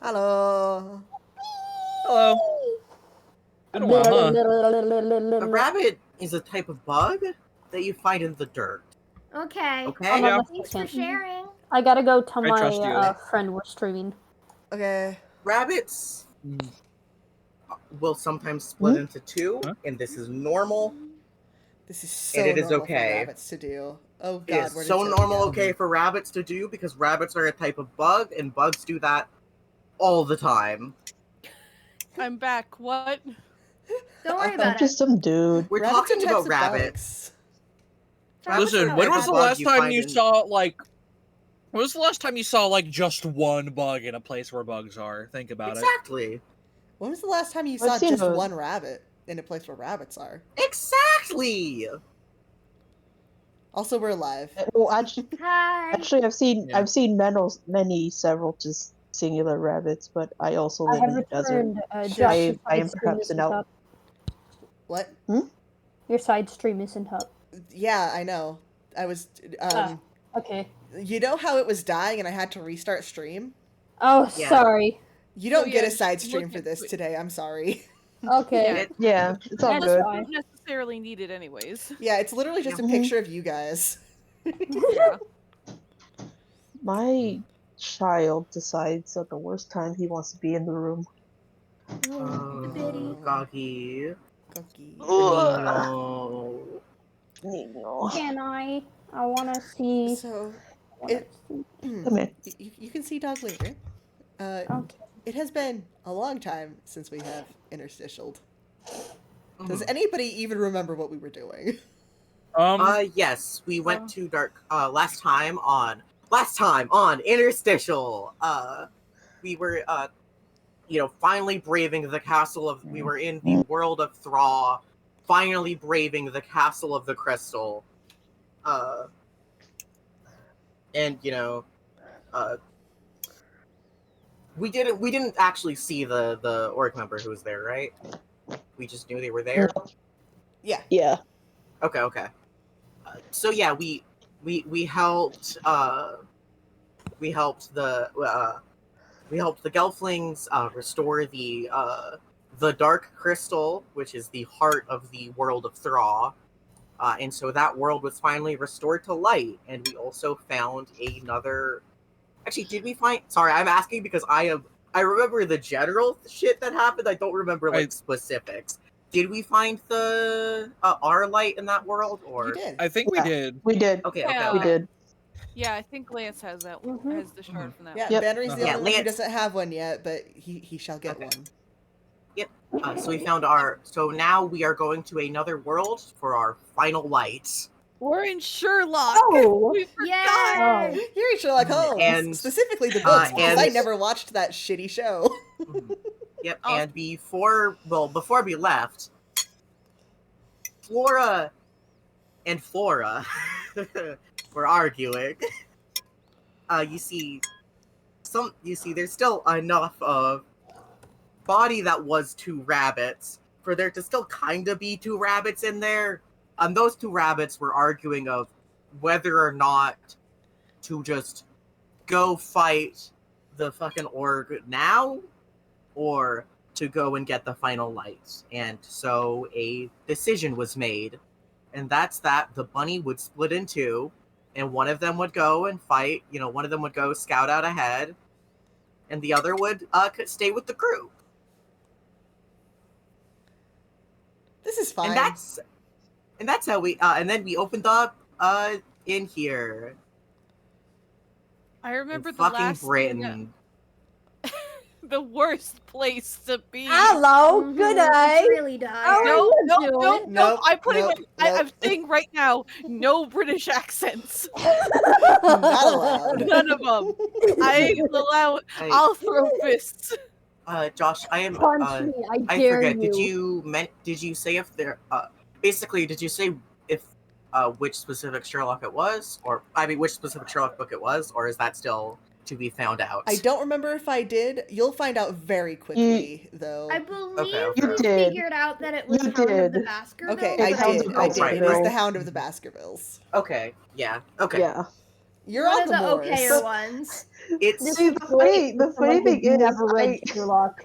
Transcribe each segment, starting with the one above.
Hello. Hello. Been a while, huh? A rabbit is a type of bug that you find in the dirt. Okay. Okay? Yeah. Thanks for sharing. I gotta go tell I trust you. my friend we're streaming. Okay. Rabbits Mm. will sometimes split into two, Huh? and this is normal. This is so And it is normal okay. for rabbits to do. Oh It god, is where did so Toby normal, go? okay, for rabbits to do because rabbits are a type of bug, and bugs do that all the time. I'm back. What? Don't worry I'm about it. just some dude. We're Rabbits are talking types about of rabbits. bugs. Rabbits are Listen, a when type was of the bug last time find you in- saw, like... When was the last time you saw, like, just one bug in a place where bugs are? Think about it. Exactly. When was the last time you I've saw seen just those. one rabbit in a place where rabbits are? Exactly! Also, we're alive. Well, Hi. actually, I've seen Yeah. many several just singular rabbits, but I also live in the desert. Josh, I am perhaps an out. What? Your side stream isn't up. Yeah, I know. I was, Okay. you know how it was dying and I had to restart stream? Oh, Yeah. sorry. You don't So, get yeah, a side just stream look for at this Twitch. today, I'm sorry. Okay. Yeah, it's all That's good. not necessarily needed anyways. Yeah, it's literally just a Mhm. picture of you guys. Yeah. My child decides at the worst time he wants to be in the room. Bitty. Goggy. Cookie. No. No. Can I? I want to see. So, wanna it, see. Come here. you can see Dog later. Okay. It has been a long time since we have interstitialed. Does Mhm. anybody even remember what we were doing? Yes, we went to Dark, last time on Interstitial. We were, finally braving the castle of, we were in the world of Thraw, finally braving the castle of the crystal. And, we didn't actually see the orc member who was there, right? We just knew they were there. Yeah. Yeah. Okay. So yeah, we helped we helped the Gelflings restore the Dark Crystal, which is the heart of the world of Thraw. And so that world was finally restored to light, and we also found another. Actually, did we find? Sorry, I'm asking because I remember the general shit that happened. I don't remember like specifics. Did we find the our light in that world, or You did. I think we did. We did. Okay, Yeah. We did. Yeah, I think Lance has that. Has the shard from that. Yeah, Yep. Bannery's the Yeah, only one who Lance- doesn't have one yet, but he shall get one. So we found our. So now we are going to another world for our final light. We're in Sherlock. Oh. We forgot. Yay! You're in Sherlock Holmes, And- specifically the books, because I and- never watched that shitty show. Yep. Oh. And before we left, Flora and Flora were arguing. You see, there's still enough of body that was two rabbits for there to still kind of be two rabbits in there. Those two rabbits were arguing of whether or not to just go fight the fucking org now, or to go and get the final light. And so a decision was made, and that's that the bunny would split in two, and one of them would go and fight, one of them would go scout out ahead, and the other would stay with the group. This is fine. And that's how we and then we opened up in here. I remember In the fucking last Britain. the worst place to be. Hello. Good day. It's really dying. Oh, No, you no, doing? no, Nope, I'm putting nope, I'm nope. saying right now, no British accents. Not allowed. None of them. I'll throw fists. Josh, I am. Punch me. I I dare forget. you. Did you say if there? Basically, did you say if which specific Sherlock it was, or which specific Sherlock book it was, or is that still to be found out? I don't remember if I did. You'll find out very quickly, though. I believe Okay. You we did. figured out that it was You Hound of the did. Baskervilles. Okay, but I Hound of did. the I did. It was Baskervilles. the Hound of the Baskervilles. Okay. Yeah. Okay. Yeah. You're One on of the the moors. okayer ones. It's See, the funny thing is, never read Sherlock.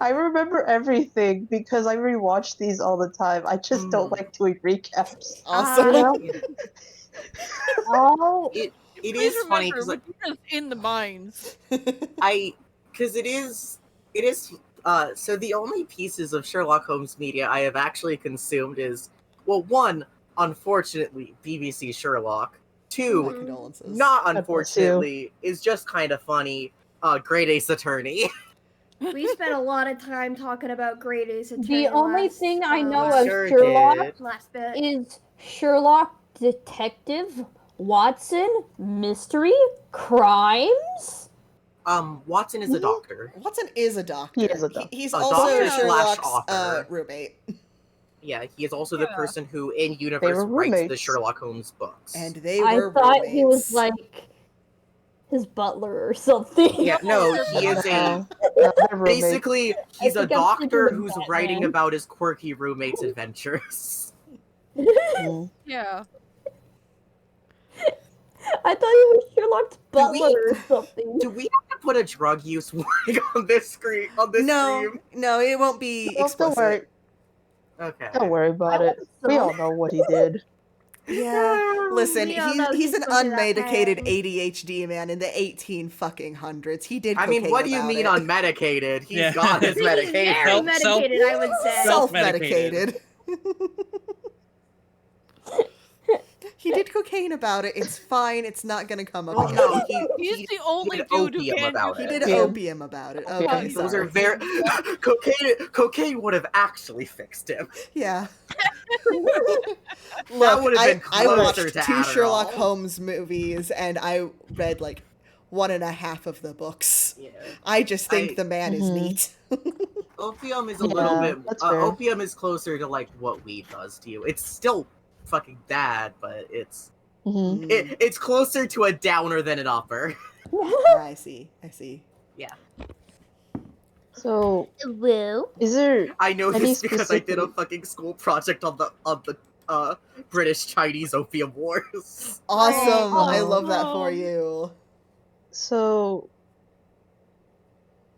I remember everything because I rewatch these all the time. I just don't Mm. like doing recaps. Awesome. Oh, it Please is funny remember, because Medina's in the mines. because it is so the only pieces of Sherlock Holmes media I have actually consumed is, well, one, unfortunately, BBC Sherlock. My Two, condolences. not God bless unfortunately, is just kind of funny. Great Ace Attorney. We spent a lot of time talking about Great Ace Attorney. the only last, thing I know We of sure Sherlock did. last bit. is Sherlock Detective, Watson, Mystery, Crimes. Watson is a doctor. Watson is a doctor. He is a doctor. He's A also doctor slash Sherlock's author. roommate. Yeah, he is also the Yeah. person who, in They universe, were writes the roommates. Sherlock Holmes books. And they I were thought roommates. he was like his butler or something. Yeah, no, he is a. No, they're roommates. Basically, he's I a think I'm thinking doctor of who's Batman. writing about his quirky roommate's adventures. Mm. Yeah. I thought he was Sherlock's Do we- butler or something. Do we have to put a drug use warning on this screen? No, no, it won't be Don't explicit. worry. Okay. Don't worry about it. We all know what he did. Yeah, listen, We all know he's an he's pushing that unmedicated pen. ADHD man in the 1800s. He did. I mean, cocaine what do you about mean it. unmedicated? He's Yeah. got his He's medication. very medicated, I would say. Self-medicated. He did cocaine about it. It's fine. It's not gonna come up Well, again. no, He's he the only did dude who opium can about do He it. did Yeah. opium about it. Okay, Yeah. Those sorry. are very cocaine would have actually fixed him. Yeah. That Look, would have been I closer watched to two Sherlock Adderall. Holmes movies, and I read like 1.5 of the books. Yeah. I just think I- the man is Mhm. neat. Opium is a Yeah, little bit. that's fair. Opium is closer to like what weed does to you. It's still fucking bad, but it's Mhm. it's closer to a downer than an upper. I see. So, Well, is there I know Any this because I did a specific- fucking school project on the British Chinese Opium Wars. Awesome. I Oh. love that for you. so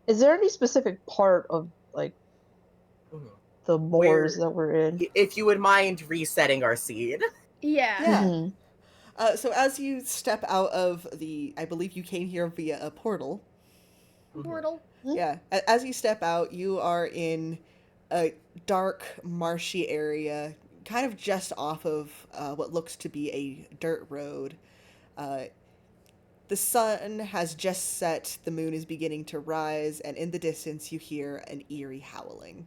is there any specific part of like the moors Where- that we're in? If you would mind resetting our scene. Yeah. Yeah. Mhm. So as you step out of I believe you came here via a portal. Portal. Yeah. As you step out, you are in a dark, marshy area, kind of just off of what looks to be a dirt road. The sun has just set, the moon is beginning to rise, and in the distance you hear an eerie howling.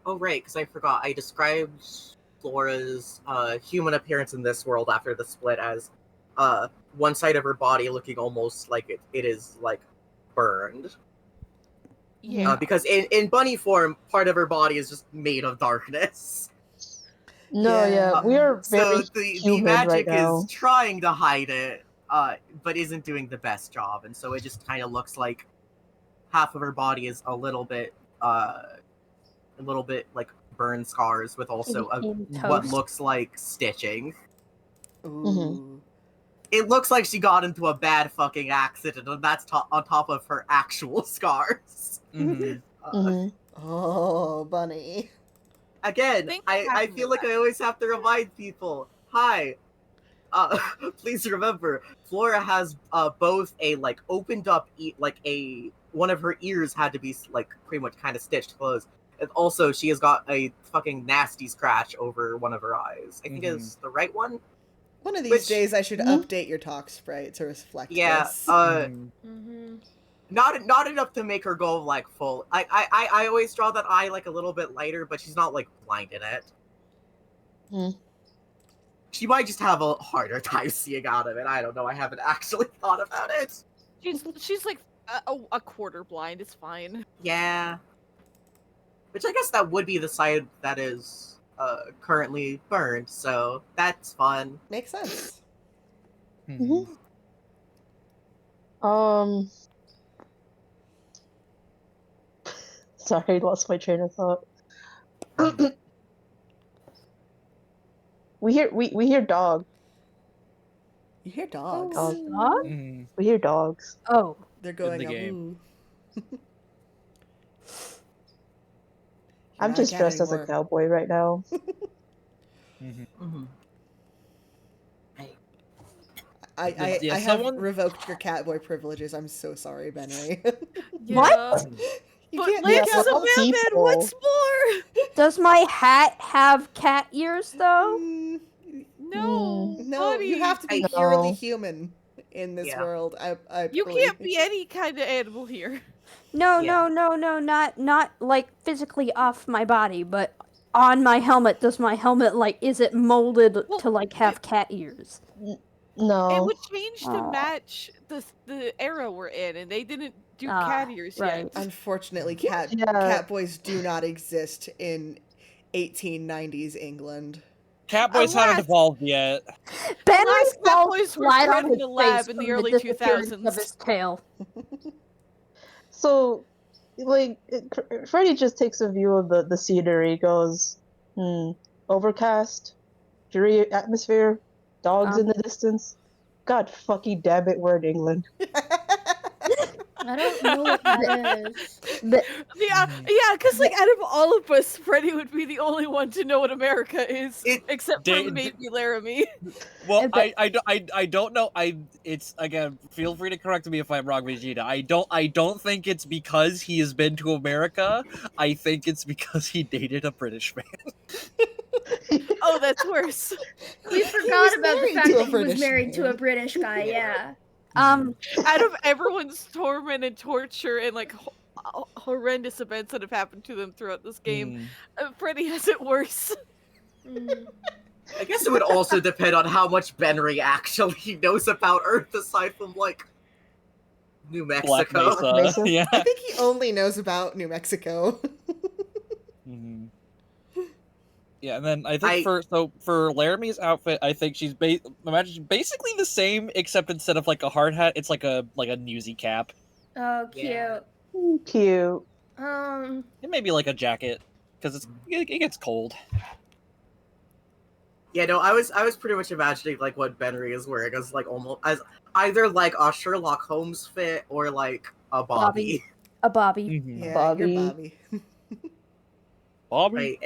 Oh right, because I forgot. I described Flora's human appearance in this world after the split as one side of her body looking almost like it is like burned. Yeah. Because in bunny form, part of her body is just made of darkness. No, Yeah. yeah, we are very So the humid magic right now. is trying to hide it, but isn't doing the best job, and so it just kind of looks like half of her body is a little bit like burn scars with also what toast. looks like stitching. Ooh. It looks like she got into a bad fucking accident, and that's on top of her actual scars. Mhm. Mhm. Oh, bunny. Again, Think I happened feel to like that. I always have to remind people, hi, please remember, Flora has both a like opened up one of her ears had to be like pretty much kind of stitched closed, and also she has got a fucking nasty scratch over one of her eyes. I think it's the right one. One of these Which- days I should Mhm. update your talk sprite to reflect Yeah, this. Mhm. Mm-hmm. not enough to make her go like full. I always draw that eye like a little bit lighter, but she's not like blind in it. Hmm. She might just have a harder time seeing out of it. I don't know. I haven't actually thought about it. She's like a quarter blind. It's fine. Yeah. Which I guess that would be the side that is currently burned, so that's fun. Makes sense. Mhm. Sorry, I lost my train of thought. we hear dog. You hear dogs. Dog. Dog? Mhm. We hear dogs. Oh. They're going the a game. woo. I'm not a just cat dressed as a anymore. cowboy right now. Mhm. Mhm. Hey, I have someone. revoked your catboy privileges. I'm so sorry, Benry. Yeah. You But can't be a Yeah, Lance is a we're all catboy. mailman. people. What's more? Does my hat have cat ears though? Mm, No, no, buddy. you have to be I- purely No. human in this Yeah. world. I You believe. can't be any kind of animal here. No, Yeah. no, not like physically off my body, but on my helmet. Does my helmet is it molded Well, to have cat ears? It No. would change to Aw. match the era we're in, and they didn't do Ah, cat ears right. yet. Unfortunately, Yeah. catboys do not exist in 1890s England. Catboys haven't Alas. evolved yet. Benry Alas, falls catboys were flat bred on in his a lab face in the from early disappearance of 2000s. his tail. So, Freddy just takes a view of the scenery, goes, overcast, dreary atmosphere, dogs in the distance. God fucking damn it, we're in England. I don't know what that is. The- Yeah, because like out of all of us, Freddy would be the only one to know what America is, except for Da- maybe Laramie. Well, But- I don't know. It's again. Feel free to correct me if I'm wrong, Vegeta. I don't think it's because he has been to America. I think it's because he dated a British man. Oh, that's worse. We was forgot about the married fact to a that he was British married to man. a British guy, yeah. Out of everyone's torment and torture and like horrendous events that have happened to them throughout this game, Freddy has it worse. I guess it would also depend on how much Benry actually knows about Earth aside from, like, New Black Mexico. Mesa. Mesa. Yeah. I think he only knows about New Mexico. Mhm. Yeah, and then I think for Laramie's outfit, I think she's imagine basically the same, except instead of like a hard hat, it's like a newsy cap. Oh, cute. Yeah. Cute. It may be like a jacket because it gets cold. Yeah, no, I was pretty much imagining like what Benry is wearing as like almost as either like a Sherlock Holmes fit or like a Bobby. a Bobby. Yeah, Bobby. you're Bobby. Bobby.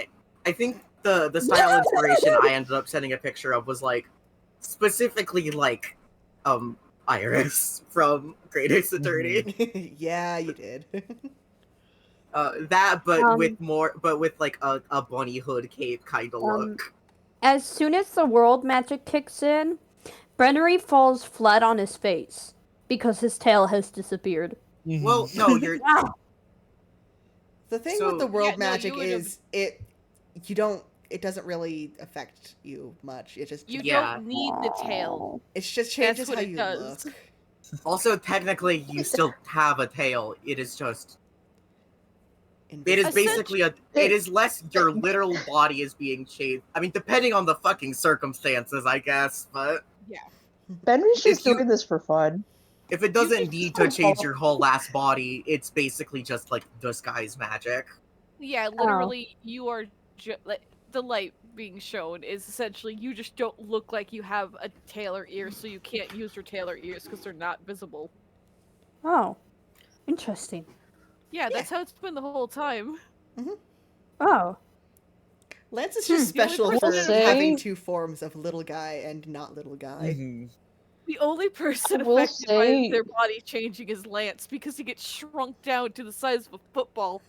I think the style inspiration I ended up sending a picture of was like specifically like Iris from Great Ace Attorney. Yeah, you did. That but with like a bunny hood cape kind of look. As soon as the world magic kicks in, Brennery falls flat on his face because his tail has disappeared. Well, no, you're The thing So- with the world Yeah, no, magic you would've- is it doesn't really affect you much. It just You Yeah. don't need the tail. it's just changes what how it you does. look. also technically you still have a tail. It is just it is Essentially- basically it is less your literal body is being changed. I mean, depending on the fucking circumstances, I guess, but Benry's just If you- doing this for fun. if it doesn't need to change your whole ass body, it's basically just like disguise magic. Yeah, literally, you are like the light being shown is essentially you just don't look like you have a tail or ear, so you can't use your tail or ears because they're not visible. Oh, interesting. Yeah, that's how it's been the whole time. Oh, Lance is just The only special for person- having two forms of little guy and not little guy. Mhm. The only person I will affected by say- their body changing is Lance because he gets shrunk down to the size of a football.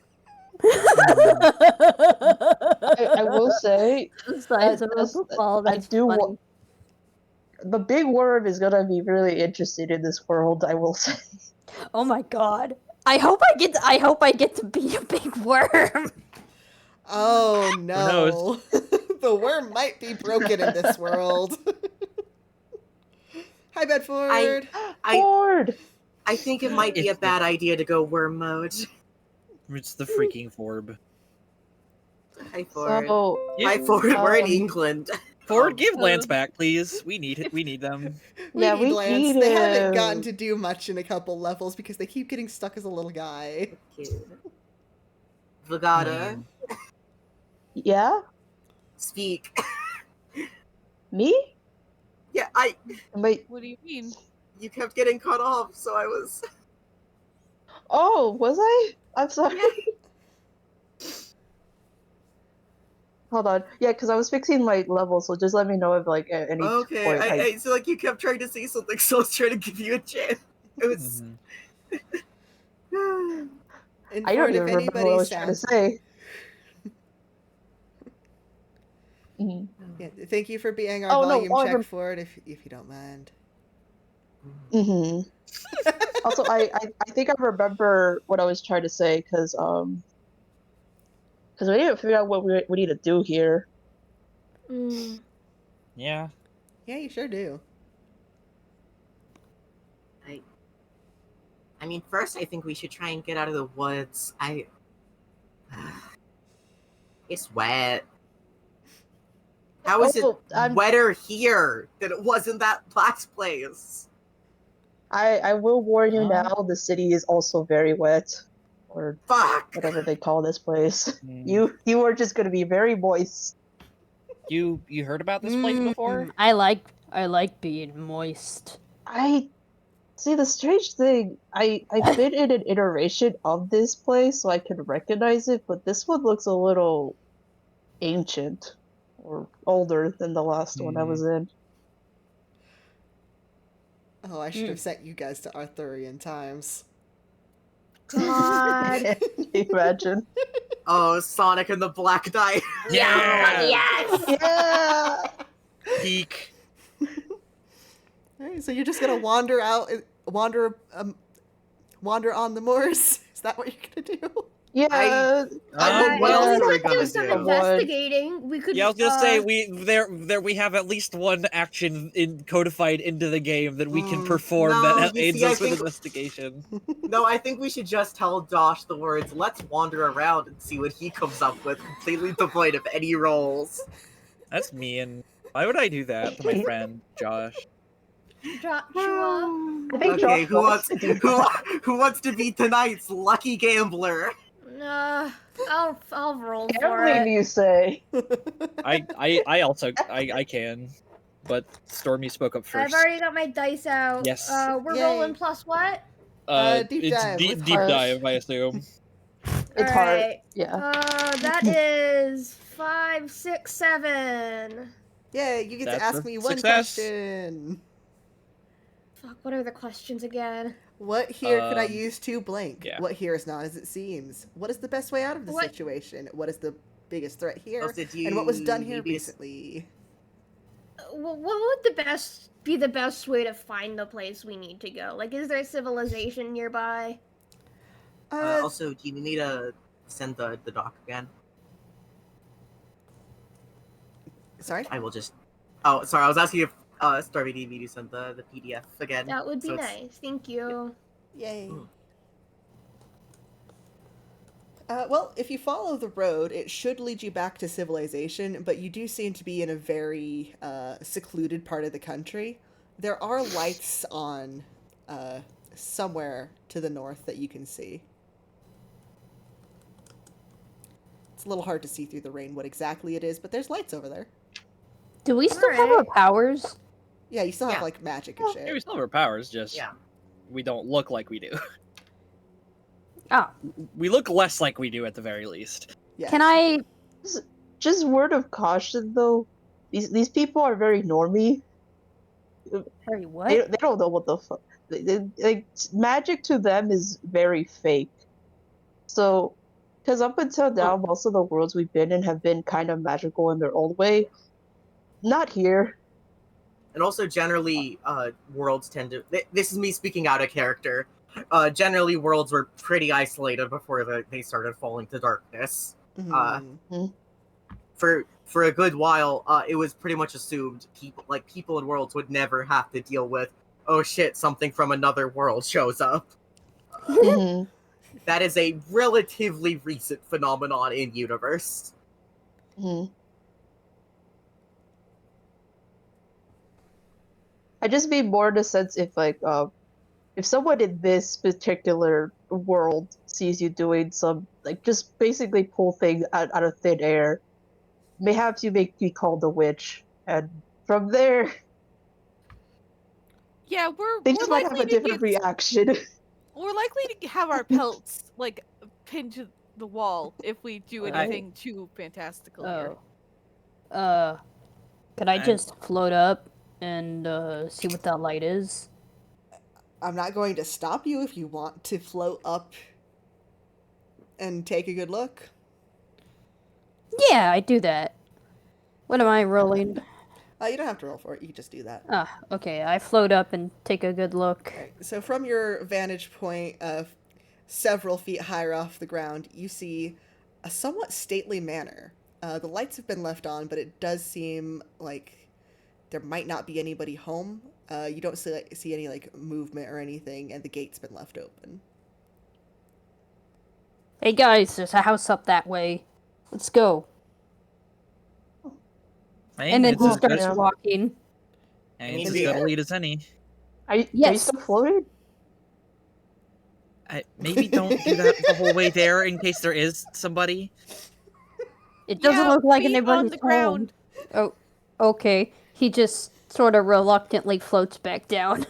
I will say, the size of a that's- football. I That's do funny. want. The big worm is gonna be really interested in this world, I will say. Oh my god! I hope I get to be a big worm. Oh no. knows? The worm might be broken in this world. Hi, Bedford. Ford! I think it might be a bad idea to go worm mode. It's the freaking Forb. Hi Ford. So, Hi Ford. We're in um, England. Ford, give Lance back, please. We need it. We need them. Yeah, we Lance. need They haven't him. gotten to do much in a couple levels because they keep getting stuck as a little guy. Vagata, yeah? speak. Me? Yeah, Wait. What do you mean? you kept getting cut off, so I was. Oh, was I? I'm sorry. Yeah. Hold on. Yeah, because I was fixing my level, so just let me know if like at any Okay, point I so like you kept trying to say something, so I was trying to give you a chance. It was. Mhm. And I for don't it, if even remember what I anybody was trying to sounds, say. Mhm. yeah, thank you for being our Oh no, volume all I check for it, if you don't mind. hmm Also, I think I remember what I was trying to say because we need to figure out what we need to do here. Mm. Yeah. Yeah, you sure do. I mean, first I think we should try and get out of the woods. It's wet. How is it Oh, wetter here than it was in that last place? I will warn you Huh? now. The city is also very wet, or Fuck. whatever they call this place. Mm. You are just gonna be very moist. You heard about this place before? I like being moist. I see the strange thing. I've been in an iteration of this place, so I can recognize it, but this one looks a little ancient or older than the last one I Hmm. was in. Oh, I should have sent you guys to Arthurian times. God. Imagine. Oh, Sonic and the Black Knight. Yeah. Yeah. Yes. Yeah. Peak. Alright, so you're just gonna wander out, wander on the moors? Is that what you're gonna do? Yeah. I mean, what yeah. else We are we could do gonna some do? investigating. We could. Yeah, I was gonna say we have at least one action codified into the game that we can perform No, that you aids see, I us with think investigation. no, I think we should just tell Josh the words. Let's wander around and see what he comes up with, completely devoid of any roles. That's mean. Why would I do that to my friend Josh? Joshua. I think Okay, Josh wants to do that. who wants to be tonight's lucky gambler? I'll roll for Gambling, it. you say? I also I can, but Stormy spoke up I've first. already got my dice out. Yes. We're Yay. rolling plus what? Deep It's dive with deep heart. dive, I assume. It's hard. Alright. Yeah. That is 5, 6, 7. Yeah, you get to That's ask a me one success. question. Fuck, what are the questions again? What here could I Um, use to blank? yeah. What here is not as it seems? What is the best way out of the What- situation? What is the biggest threat here? Also, do And what was you done here need me to recently? What would be the best way to find the place we need to go? Like, is there a civilization nearby? Also, do you need me to send the doc again? Sorry? I will just. Oh, sorry. I was asking if Stormy needed me to send the PDF again. That would be so it's- nice. Thank you. Yay. Mm. Well, if you follow the road, it should lead you back to civilization, but you do seem to be in a very secluded part of the country. There are lights on somewhere to the north that you can see. It's a little hard to see through the rain what exactly it is, but there's lights over there. Do we still have our Alright. powers? Yeah, you still have Yeah. like magic and Yeah, we shit. still have our powers, just Yeah. we don't look like we do. Ah, We look less like we do at the very least. Yes. can I? Just word of caution, though. These people are very normy. Harry, what? They don't know what the fuck. Like magic to them is very fake. So, because up until now, most of the worlds we've been in have been kind of magical in their own way. Not here. And also, generally, worlds tend to. This is me speaking out of character. Generally, worlds were pretty isolated before they started falling to darkness. Mhm. For a good while, it was pretty much assumed people in worlds would never have to deal with, oh shit, something from another world shows up. Mhm. That is a relatively recent phenomenon in universe. Mhm. I just mean more in the sense if someone in this particular world sees you doing some like just basically pull things out of thin air, mayhaps you make me called a witch, and from there Yeah, They we're just might have likely a to different get reaction. we're likely to have our pelts like pinned to the wall if we do anything too fantastical here. Could I I- just float up and see what that light is? I'm not going to stop you if you want to float up and take a good look. Yeah, I do that. What am I rolling? You don't have to roll for it. You can just do that. Ah, okay. I float up and take a good look. Right. So from your vantage point of several feet higher off the ground, you see a somewhat stately manor. The lights have been left on, but it does seem like there might not be anybody home. You don't see any like movement or anything, and the gate's been left open. Hey guys, there's a house up that way. Let's go. Hey, And then it's he as good, starts Yeah. walking. and I it's mean, as good yeah. a lead as any. Are you Yes. still floating? Maybe don't do that the whole way there in case there is somebody. It doesn't Yeah, look like feet anybody's on the home. ground. Oh, okay. He just sort of reluctantly floats back down.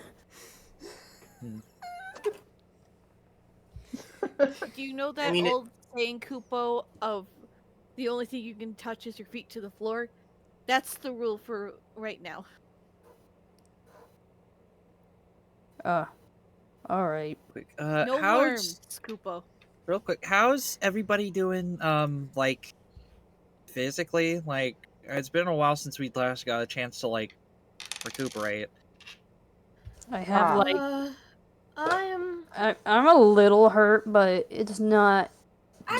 Do you know that mean, old saying, Kupo, of the only thing you can touch is your feet to the floor? That's the rule for right now. Alright. Quick, No how's worms, Kupo. real quick? How's everybody doing? Like physically, like it's been a while since we last got a chance to like recuperate. I have Ah. like I'm I'm a little hurt, but it's not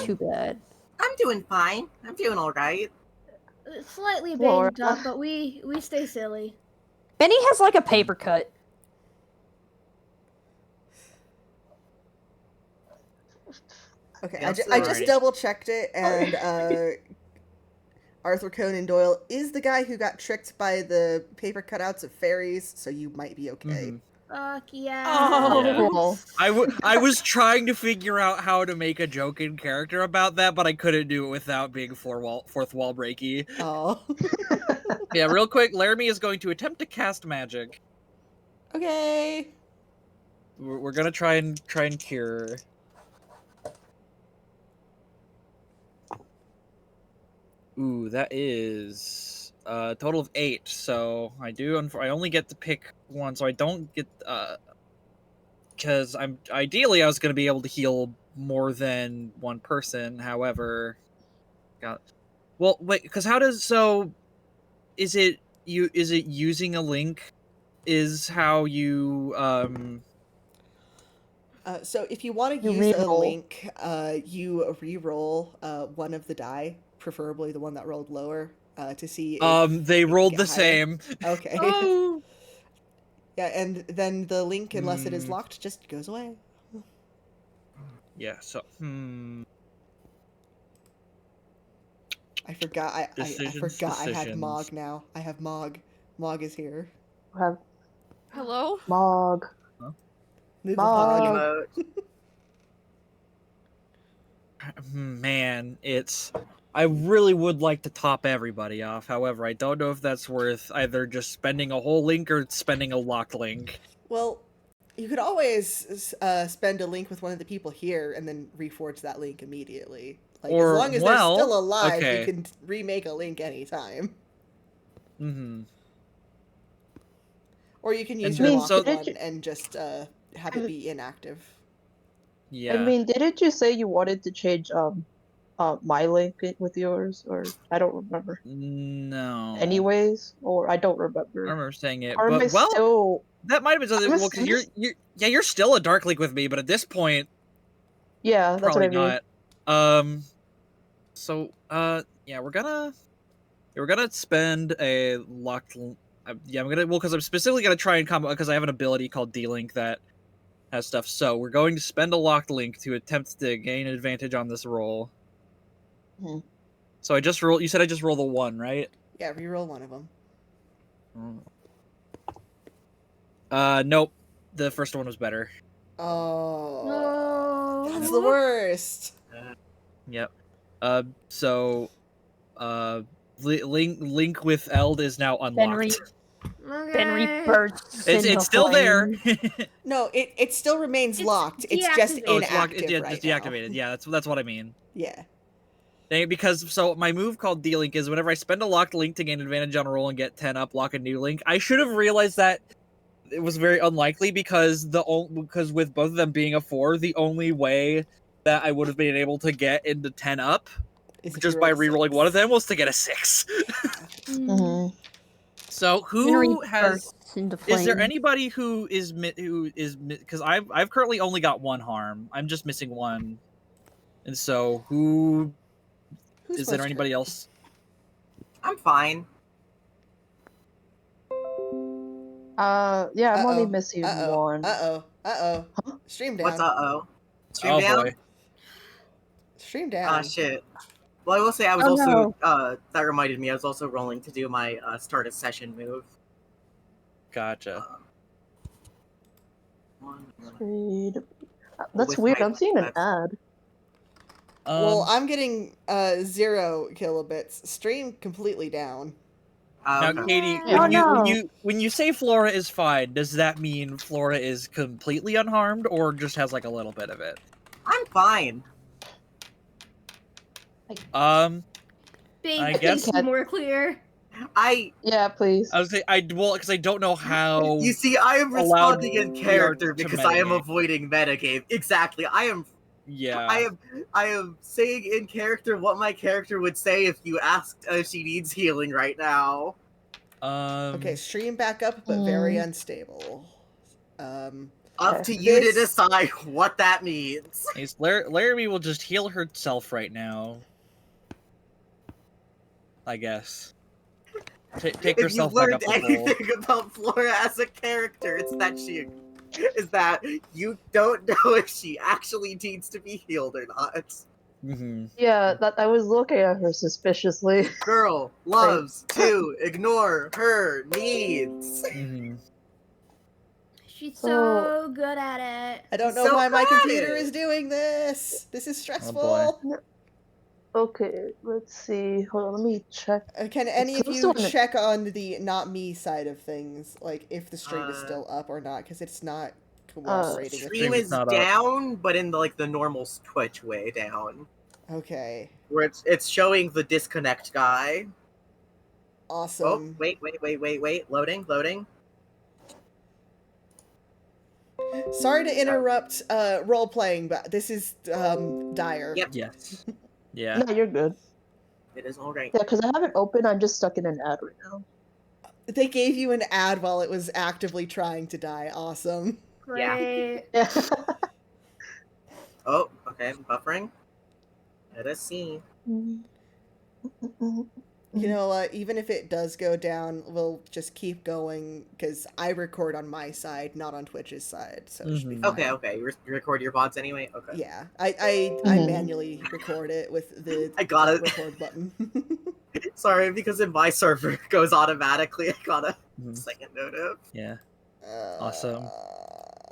too I'm, bad. I'm doing fine. I'm doing all right. slightly Flora. banged up, but we stay silly. Benny has like a paper cut. Okay, Yeah, I just alrighty. double checked it, and Arthur Conan Doyle is the guy who got tricked by the paper cutouts of fairies, so you might be okay. Mhm. Fuck yeah. Oh. Cool. I was trying to figure out how to make a joke in character about that, but I couldn't do it without being fourth wall breaky. Oh. Yeah, real quick, Laramie is going to attempt to cast magic. Okay. We're gonna try and cure. Ooh, that is a total of 8. So I only get to pick one, so I don't get because ideally I was gonna be able to heal more than one person. However, well wait, because is it using a link is how you So if you want to You use a re-roll. link, you re-roll one of the die, preferably the one that rolled lower, to see if they you can rolled get the higher. same. Okay. Oh. Yeah, and then the link, unless it is locked, just goes away. Yeah, so I forgot. I Decisions, forgot. I had decisions. Mog now. I have Mog. Mog is here. Have Hello? Mog. Move Mog. Mog. Emote. Man, I really would like to top everybody off. However, I don't know if that's worth either just spending a whole link or spending a locked link. Well, you could always spend a link with one of the people here and then reforge that link immediately. Like, as Or, long as they're well, still alive, okay. you can remake a link anytime. Mm-hmm. Or you can use And your then- locked so- one and just have it be inactive. Yeah. I mean, didn't you say you wanted to change my link with yours, or I don't remember. No. Anyways, or I don't I remember. remember saying it, Or am I but well, still? that might have been something. I'm Well, because you're still a dark link with me, but at this point, Yeah, that's probably what I mean. not. So yeah, we're gonna spend a locked. Yeah, I'm gonna because I'm specifically gonna try and combo because I have an ability called D-Link that has stuff. So we're going to spend a locked link to attempt to gain an advantage on this roll. Hmm. So I just roll. You said I just roll the 1, right? Yeah, reroll one of them. Nope. The first one was better. Oh, No. that's the worst. Yep. So, link with Eld is now unlocked. Benry Okay. bursts into It's still there. flame. No, it still remains It's locked. It's just deactivated. Oh, it's locked. inactive Yeah, right just now. deactivated. Yeah, that's what I mean. Yeah. Because so my move called D-Link is whenever I spend a locked link to gain advantage on a roll and get 10 up, lock a new link. I should have realized that it was very unlikely because with both of them being a 4, the only way that I would have been able to get into 10 up Is if just you by rolled a rerolling one of 6. them was to get a 6. Mm-hmm. So Benry who has? bursts into Is there flame. anybody who is because I've currently only got one harm. I'm just missing one, and so who Who's is there? most Anybody hurt? else? I'm fine. Yeah, I'm only Uh-oh. missing Uh-oh. one. Uh-oh. Uh-oh. Huh? Stream What's down. uh-oh? Stream Oh down? boy. Stream Ah, down. shit. Well, I will say I was Oh, also, no. that reminded me, I was also rolling to do my, start a session move. Gotcha. One, Read. That's with weird. my I'm seeing an that's- ad. Well, I'm getting 0 kilobits. Stream completely down. Now, okay. Katie, Yeah. when Oh, no. when you say Flora is fine, does that mean Flora is completely unharmed or just has like a little bit of it? I'm fine. Um, Babe, I please guess be more clear. Yeah, please. I would say because I don't know how. You see, I am allowed responding in we are character to because I am metagame. avoiding metagame. Exactly. Yeah. I am saying in character what my character would say if you asked if she needs healing right now. Okay, stream back up, but very Mm. unstable. Up Okay. to you to This- decide what that means. Laramie will just heal herself right now. I guess. Take If you've yourself back up learned the pole. anything about Flora as a character, it's that you don't know if she actually needs to be healed or not. Mm-hmm. Yeah, that I was looking at her suspiciously. Girl loves to ignore her needs. Mm-hmm. She's So- so good at it. I don't know So why my got computer it. is doing this. This is stressful. boy. Okay, let's see. Hold on, let me check. Can any of close you to an- check on the not me side of things, like if the stream is Uh, still up or not? Because it's not cooperating with Stream me. is not up. down, but in the normal Twitch way down, Okay, where it's showing the disconnect guy. Oh, awesome. wait, loading. Sorry to interrupt role playing, but this is dire. Yep, Yes. Yeah. No, you're good. it is all right. Yeah, because I have it open. I'm just stuck in an ad right now. They gave you an ad while it was actively trying to die. Awesome. Great. Yeah. Oh, okay, buffering. Let us see. You know, even if it does go down, we'll just keep going because I record on my side, not on Twitch's side, so it should be Mhm. fine. Okay, you record your VODs anyway. Okay. Yeah, I Mhm. manually record it with the I got it. record button. Sorry, because in my server it goes automatically. I got a Mhm. second notif. Yeah. Uh, Awesome.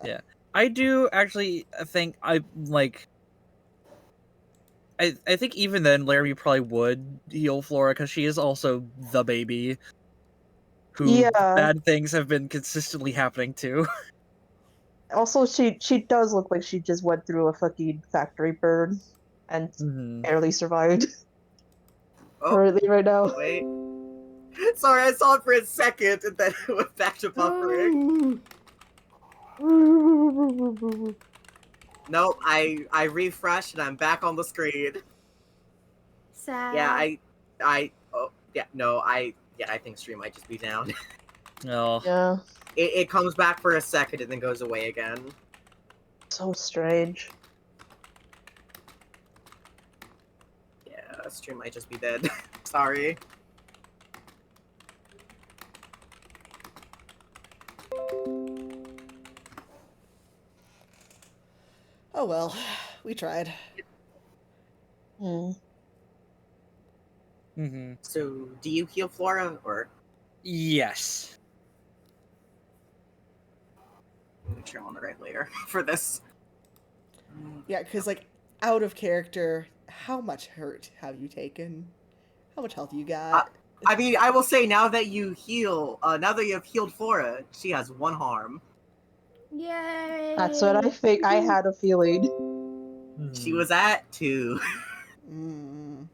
Yeah. I do actually think I think even then Laramie probably would heal Flora because she is also the baby who Yeah. bad things have been consistently happening to. Also, she does look like she just went through a fucking factory burn and Mhm. barely survived. Oh, Currently, right now. wait. Sorry, I saw it for a second and then it went back to buffering. Nope, I refreshed and I'm back on the screen. Sad. Yeah, I think stream might just be down. Oh. Yeah, It comes back for a second and then goes away again. so strange. Yeah, stream might just be dead. Sorry. Oh well, we tried. Hmm. Mm-hmm. So, do you heal Flora or? Yes. Make sure I'm on the right layer for this. Yeah, because like out of character, how much hurt have you taken? How much health you got? I mean, I will say now that you have healed Flora, she has 1 harm. Yay! That's what I think. I had a feeling. She was at 2. Mm.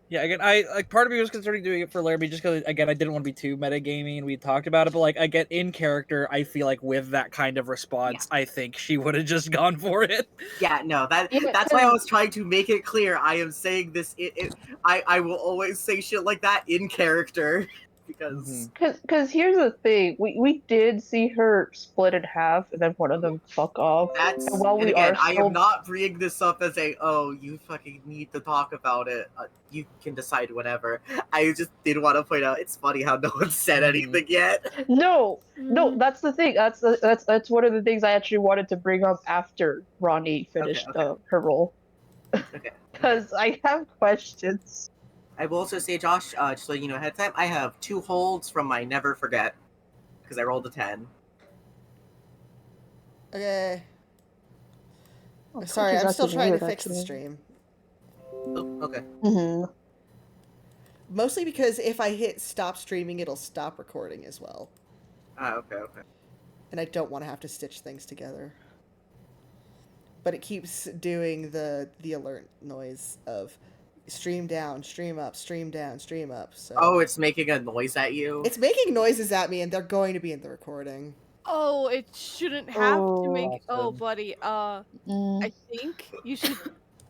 Yeah, again, I like part of me was considering doing it for Laramie just because, again, I didn't want to be too metagaming and we talked about it, but like, again, in character, I feel like with that kind of response, I think she would have just gone for it. Yeah, no, Yeah, that's why I was trying to make it clear. I am saying this. I will always say shit like that in character because Because here's the thing, we did see her split in half, and then one of them fuck off. that's. And while And we again, are I am still, not bringing this up as a you fucking need to talk about it. You can decide whatever. I just did want to point out it's funny how no one said anything yet. no, Mm. that's the thing. That's one of the things I actually wanted to bring up after Ronnie finished okay. her role, Okay. because I have questions. I will also say, Josh, just so you know ahead of time, I have 2 holds from my never forget because I rolled a 10. Okay. Oh, Sorry, Twitch is I'm still acting trying to weird, fix the actually. stream. Oh, okay. Mm-hmm. Mostly because if I hit stop streaming, it'll stop recording as well. Okay. And I don't want to have to stitch things together. But it keeps doing the alert noise of stream down, stream up, stream down, stream up. So Oh, it's making a noise at you? it's making noises at me, and they're going to be in the recording. Oh, it shouldn't have to make. Oh, Awesome. buddy. Mm. I think you should.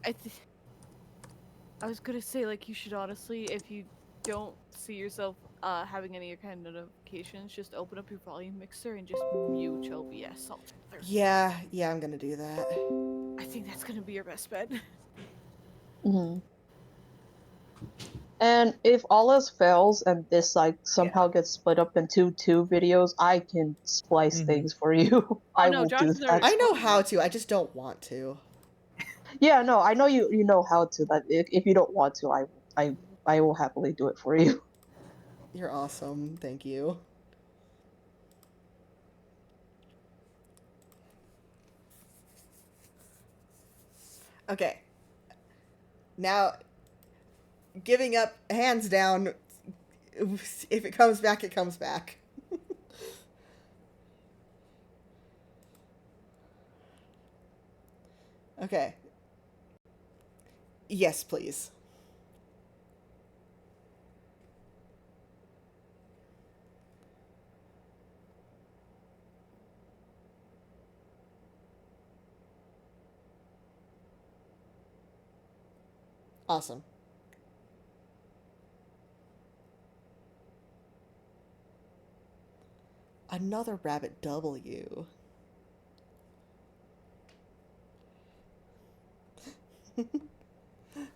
I was gonna say, like, you should honestly, if you don't see yourself having any kind of notifications, just open up your volume mixer and just mute OBS altogether. Yeah, I'm gonna do that. I think that's gonna be your best bet. Mm-hmm. And if all else fails and this like somehow gets split up into 2 videos, I can splice things for you. I no, will Josh do is that. already- I know how to, I just don't want to. Yeah, no, I know you know how to. But if you don't want to, I will happily do it for you. You're awesome, thank you. Okay. Now, giving up hands down. If it comes back, it comes back. Okay. Yes, please. Awesome. Another rabbit W.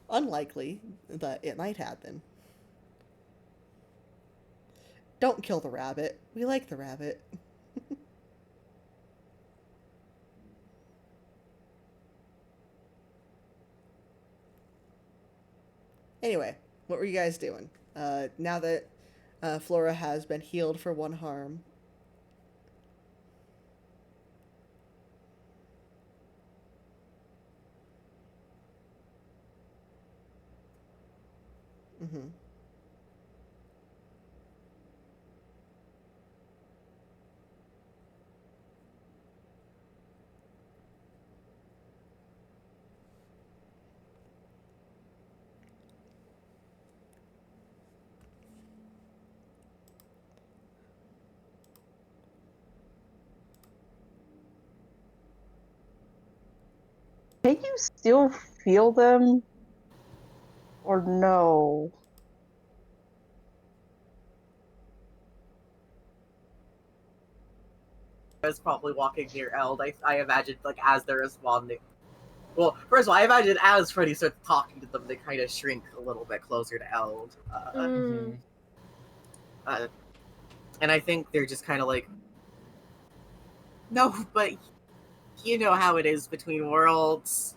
Unlikely, but it might happen. Don't kill the rabbit. We like the rabbit. Anyway, what were you guys doing? Now that Flora has been healed for 1 harm. Mm-hmm. Can you still feel them? Or no? I was probably walking near Eld. I imagined, like, as they're responding. Well, first of all, I imagine as Freddy starts talking to them, they kind of shrink a little bit closer to Eld. And I think they're just kind of like, no, but you know how it is between worlds.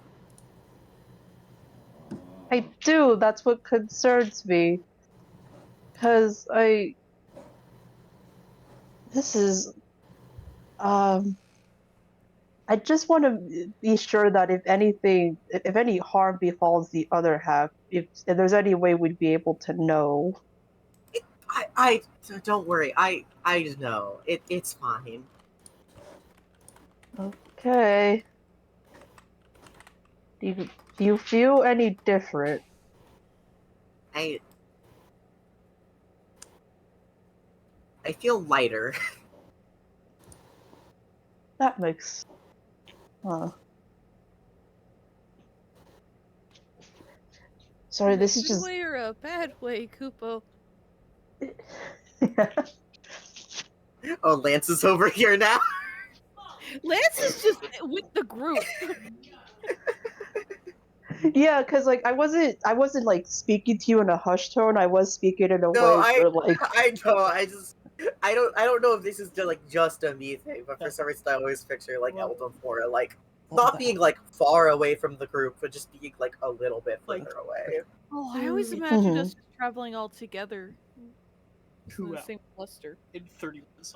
I do. That's what concerns me. Because this is, I just want to be sure that if anything, if any harm befalls the other half, if there's any way we'd be able to know. I don't worry. I know it's fine. Okay. Do you feel any different? I feel lighter. That makes. Sorry, In a this is good just. way or a bad way, Kupo? Oh, Lance is over here now. Lance is just with the group. Yeah, because like I wasn't like speaking to you in a hushed tone. I was speaking in a No, way where like I know. I don't know if this is just a me thing, but for some reason I always picture like Eldon Flora like not being like far away from the group, but just being like a little bit further away. Oh, I always imagined Mhm. us just traveling all together in 2 the hours same cluster. in 30 minutes.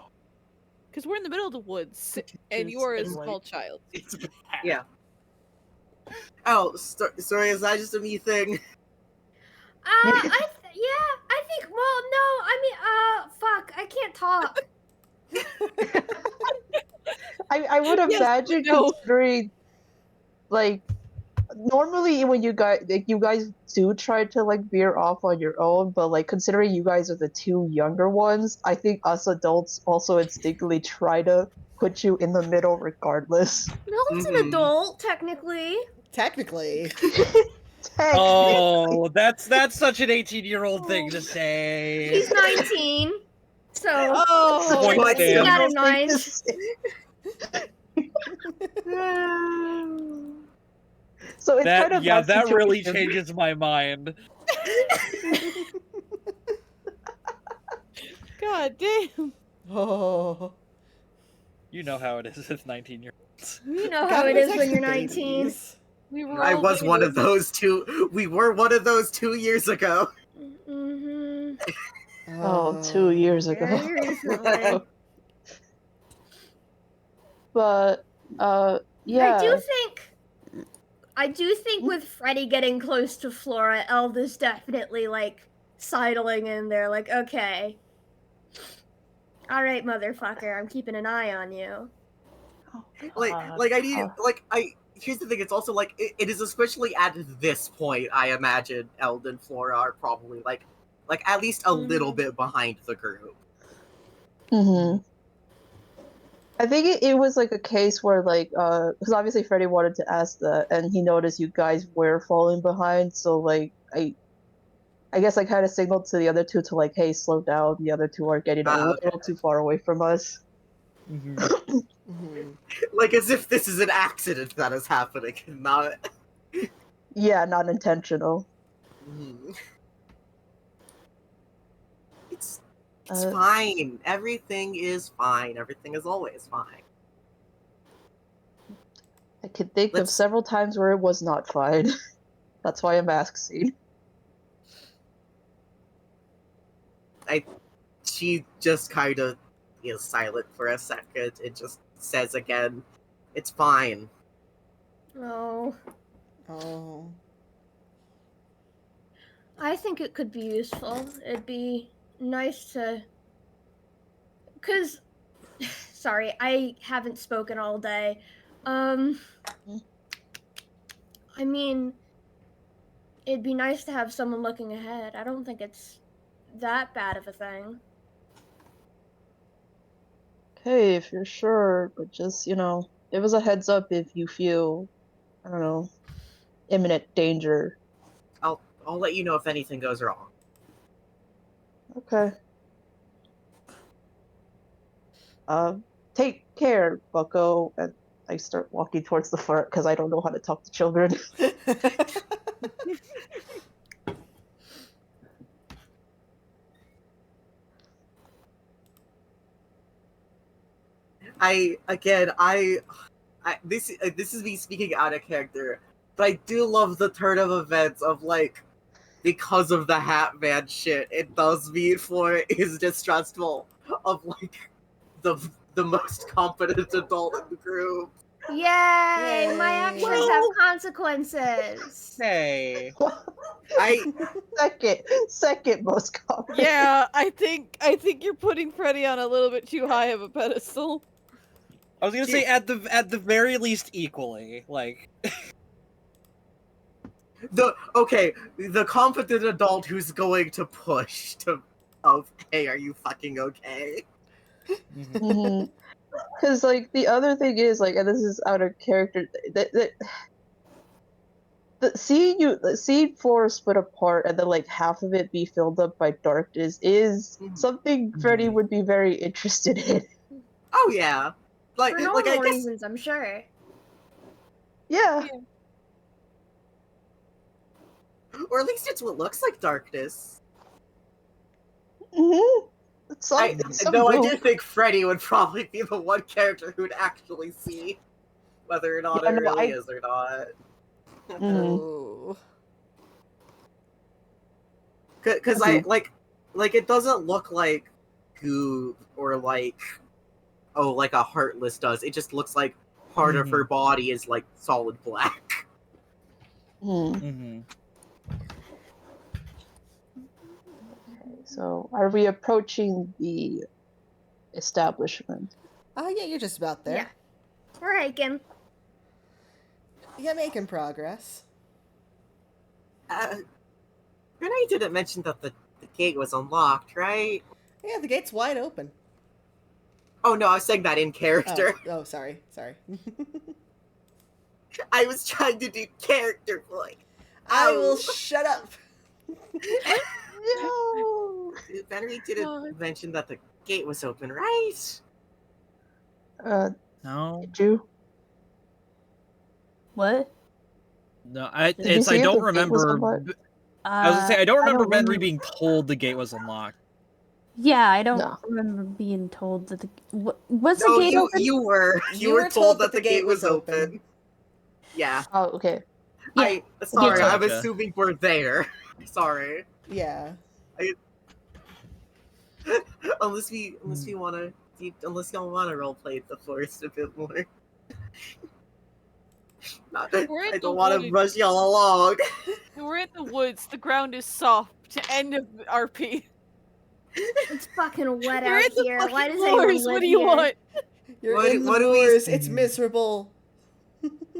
Because we're in the middle of the woods, and you are a small child. It's bad. Yeah. Oh, sorry, is that just a me thing? I think. Well, no, I mean, fuck, I can't talk. I would Yes, imagine no. considering like normally when you guys do try to like veer off on your own, but like considering you guys are the two younger ones, I think us adults also instinctively try to put you in the middle regardless. Mel's an adult, technically. Technically. Oh, that's such an 18-year-old thing to say. He's 19, so Oh, Point keep that stand. in mind. So it's kind That of yeah, that that really situation. changes my mind. God damn. Oh. You know how it is with 19-year-olds. You know how Gotta it is protect when you're the 19. babies. We were I all was one of babies. those two. We were one of those 2 years ago. Mm-hmm. Oh, 2 years ago. Very recently. But yeah. I do think with Freddy getting close to Flora, Elda's definitely like sidling in there, like, okay. Alright, motherfucker, I'm keeping an eye on you. I need here's the thing, it's also like it is especially at this point I imagine Eld and Flora are probably like at least a little bit behind the group. Mm-hmm. I think it was like a case where like because obviously Freddie wanted to ask that and he noticed you guys were falling behind, so like I guess I kind of signaled to the other two to like, hey, slow down. The other two are getting a little too far away from us. Like as if this is an accident that is happening, not Yeah, not intentional. It's fine. Everything is fine. Everything is always fine. I could think of several times where it was not fine. That's why I'm asking. She just kind of is silent for a second. It just says again, "It's fine." Oh. Oh. I think it could be useful. It'd be nice to... Because... Sorry, I haven't spoken all day. I mean... It'd be nice to have someone looking ahead. I don't think it's that bad of a thing. Okay, if you're sure, but just, give us a heads up if you feel, I don't know, imminent danger. I'll let you know if anything goes wrong. Okay. Take care, Bucko. And I start walking towards the front because I don't know how to talk to children. This is me speaking out of character, but I do love the turn of events of like, because of the Hat Man shit, it does mean Flora is distrustful of like the most competent adult in the group. Yay! My actions have consequences! Hey. I Second most common. Yeah, I think you're putting Freddy on a little bit too high of a pedestal. I was gonna say at the very least equally, like the confident adult who's going to push of hey, are you fucking okay? mhm. Because like the other thing is like, and this is out of character, seeing floor split apart and then like half of it be filled up by darkness is something Freddy would be very interested in. Oh yeah, like For I normal guess reasons, I'm sure. Yeah. or at least it's what looks like darkness. Mm-hmm. Though I do think Freddy would probably be the one character who'd actually see whether or not Yeah, it no, really is or not. Oh. Because I like it doesn't look like goo or like like a Heartless does. It just looks like part of her body is like solid black. So, are we approaching the establishment? Yeah, you're just about there. Yeah. We're hiking. Yeah, making progress. Renee didn't mention that the gate was unlocked, right? Yeah, the gate's wide open. Oh no, I was saying that in character. Oh, sorry. I was trying to do character voice. I will shut up. No. Benry didn't mention that the gate was open, right? No. Did you? What? No, Did you I see if don't the gate was remember. unlocked? I was gonna say I don't remember Benry remember. being told the gate was unlocked. Yeah, I don't No. remember being told that the was No, the gate open? you were told that the gate was open. Yeah. Oh, okay. Yeah. Sorry, I'm Gotcha. assuming we're there. Sorry. Yeah. Unless y'all wanna roleplay the forest a bit more. I don't want to rush y'all along. We're in the woods. The ground is soft. End of RP. It's fucking wet We're out in the here. Why fucking does anyone moors. live What do you here? want? You're What- in the what do we- moors. It's miserable.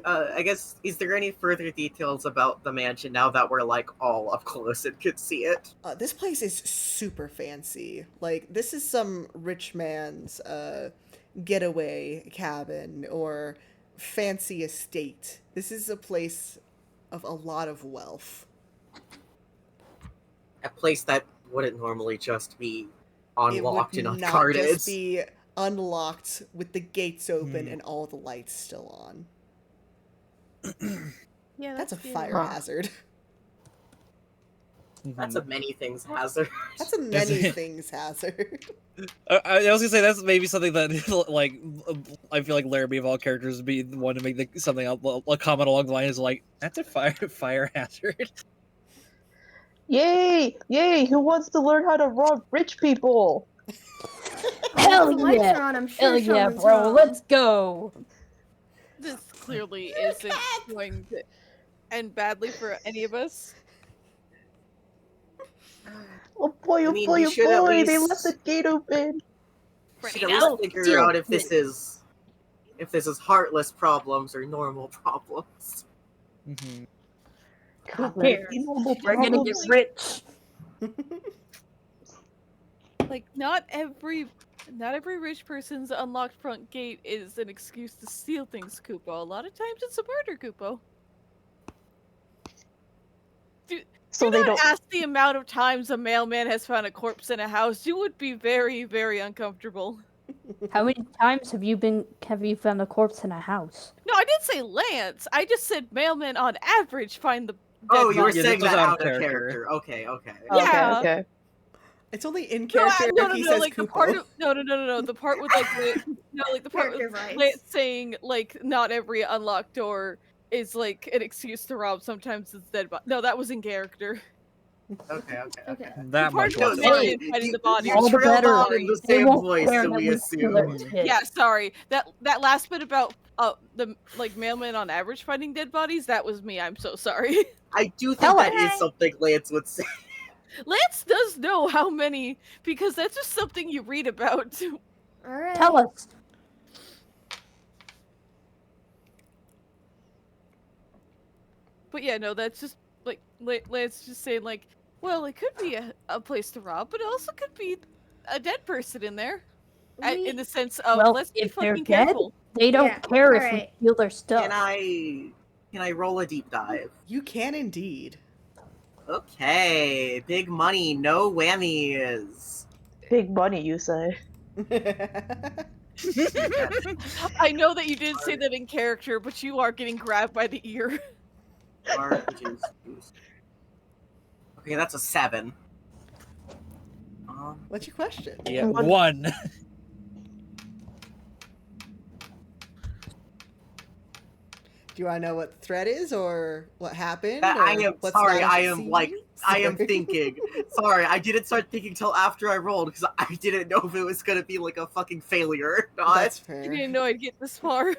I guess, is there any further details about the mansion now that we're like all up close and could see it? This place is super fancy. Like, this is some rich man's getaway cabin or fancy estate. This is a place of a lot of wealth. A place that wouldn't normally just be It unlocked would and not unguarded. just be unlocked with the gates open and all the lights still on. Yeah, That's a good. fire hazard. That's a many things hazard. That's a many things hazard. I was gonna say that's maybe something that like I feel like Laramie of all characters would be the one to make something a comment along the line is like that's a fire hazard. Yay! Yay! Who wants to learn how to rob rich people? Hell The lights yeah! are on, I'm sure Hell yeah, someone's bro! home. Let's go. This clearly isn't going to end badly for any of us. Oh boy! I Oh mean, boy! we Oh should at boy! They least- left the gate open. Should at least figure out if this is heartless problems or normal problems. God, Here. normal We're gonna get problems. rich. Like, not every rich person's unlocked front gate is an excuse to steal things, Kupo. A lot of times it's a murder, Kupo. So Do they not don't. ask the amount of times a mailman has found a corpse in a house. You would be very, very uncomfortable. How many times have you found a corpse in a house? No, I didn't say Lance. I just said mailmen on average find the Oh, dead you were body. Yeah, saying this was that out of out of character. character. Okay. Yeah. Okay. It's only in No, character no, if he no, says like the Kupo. part of no, the part with like the part Character with rights. Lance saying like not every unlocked door is like an excuse to rob. Sometimes it's dead body. No, that was in character. Okay. Okay. That The part much no, was sorry, it. in fighting the body. All the trailed better. off in the They same won't voice, care so that we we steal their assume. tits. Yeah, sorry. That last bit about the like mailman on average finding dead bodies, that was me. I'm so sorry. I do think Tell that us. is something Lance would say. Lance does know how many because that's just something you read about. All right. Tell us. But yeah, no, that's just like Lance just saying like, well, it could be a place to rob, but it also could be a dead person in there. In the sense of Well, let's be if they're fucking dead, careful. they don't Yeah, care if we alright. steal their Can stuff. I roll a deep dive? You can indeed. Okay, big money, no whammies. Big money, you say? I know that you didn't say that in character, but you are getting grabbed by the ear. Okay, that's a 7. What's your question? Yeah, One. 1. Do you want to know what the threat is or what happened? I or am what's sorry. not as I it am like seems? I am Sorry. thinking. Sorry, I didn't start thinking till after I rolled because I didn't know if it was gonna be like a fucking failure or not. That's I fair. didn't know I'd get this far.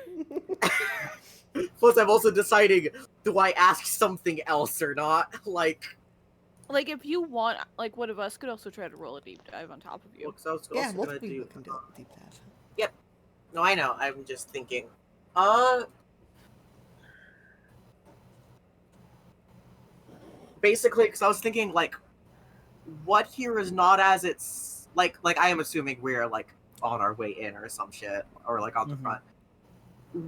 Plus, I'm also deciding: do I ask something else or not? Like, If you want, one of us could also try to roll a deep dive on top of you. because I was Yeah, also gonna multiple do. people can do a deep dive. No, I know. I'm just thinking. Basically, because I was thinking like, what here is not as it's like I am assuming we're like on our way in or some shit or like on the front.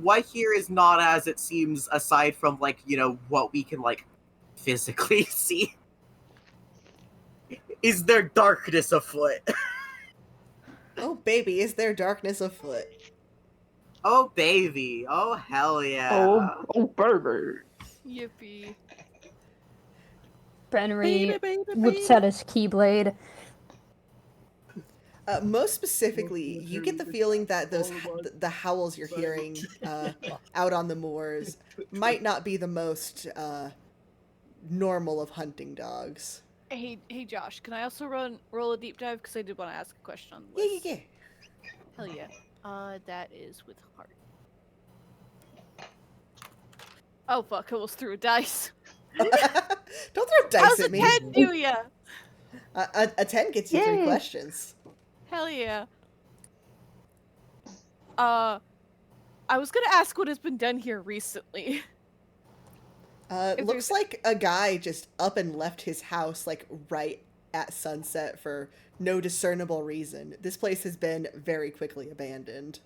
What here is not as it seems aside from like what we can like physically see. Is there darkness afoot? Oh, baby, is there darkness afoot? Oh baby, oh hell yeah. Oh, baby. Yippee. Brennery whips out his keyblade. Most specifically, you get the feeling that the howls you're hearing out on the moors might not be the most normal of hunting dogs. Hey, Josh, can I also roll a deep dive? Because I did want to ask a question on the list. Yeah. Hell yeah. That is with heart. Oh fuck! I almost threw a dice. Don't throw dice How's at a me. 10 do ya? A 10 gets you 3 Yay. questions. Hell yeah. I was gonna ask what has been done here recently. It looks like a guy just up and left his house like right at sunset for no discernible reason. This place has been very quickly abandoned.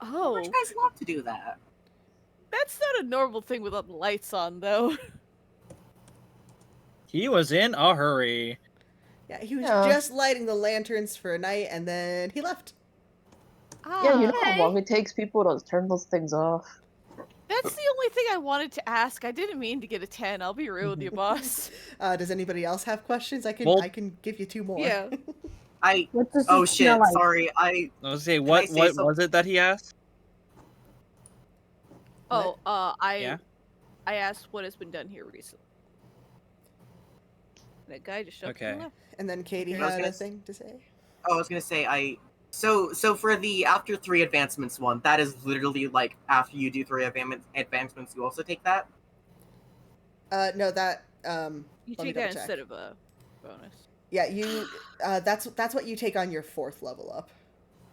Oh, Which guys love to do that? that's not a normal thing without the lights on, though. He was in a hurry. Yeah, he was Yeah. just lighting the lanterns for a night and then he left. Yeah, you know how Okay. long it takes people to turn those things off? That's the only thing I wanted to ask. I didn't mean to get a 10. I'll be real with you, boss. Does anybody else have questions? I Well- can give you 2 more. Yeah. What does Oh it shit, smell like? sorry. I was say I what say what some- was it that he asked? Oh, Yeah. I asked what has been done here recently. That guy just shut Okay. the left. And then Katie I was had gonna a thing to say. Oh, I was gonna say So for the after 3 advancements one, that is literally like after you do 3 advancements, you also take that. No, that You let me take double that check. instead of a bonus. Yeah, you. That's what you take on your 4th level up.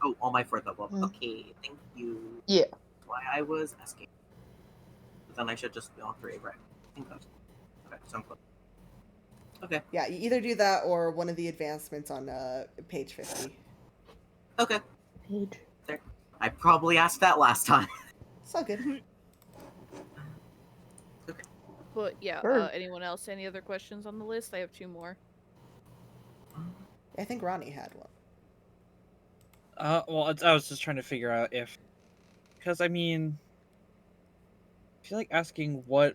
Oh, on my 4th level. Mm. Okay, thank you. Yeah. That's why I was asking. But then I should just be on 3, right? I think that's okay. So I'm close. Okay. Yeah, you either do that or one of the advancements on page 50. Okay. Page. I probably asked that last time. It's all good. But yeah, Sure. anyone else? Any other questions on the list? I have 2 more. I think Ronnie had one. Well, I was just trying to figure out if, because I mean, I feel like asking what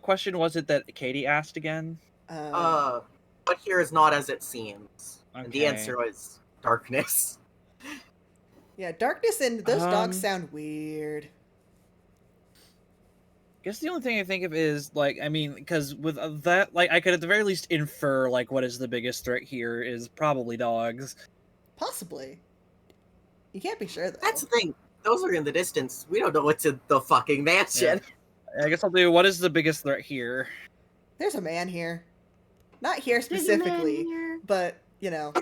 question was it that Katie asked again? But here is not as it seems. And the Okay. answer was darkness. Yeah, darkness and those dogs sound weird. guess the only thing I think of is like, I mean, because with that, like, I could at the very least infer like what is the biggest threat here is probably dogs. Possibly. You can't be sure though. That's the thing. Those are in the distance. We don't know what's in the fucking mansion. I guess I'll do what is the biggest threat here. There's a man here. Not here There's a man specifically, here. but you know,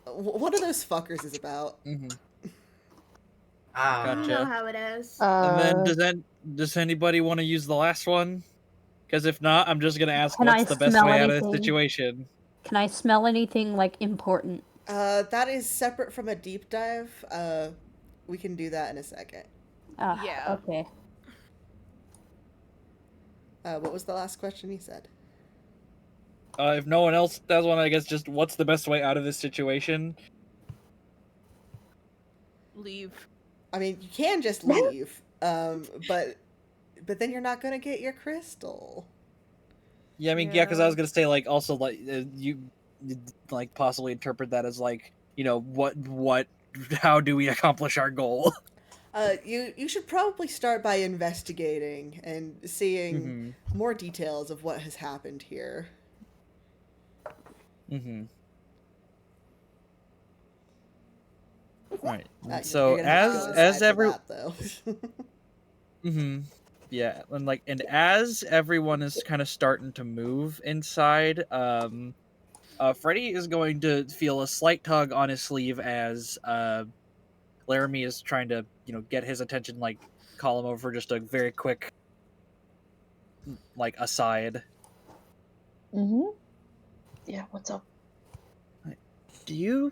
one of those fuckers is about. Mm-hmm. Ah, You know Gotcha. how it is. And then does anybody want to use the last one? Because if not, I'm just gonna ask Can what's I the best smell way out of this anything? situation. Can I smell anything like important? That is separate from a deep dive. We can do that in a second. Ah, Yeah. okay. What was the last question you said? If no one else does one, I guess just what's the best way out of this situation? Leave. I mean, you can just leave, but then you're not gonna get your crystal. Yeah, I mean, yeah, because I Yeah. was gonna say like also like you like possibly interpret that as like what how do we accomplish our goal? You should probably start by investigating and seeing Mm-hmm. more details of what has happened here. Mm-hmm. Right. You're So gonna have to go as inside for every that, though. mm-hmm. Yeah, and as everyone is kind of starting to move inside, Freddy is going to feel a slight tug on his sleeve as Laramie is trying to, get his attention, like call him over for just a very quick like aside. Mm-hmm. Yeah, what's up? Do you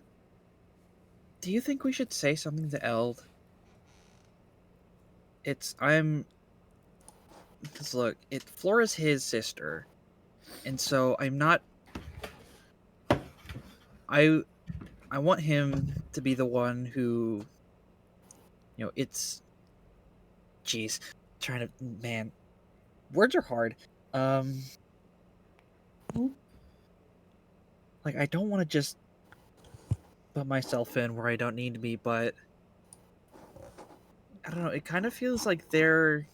think we should say something to Eld? Because look, Flora's his sister, and so I'm not. I want him to be the one who, it's. Jeez, trying to man, words are hard. Like I don't want to just put myself in where I don't need to be, but I don't know. It kind of feels like they're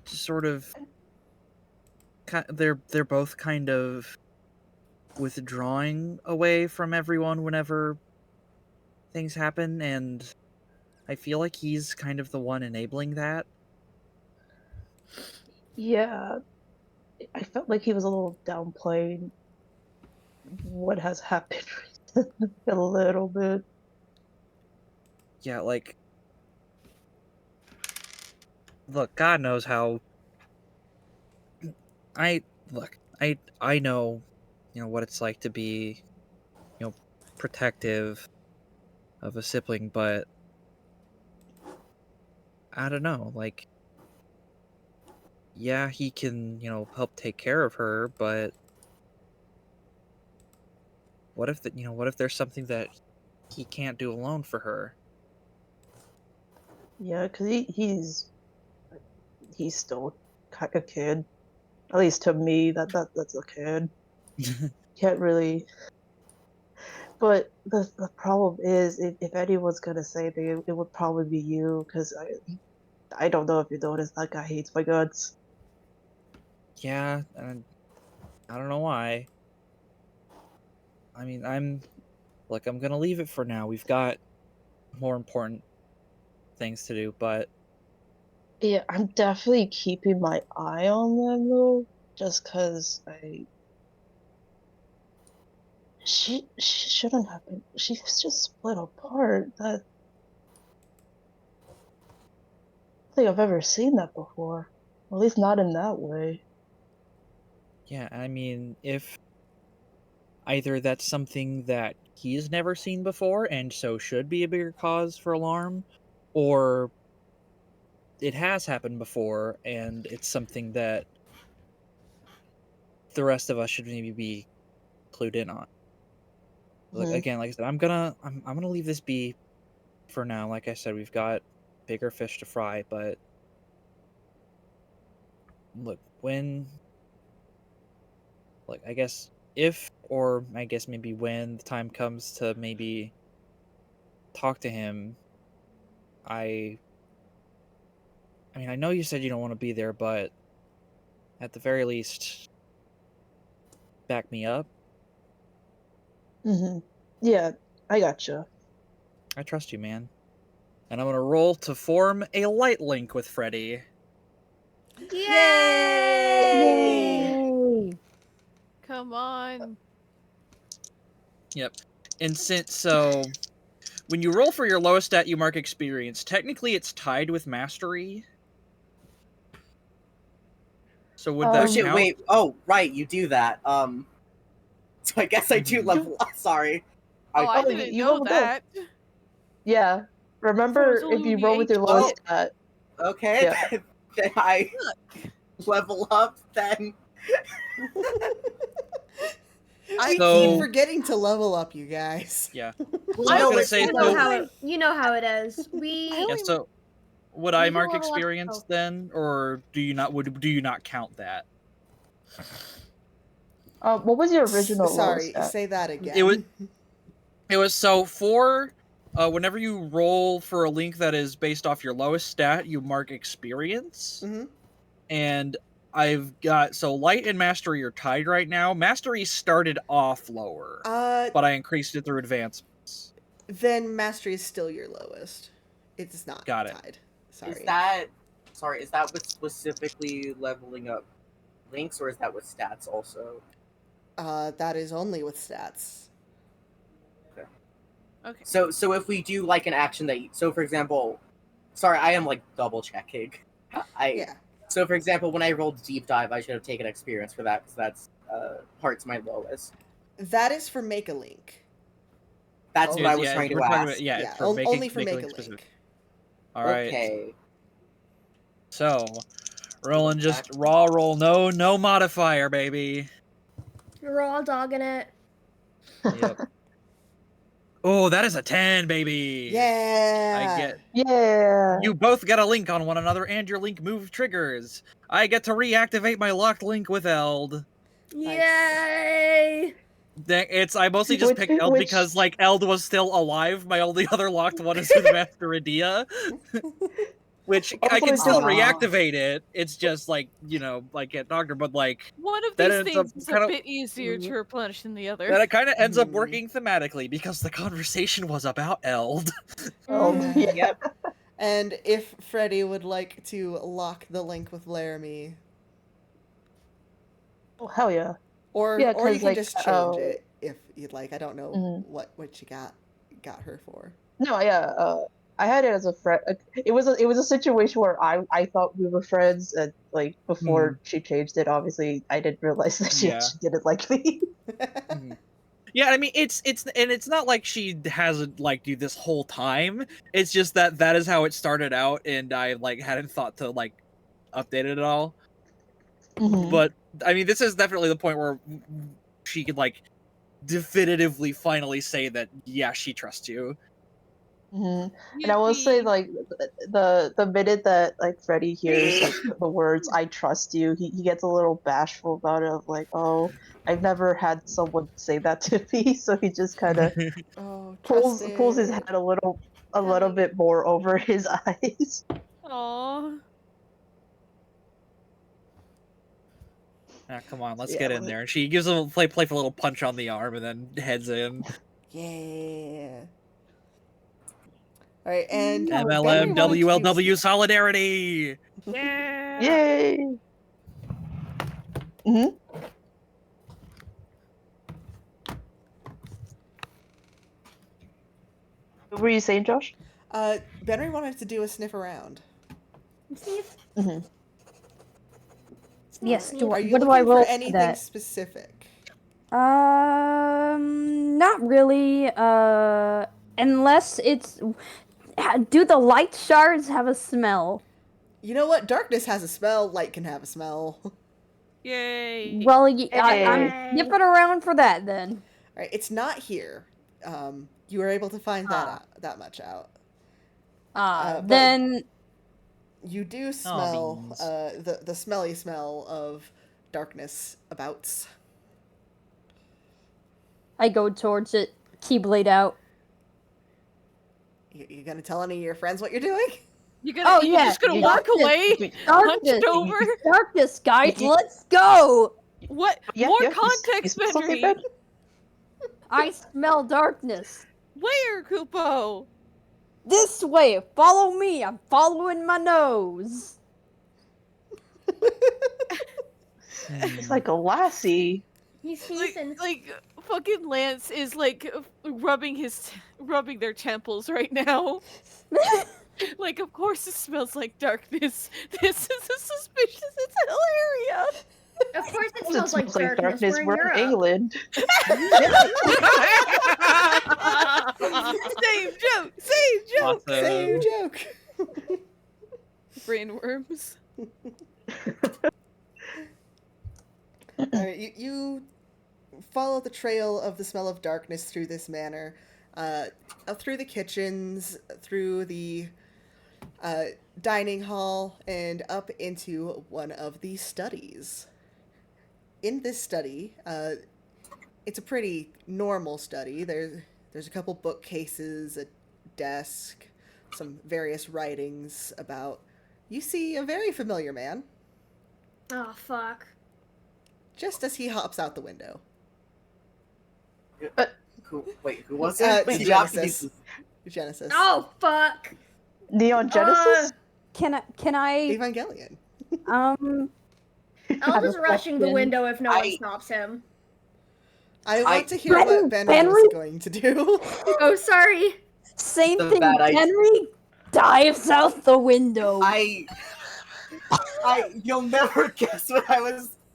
sort of. They're both kind of withdrawing away from everyone whenever things happen, and I feel like he's kind of the one enabling that. Yeah, I felt like he was a little downplaying what has happened a little bit. Yeah, like look, God knows how I look. I know, what it's like to be, protective of a sibling, but I don't know, like yeah, he can, help take care of her, but what if there's something that he can't do alone for her? Yeah, because he's still a kid. At least to me, that's a kid. Can't really. But the problem is, if anyone's gonna say anything, it would probably be you, because I don't know if you noticed, that guy hates my guts. Yeah, and I don't know why. I mean, I'm gonna leave it for now. We've got more important things to do, but Yeah, I'm definitely keeping my eye on them though, just because she shouldn't have been. She's just split apart. That I don't think I've ever seen that before. At least not in that way. yeah, I mean, if either that's something that he's never seen before and so should be a bigger cause for alarm, or it has happened before and it's something that the rest of us should maybe be clued in on. Like Mhm. again, like I said, I'm gonna leave this be for now. Like I said, we've got bigger fish to fry, but look, I guess if, or I guess maybe when the time comes to maybe talk to him, I I mean, I know you said you don't want to be there, but at the very least, back me up. Yeah, I gotcha. I trust you, man. And I'm gonna roll to form a light link with Freddy. Yay! Yay! Come on. Yep. And so when you roll for your lowest stat, you mark experience. Technically, it's tied with mastery. So would that Oh shit! count? Wait. Oh right, you do that. So I guess I do Mhm. level. Sorry. Oh, I Oh, didn't you know leveled up. that. Yeah. Remember, if only you the roll with your HP. lowest stat, Okay. Yeah. Then I level up. Then We So- keep forgetting to level up, you guys. Yeah. well, I was no, gonna it's say, You so- know how it is. Yeah, so would I We can mark level up- experience oh. then, or do you not? Do you not count that? what was your original lowest Sorry, stat? say that again. It was so for whenever you roll for a link that is based off your lowest stat, you mark experience. Mhm. And I've got so light and mastery are tied right now. Mastery started off lower, but I increased it through advancements. Then mastery is still your lowest. It's not Got it. tied. Sorry. Is that with specifically leveling up links, or is that with stats also? That is only with stats. Okay. So if we do like an action so for example, sorry, I am like double checking. Yeah. So for example, when I rolled deep dive, I should have taken experience for that because that's heart's my lowest. That is for make a link. That's what I was Yeah, trying we're to talking ask. about yeah, Yeah, for making, only for make a link. specific. All right. Okay. So rolling just raw roll, no modifier, baby. You're all dogging it. Yep. Oh, that is a 10, baby. Yeah. I get. Yeah. You both get a link on one another, and your link move triggers. I get to reactivate my locked link with Eld. Nice. Yay! I mostly just picked Eld Which- because like Eld was still alive. My only other locked one is with Master Radia, which I Also, can it's still just- reactivate it. It's just like like at Doctor, but like One of that these ends up things is kind a of- bit easier to replenish than the other. that it kind of ends up Mhm. working thematically because the conversation was about Eld. Oh, yeah. Yep. And if Freddy would like to lock the link with Laramie, Oh, hell yeah. or Yeah, you 'cause, can like, just change it if you'd like. I don't know Mhm. what you got her for. No, yeah. I had it as a friend. It was a situation where I thought we were friends, and like before she changed it. Obviously, I didn't realize that she Yeah. actually didn't like me. Mhm. Yeah, I mean it's not like she hasn't liked you this whole time. It's just that is how it started out, and I like hadn't thought to like update it at all. Mhm. But I mean, this is definitely the point where she could like definitively finally say that yeah, she trusts you. And I will say, like, the minute that like Freddy hears like the words "I trust you," he gets a little bashful about it. Of like, oh, I've never had someone say that to me, so he just kind of Oh, pulls his head a little bit more over his eyes. Aww. Ah, come on, let's Yeah, get in there. And she gives him a playful little punch on the arm and then heads in. Yeah. All right, and MLM Benry wanted to do WLW solidarity. Yeah. Yay! Hmm. What were you saying, Josh? Benry wanted to do a sniff around. Hmm. Yes. Are you What do looking I roll for for anything that? specific? Not really. Unless it's. Do the light shards have a smell? You know what? Darkness has a smell. Light can have a smell. All Yay. Well, Hey. I'm sniffing around for that then. right, it's not here. You were able to find that Ah. out, that much out. but- Then You do smell beans. the smelly smell of darkness abouts. I go towards it, keyblade out. You gonna tell any of your friends what you're doing? You're just gonna walk away, hunched over? Darkness, guys, Y- y- let's go! What? Yeah, More yeah, you context, supposed to say Benry! that? I smell darkness. Where, Kupo? This way, follow me, I'm following my nose. It's like a lassie. He's sneezing. Like fucking Lance is like rubbing their temples right now. Like, of course it smells like darkness. This is a suspicious area. Of course it It smells like darkness. We're in We're in Europe. England. Same joke. Same joke. Same joke. Brainworms. Alright, you follow the trail of the smell of darkness through this manor, through the kitchens, through the dining hall, and up into one of the studies. In this study, it's a pretty normal study. There's a couple bookcases, a desk, some various writings about. You see a very familiar man, Oh, fuck. just as he hops out the window. Wait, who was it? Wait, Genesis. Genesis. Oh, fuck. Neon Genesis? Can I, Evangelion. Elda's rushing the question. window if no one I- stops him. I want to hear what Benry was going to do. Oh, sorry. same The thing, bad idea. Henry dives out the window. You'll never guess what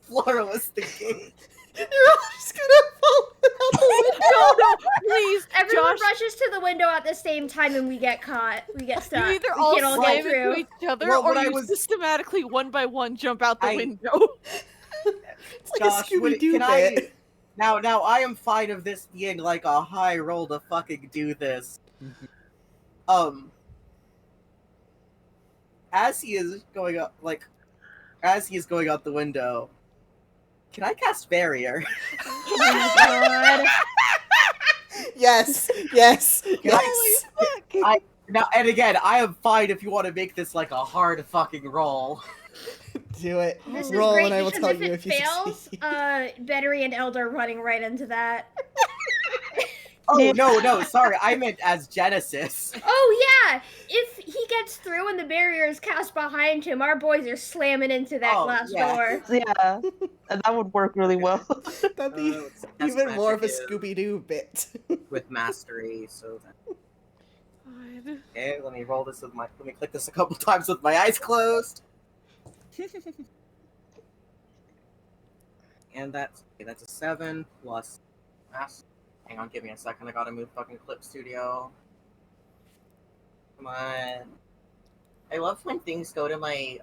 Flora was thinking. You're all just gonna fall out the window. No, please, Everyone Josh. rushes to the window at the same time and we get caught. We get stuck. You either We all can't all slam get into through. each other, Well, or what I you was- systematically one by one jump out the I- window. It's like Josh, a Scooby-Doo can bit. Now I am fine of this being like a high roll to fucking do this. As he is going up, out the window, can I cast barrier? Oh my god. Yes, yes, yes. Now, and again, I am fine if you want to make this like a hard fucking roll. Do it. This is Roll great and I will because tell if you it if you fails, succeed. Bettery and Elder are running right into that. Oh no, sorry, I meant as Genesis. Oh yeah! If he gets through and the barrier is cast behind him, our boys are slamming into that Oh, glass yeah. door. Yeah, and that would work really well. That'd be That's even more of a magic Scooby-Doo bit. with mastery. So God. okay, let me roll this with my. Let me click this a couple times with my eyes closed. And that's a 7 plus mass. Hang on, give me a second. I gotta move fucking Clip Studio. Come on. I love when things go to my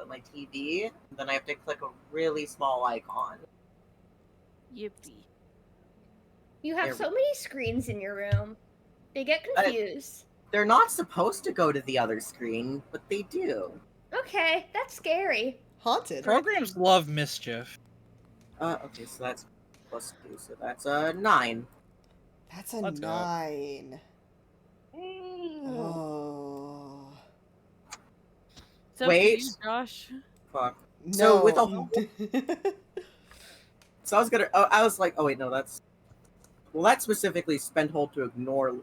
my TV, and then I have to click a really small icon. Yippee. You have There so many screens in your room. They get confused. They're not supposed to go to the other screen, but they do. Okay, that's scary. Haunted. Programs love mischief. Okay, so that's plus 2, so that's a 9. That's a Let's go. 9. Oh. It's up to Wait. you, Josh. Fuck. No. So with a So I was gonna. I was like, oh wait, no, that's. Well, that's specifically spend hold to ignore.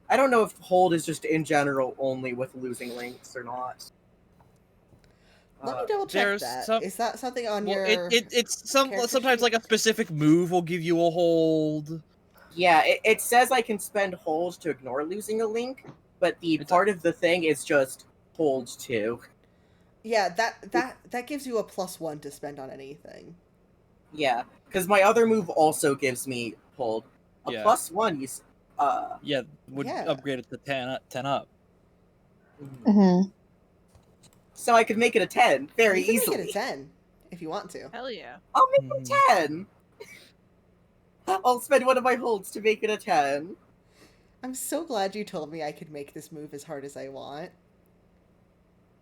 I don't know if hold is just in general only with losing links or not. Let me double check There's that. some- Is that something on Well, your? it's character sometimes sheet? like a specific move will give you a hold. Yeah, it says I can spend hold to ignore losing a link, but the part of the thing is just hold to. Yeah, that gives you a +1 to spend on anything. Yeah, because my other move also gives me hold. A Yeah. +1, Yeah, would Yeah. upgrade it to 10 up. Mm-hmm. So I could make it a 10 very You can easily. make it a 10 if you want to. Hell yeah. I'll make it a 10. I'll spend one of my holds to make it a 10. I'm so glad you told me I could make this move as hard as I want.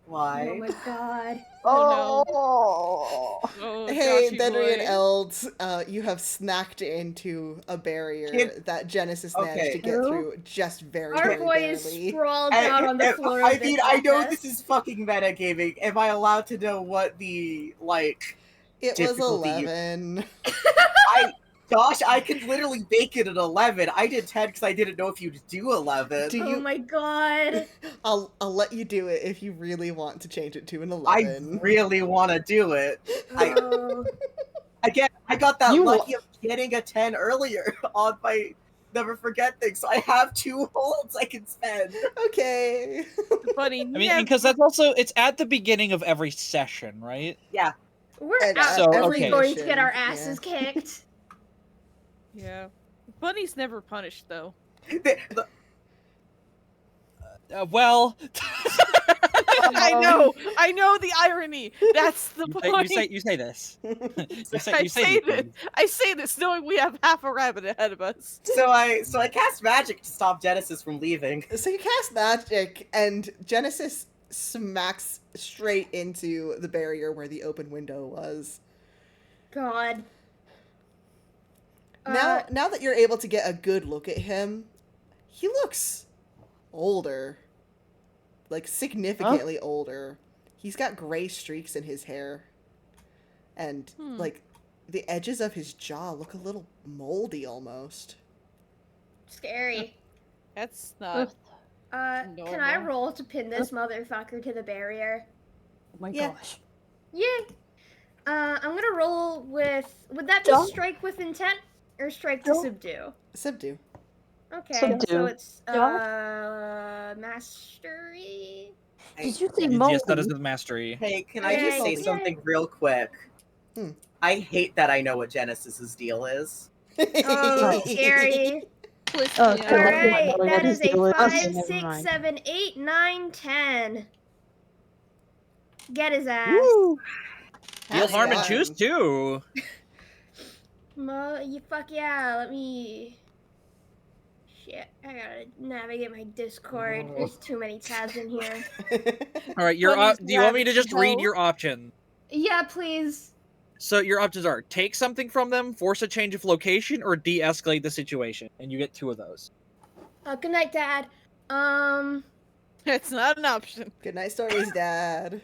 Why? Oh my god. Oh, Oh, Oh, Hey, Mushy Benry and boy. Eld, you have snacked into a barrier Kid- that Genesis managed to Okay. get Who? through just very, Our very boy is barely. sprawled out on the floor I of this mean, I know office. this is fucking metagaming. Am I allowed to know what the, like, It was difficulty? 11. Gosh, I could literally make it an 11. I did 10 because I didn't know if you'd do 11. Do Oh you? my god. I'll let you do it if you really want to change it to an I 11. really want to do it. Oh. Again, I got that You lucky of getting a 10 earlier on my Never Forget thing, so I have 2 holds I can spend. Okay. Buddy, I mean, because that's also it's at the beginning of every session, right? Yeah. We're And, absolutely okay. going to get our mission, asses kicked. Yeah. Bunny's never punished, though. Well, I know the irony. That's the point. you say this. you say I you say say these this. things. I say this knowing we have half a rabbit ahead of us. So I cast magic to stop Genesis from leaving. So you cast magic, and Genesis smacks straight into the barrier where the open window was. God. Now that you're able to get a good look at him, he looks older. Like, significantly older. He's got gray streaks in his hair. And, like, the edges of his jaw look a little moldy almost. Scary. That's not. Can I normal. roll to pin this motherfucker to the barrier? Oh my Yeah. gosh. Yeah. I'm gonna roll with. Would that be Don't- strike with intent or strike to Don't- subdue? Subdue. Okay, Subdue. so it's Don't- mastery. Did you say Yes, that is moldy? the mastery. Hey, can I just Yeah, say yeah. something real quick? Hmm. I hate that I know what Genesis's deal is. Oh, scary. Twist Oh, me so out. All that's what right, knowing that what his is a deal is. 5, Okay, never 6, mind. 7, 8, 9, 10. Get his ass. Woo! Deal That's harm and fun. choose too. You fuck yeah, let me. Shit, I gotta navigate my Discord. There's too many tabs in here. All right, your Bunny's do you want me to rabbits just read help. your option? Yeah, please. So your options are take something from them, force a change of location, or de-escalate the situation, and you get 2 of those. Good night, Dad. It's not an option. Good night stories, Dad.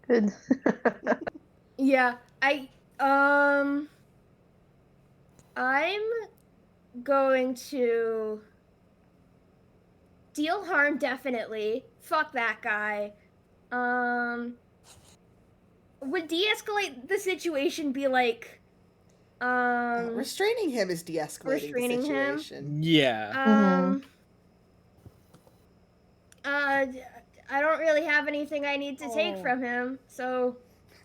Good. Yeah, I'm going to deal harm definitely. Fuck that guy. Would de-escalate the situation be like, Restraining him is de-escalating the Restraining him? situation. Yeah. I don't really have anything I need to take from him, so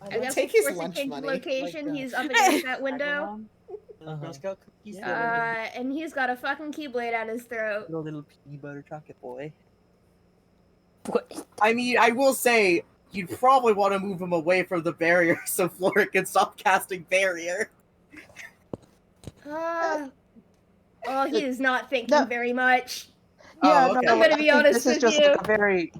I guess Take we'll his force a lunch change of money. location. Like, he's up against that window. Girl Scout cookies. And he's got a fucking keyblade at his throat. Little peanut butter chocolate boy. What? I mean, I will say, you'd probably want to move him away from the barrier so Flora can stop casting barrier. He is not thinking No. very much. Yeah, Oh, okay. no, I'm gonna I be think honest this is with just you. like a very.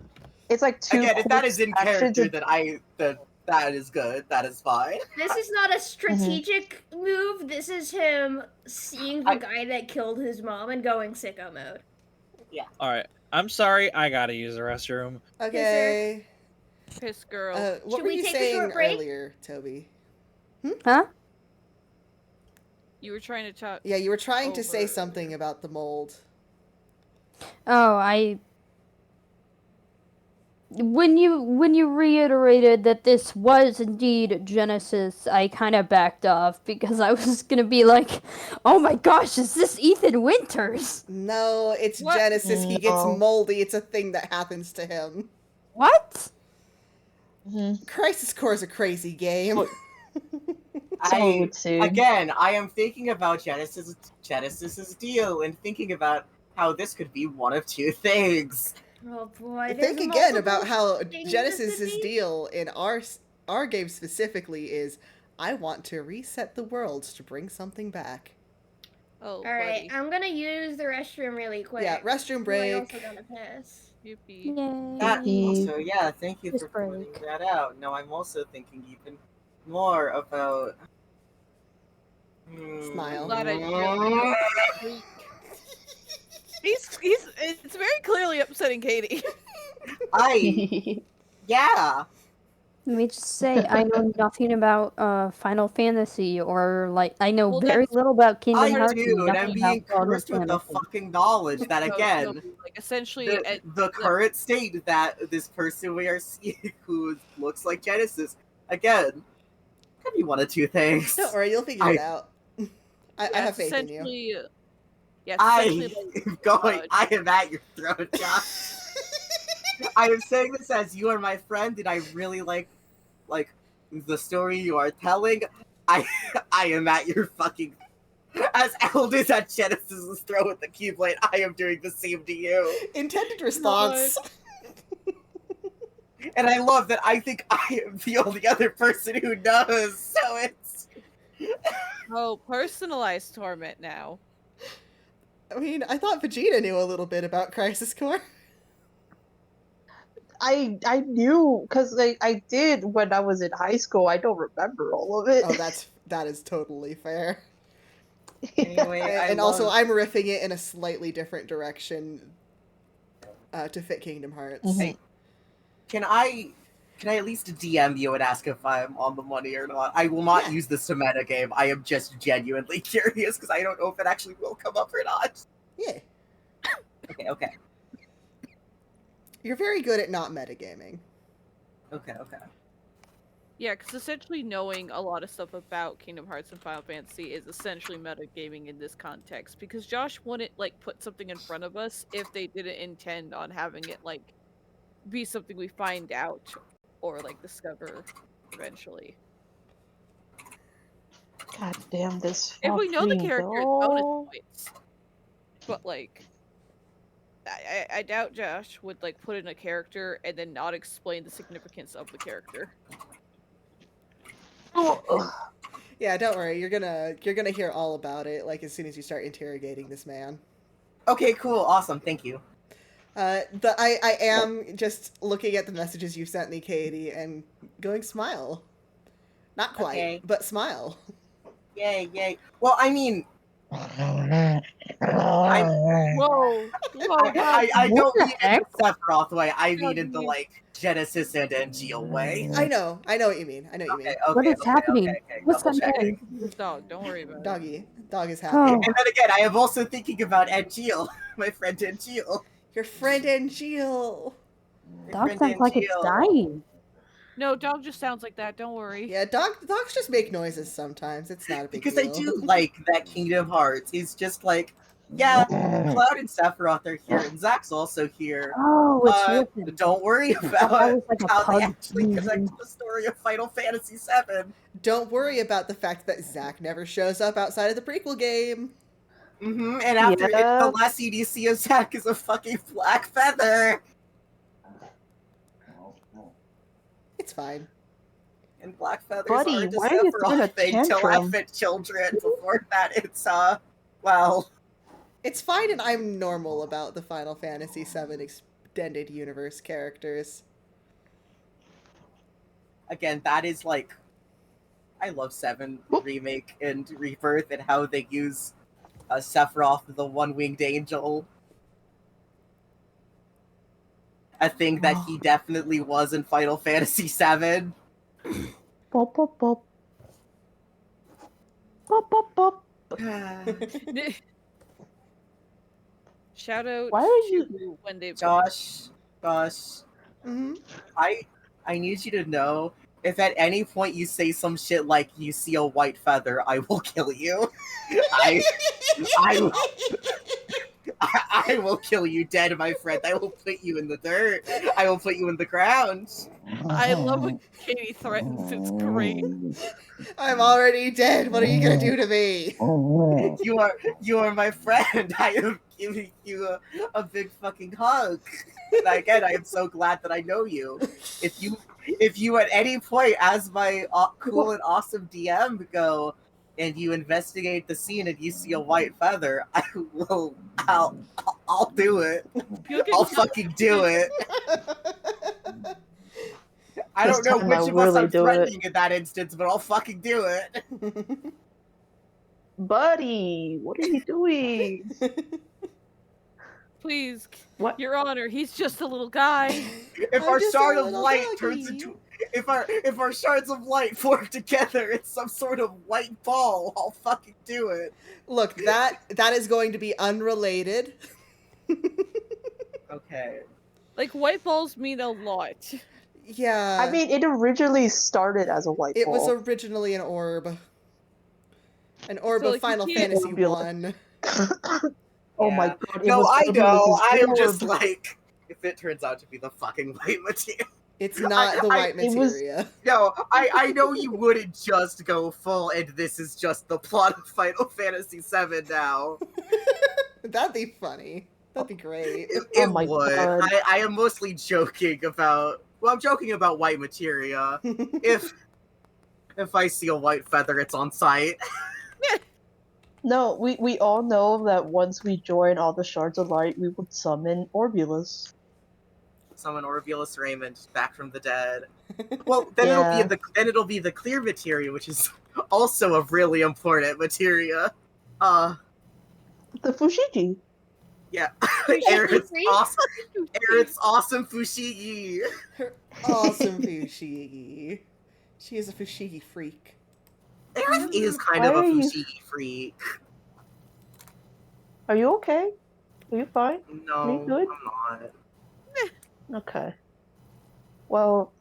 It's like two. Again, if that quick is in actions character, then that is good. That is fine. This is not a strategic move. This is him seeing the guy that killed his mom and going sicko mode. All right. I'm sorry. I gotta use the restroom. Okay. Piss girl. What Should were we you take a saying short break? earlier, Toby? Huh? You were trying to talk. Yeah, you were trying to say Over. something about the mold. Oh, when you reiterated that this was indeed Genesis, I kind of backed off because I was gonna be like, "Oh my gosh, is this Ethan Winters?" No, it's What? Genesis. He gets No. moldy. It's a thing that happens to him. What? Crisis Core is a crazy game. Someone would say. Again, I am thinking about Genesis's deal and thinking about how this could be one of 2 things. Oh boy. Think there's again multiple about how things Genesis's to be- deal in our game specifically is, I want to reset the worlds to bring something back. Oh, Alright, buddy. I'm gonna use the restroom really quick. Yeah, restroom I break. also gotta piss. Yippee. Yay. That also, yeah, thank you This for pointing break. that out. No, I'm also thinking even more about. Smile. Glad I know. He's it's very clearly upsetting Katie. Yeah. Let me just say, I know nothing about Final Fantasy, or like I know Well, very that's little about Kingdom I Hearts and do, and I'm nothing about being Final cursed with the Fantasy. fucking knowledge that no, again, like essentially the current state that this person we are seeing who looks like Genesis, again, could be one of two things. Don't worry, you'll figure it out. I have it's faith in you. essentially yeah, it's essentially am going. I am at your throat, Josh. I am saying this as you are my friend, and I really like the story you are telling. I am at your fucking. As Eldest at Genesis' throat with the Keyblade, I am doing the same to you. Intended response. And I love that I think I am the only other person who knows, so it's. Oh, personalized torment now. I mean, I thought Vegeta knew a little bit about Crisis Core. I knew because I did when I was in high school. I don't remember all of it. Oh, that is totally fair. Anyway, And also, I'm riffing it in a slightly different direction to fit Kingdom Hearts. Mhm. Hey, can I at least DM you and ask if I'm on the money or not? I will not use this to metagame. I am just genuinely curious because I don't know if it actually will come up or not. Yeah. Okay. You're very good at not metagaming. Okay. Yeah, because essentially knowing a lot of stuff about Kingdom Hearts and Final Fantasy is essentially metagaming in this context. Because Josh wouldn't like put something in front of us if they didn't intend on having it like be something we find out or like discover eventually. God damn this If we know the fucking character, it's bonus dog. points. But like, I doubt Josh would like put in a character and then not explain the significance of the character. Yeah, don't worry. You're gonna hear all about it like as soon as you start interrogating this man. Okay, cool, awesome, thank you. I am just looking at the messages you sent me, Katie, and going smile. Not quite, Okay. but smile. Yay. Well, I mean, Whoa! I What don't the mean in heck? the Sephiroth way. I mean in the Doggy. like Genesis and NGO way. I know what you mean. Okay. What is happening? What's Double that checking. Dog, don't worry about it. Dog is happy. Oh, And then again, I am also thinking about NGO, my friend NGO. Your friend Angeal. dog sounds like it's dying. No, dog just sounds like that. Don't worry. Yeah, dogs just make noises sometimes. It's not a big Because deal. I do like that Kingdom Hearts is just like, yeah, Cloud and Sephiroth are here, and Zach's also here. Oh, it's ripping. Don't worry That about was like a how they pug actually connect sneezing. to the story of Final Fantasy VII. Don't worry about the fact that Zach never shows up outside of the prequel game. And after Yeah. the last scene you see of Zach is a fucking black feather. It's fine. And black feathers Buddy, aren't a why are you throwing a Sephiroth thing till tantrum? infant children. Before that, it's well, It's fine, and I'm normal about the Final Fantasy VII extended universe characters. again, that is like, I love 7 remake and rebirth and how they use Sephiroth, the one-winged angel. A thing that he definitely was in Final Fantasy VII. Bop, bop, bop. Bop, bop, bop. Shout out Why are you- to when they Josh, Mm-hmm. I need you to know, if at any point you say some shit like you see a white feather, I will kill you. I will kill you dead, my friend. I will put you in the dirt. I will put you in the ground. I love when Katie threatens. It's great. I'm already dead. What are you gonna do to me? You are my friend. I am giving you a big fucking hug. And again, I am so glad that I know you. If you at any point, as my cool and awesome DM go, and you investigate the scene and you see a white feather, I'll do it. You'll get I'll fucking do it. I This don't know time which I'll of us really I'm do it. threatening in that instance, but I'll fucking do it. Buddy, what are you doing? Please, What? Your Honor, he's just a little guy. If I'm our just a shard of little light doggy. turns into if our shards of light form together, it's some sort of white ball. I'll fucking do it. Look, that is going to be unrelated. Okay. Like, white balls mean a lot. Yeah. I mean, it originally started as a white it was ball. originally an orb. An orb So, of like, you Final can't- Fantasy Orbulus. 1. Oh my Yeah. god, it No, was I know. Orbulus's I am just orb. like, if it turns out to be the fucking white material. It's not the white it was- materia. No, I know you wouldn't just go full, and this is just the plot of Final Fantasy VII now. That'd be funny. That'd be great. It Oh my would. God. I am mostly joking about. Well, I'm joking about white materia. If I see a white feather, it's on site. No, we all know that once we join all the shards of light, we would summon Orbulus. Summon Orbulus Raymond back from the dead. Well, then Yeah. it'll be the clear materia, which is also a really important materia. The Fushigi. Yeah, Fushigi Aaron's freak? awesome Fushigi. Her awesome Fushigi. She is a Fushigi freak. Aaron is kind of a Why are you- Fushigi freak. Are you okay? Are you fine? No, you good? I'm not. Okay. Well,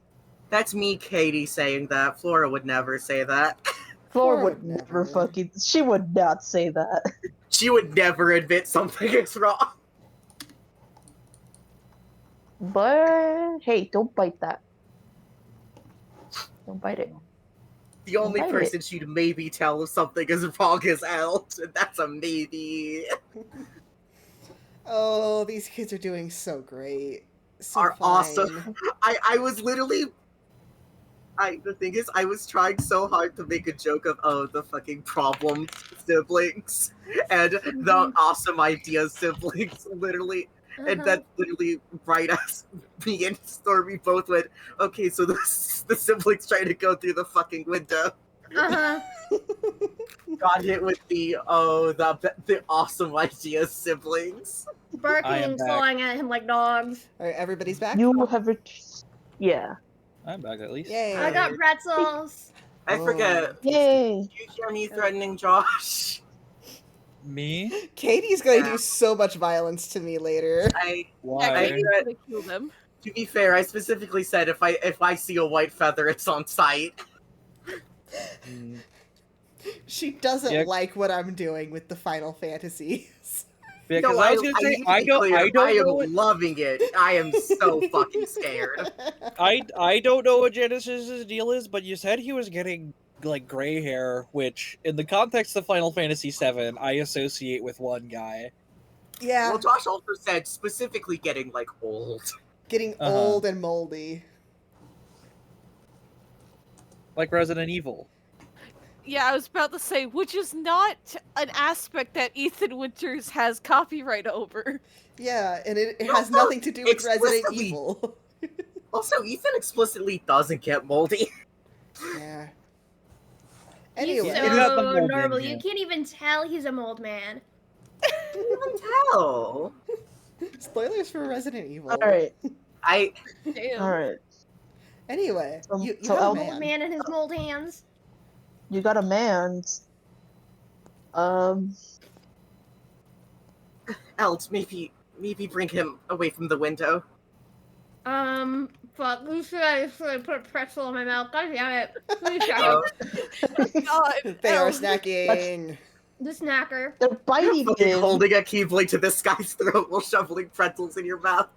That's me, Katie, saying that. Flora would never say that. Flora Flora would would never never. fucking. She would not say that. She would never admit something is wrong. But hey, don't bite that. Don't bite it. The only Right. person she'd maybe tell if something is wrong is Els, and that's a maybe. Oh, these kids are doing so great. So Are fine. awesome. I was literally. The thing is, I was trying so hard to make a joke of, oh, the fucking problem siblings, and the awesome idea siblings, literally. And Uh-huh. that's literally right as me and Stormy both went, okay, so the siblings trying to go through the fucking window. Uh-huh. Got hit with the awesome idea siblings. Barking I am and back. clawing at him like dogs. All right, everybody's back? You have yeah. I'm back at least. Yay. I got pretzels. I Oh. forget. Yay. Did you hear me threatening Josh? Me? Katie's going to Yeah. do so much violence to me later. I Why? Katie's read- gonna kill them. To be fair, I specifically said if I see a white feather, it's on sight. Mm, She doesn't Yeah. like what I'm doing with the Final Fantasies. Because No, I was gonna say need to I be don't clear, I don't know am what, loving it. I am so fucking scared. I don't know what Genesis's deal is, but you said he was getting like gray hair, which in the context of Final Fantasy VII, I associate with one guy. Yeah, Well, Josh also said specifically getting like old. getting Uh-huh. old and moldy. Like Resident Evil. Yeah, I was about to say, which is not an aspect that Ethan Winters has copyright over. Yeah, and it No, has no, nothing to do with Resident explicitly. Evil. Also, Ethan explicitly doesn't get moldy. Yeah. He's Anyway, It had the so mold normal. in You him. can't even tell he's a mold man. You can tell. spoilers for Resident Evil. Alright. Damn. Alright. Anyway, So- you so have a I'll- man. Mold man and his mold hands. You got a man. Els, maybe bring him away from the window. But you should I put a pretzel in my mouth. God damn it. Please Oh, God, They are Elf. snacking. The snacker. They're biting fucking him. holding a keyblade to this guy's throat while shoveling pretzels in your mouth.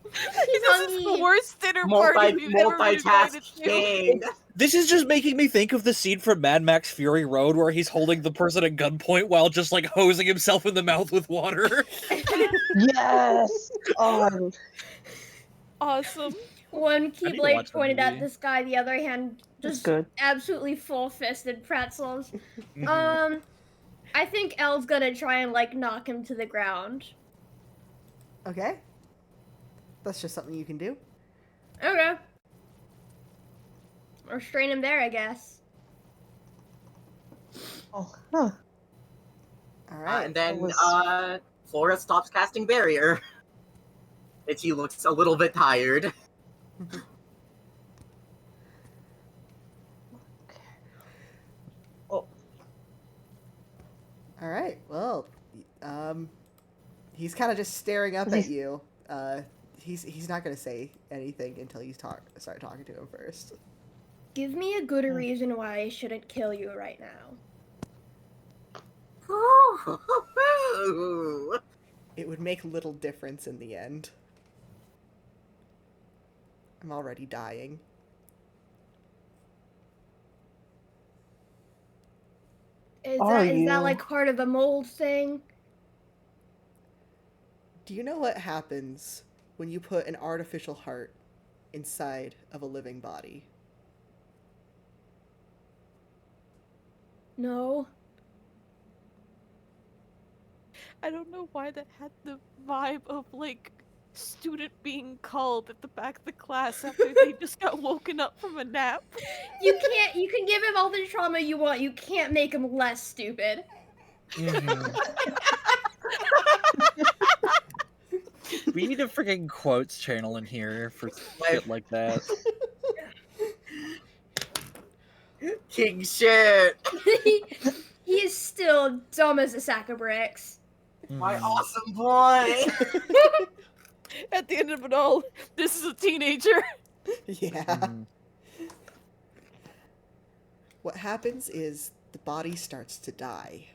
He's This is the hungry. worst dinner party we've ever been invited to. Multitasking. This is just making me think of the scene from Mad Max Fury Road where he's holding the person at gunpoint while just like hosing himself in the mouth with water. Yes. Oh, Awesome. One watch Keyblade the pointed at movie. this guy, the other hand that's just good. absolutely full-fisted pretzels. Mhm. I think Elle's gonna try and like knock him to the ground. Okay. That's just something you can do. Okay. restrain him there, I guess. Oh, huh. All right. And then was- Flora stops casting barrier. And she looks a little bit tired. Oh, All right. Well, he's kind of just staring up at you. He's not gonna say anything until you start talking to him first. Give me a good reason why I shouldn't kill you right now. It would make little difference in the end. I'm already dying. Is Are that you? like part of the mold thing? Do you know what happens when you put an artificial heart inside of a living body? No. I don't know why that had the vibe of like student being called at the back of the class after they just got woken up from a nap. You can give him all the trauma you want. You can't make him less stupid. Mhm. We need a freaking quotes channel in here for shit like that. King shit! he is still dumb as a sack of bricks. My Mhm. awesome boy! At the end of it all, this is a teenager. Yeah. Mhm. What happens is the body starts to die.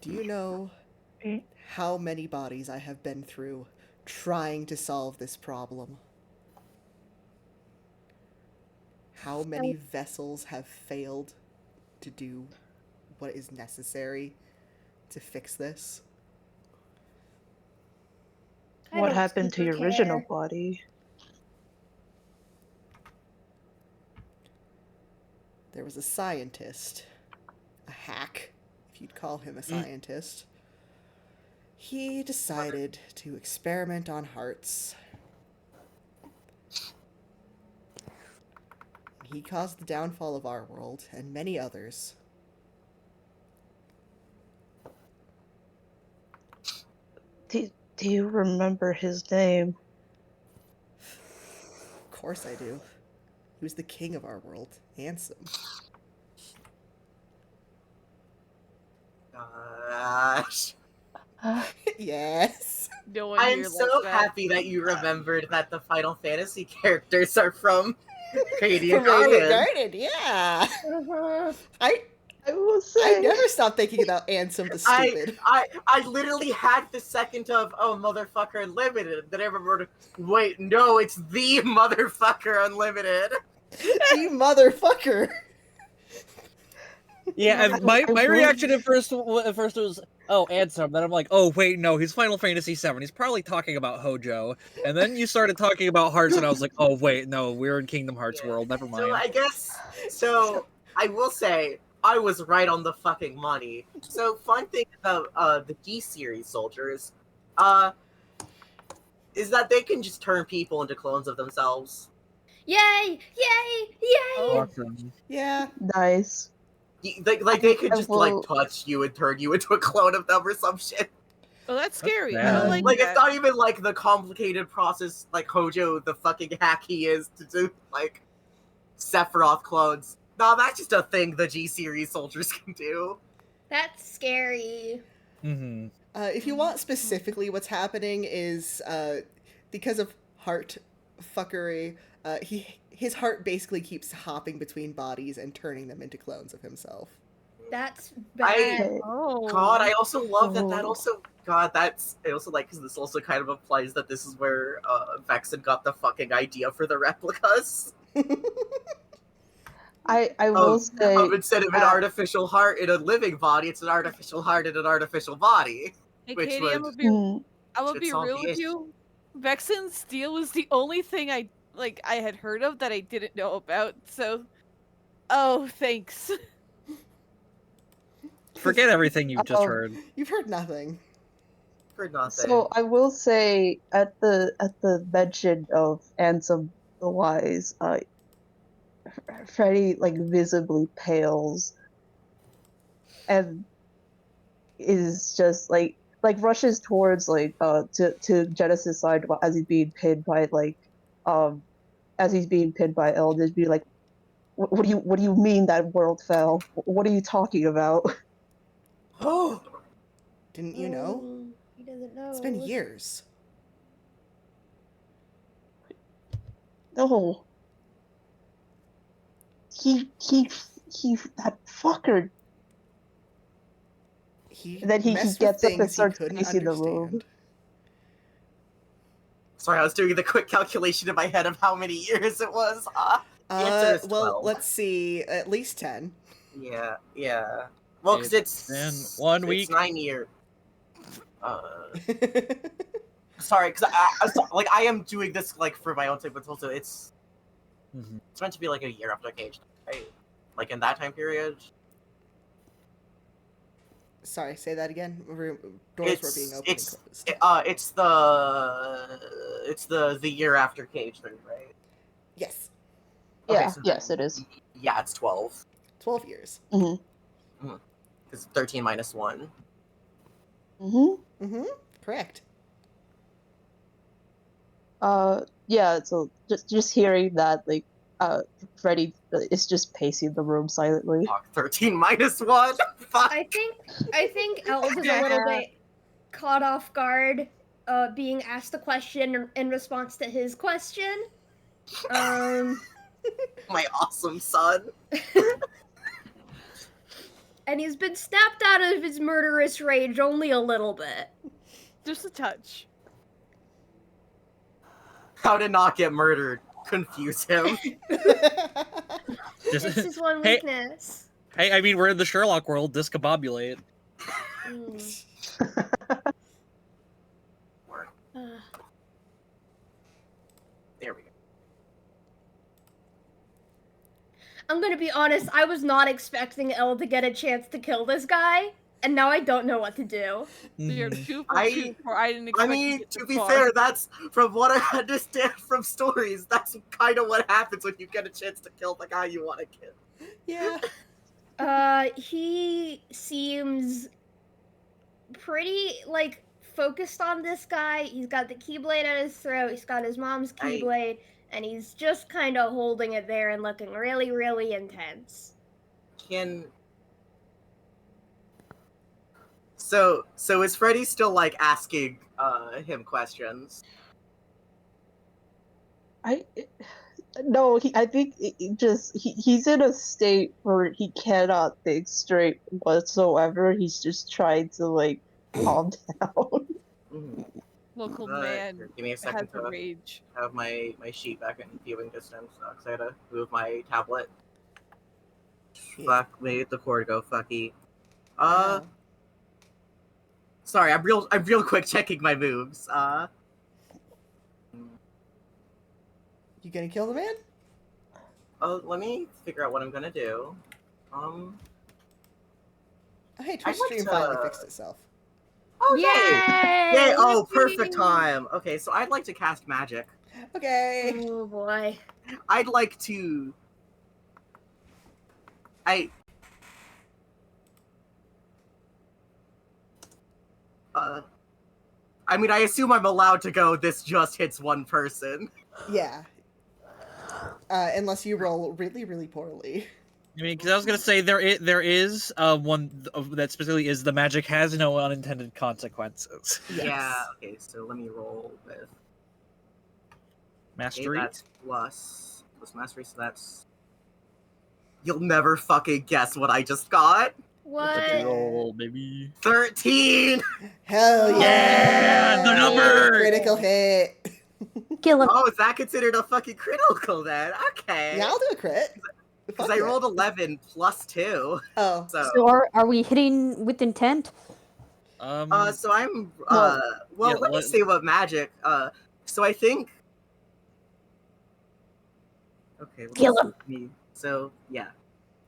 Do you know how many bodies I have been through trying to solve this problem? How many vessels have failed to do what is necessary to fix this? I what don't happened to super your original care. body? There was a scientist, a hack, if you'd call him a scientist. He decided to experiment on hearts. He caused the downfall of our world and many others. Do you remember his name? Of course I do. He was the king of our world, Ansem. Gosh. Yes. No one I'm here so like that. happy that you remembered that the Final Fantasy characters are from Radiant From Radiant Garden. Garden, yeah. Uh-huh. I will I say. never stopped thinking about Ansem the stupid. I literally had the second of, oh, Motherfucker Unlimited. Then I remembered, wait, no, it's the Motherfucker Unlimited. You motherfucker. Yeah, and I my will- reaction at first was, oh, Ansem. Then I'm like, oh wait, no, he's Final Fantasy VII. He's probably talking about Hojo. And then you started talking about Hearts, and I was like, oh wait, no, we're in Kingdom Hearts Yeah. world. Never mind. So I guess, I will say, I was right on the fucking money. So fun thing about the G series soldiers, is that they can just turn people into clones of themselves. Yay! Yay! Yay! Awesome. Yeah. Nice. They could I just will- touch you and turn you into a clone of them or some shit. Oh, that's scary. I bad. don't like Like that. it's not even like the complicated process like Hojo, the fucking hack he is, to do like Sephiroth clones. No, that's just a thing the G series soldiers can do. That's scary. Mm-hmm. If you want specifically what's happening is because of heart fuckery, his heart basically keeps hopping between bodies and turning them into clones of himself. That's bad. Okay. Oh. God, I also love that Oh. also, God, that's, it also like, because this also kind of implies that this is where Vexen got the fucking idea for the replicas. I will say. Instead of an artificial heart in a living body, it's an artificial heart in an artificial body. Hey, Which Katie, would- I'm mm, gonna should be solve real the with issue. you. Vexen's Steel was the only thing I had heard of that I didn't know about. So, oh, thanks. Forget everything you've just heard. You've heard nothing. for nothing. So I will say at the mention of Ansem the Wise, Freddy like visibly pales and is just like rushes towards to Genesis side as he's being pinned by um Eldridge, be like, what do you mean that world fell? What are you talking about? Oh, didn't you know? He doesn't know. It's been years. No, he that fucker. He And then he messed with gets up and things he starts couldn't pacing the room. understand. Sorry, I was doing the quick calculation in my head of how many years it was. The answer is 12. Well, let's see, at least 10. Yeah. Well, because It's been 1 week. It's 9 years. Sorry, because I am doing this like for my own sake, but also it's meant to be like a year after Cage, right? Like in that time period. Sorry, say that again. Doors were being opened and closed. It's the year after Cage 3, right? Yes, Yeah, Okay, so yes, it is. Yeah, it's 12. 12 years. It's 13 minus 1. Correct. Yeah, so just hearing that, like, Freddy is just pacing the room silently. Fuck, 13 minus 1? Fuck! I think Eld is a little bit caught off guard, being asked a question in response to his question. My awesome son. And he's been snapped out of his murderous rage only a little bit. Just a touch. How to not get murdered. Confuse him. It's his one Hey- weakness. Hey, I mean, we're in the Sherlock world. Discombobulate. There we go. I'm gonna be honest, I was not expecting Elle to get a chance to kill this guy, and now I don't know what to do. So you're Mhm. 2 for 2 for I didn't expect I mean, to get to this be far. fair, that's, from what I understand from stories, that's kind of what happens when you get a chance to kill the guy you want to kill. Yeah. He seems pretty, like, focused on this guy. He's got the keyblade at his throat, he's got his mom's keyblade, and he's just kind of holding it there and looking really, really intense. So is Freddy still, like, asking him questions? No, I think he's in a state where he cannot think straight whatsoever. He's just trying to, like, calm down. Local man Here, give me a has second the to rage. have my sheet back in viewing distance, because I had to move my tablet. Fuck, made the cord go fucky. Wow. Sorry, I'm real quick checking my moves. You gonna kill the man? Let me figure out what I'm gonna do. Oh, hey, I'd Twitch like stream to- finally fixed itself. Oh, yay! Yay! Yay! Oh, perfect time! Okay, so I'd like to cast magic. Okay. Oh boy. I'd like to... I mean, I assume I'm allowed to go, this just hits one person. Yeah. Unless you roll really, really poorly. I mean, because I was gonna say there is one that specifically is the magic has no unintended consequences. Yes. Yeah, okay, so let me roll with... Mastery. Okay, that's plus mastery, so that's... You'll never fucking guess what I just got. What? Roll, baby. 13! Hell yeah! Yeah, the number! Critical hit. Kill him. Oh, is that considered a fucking critical then? Okay. Yeah, I'll do a crit. Because Fuck I yeah. rolled 11 plus 2. Oh. So are we hitting with intent? So I'm, Well, well, yeah, let me see what magic, so I think... Okay, let's Kill him. see. So, yeah.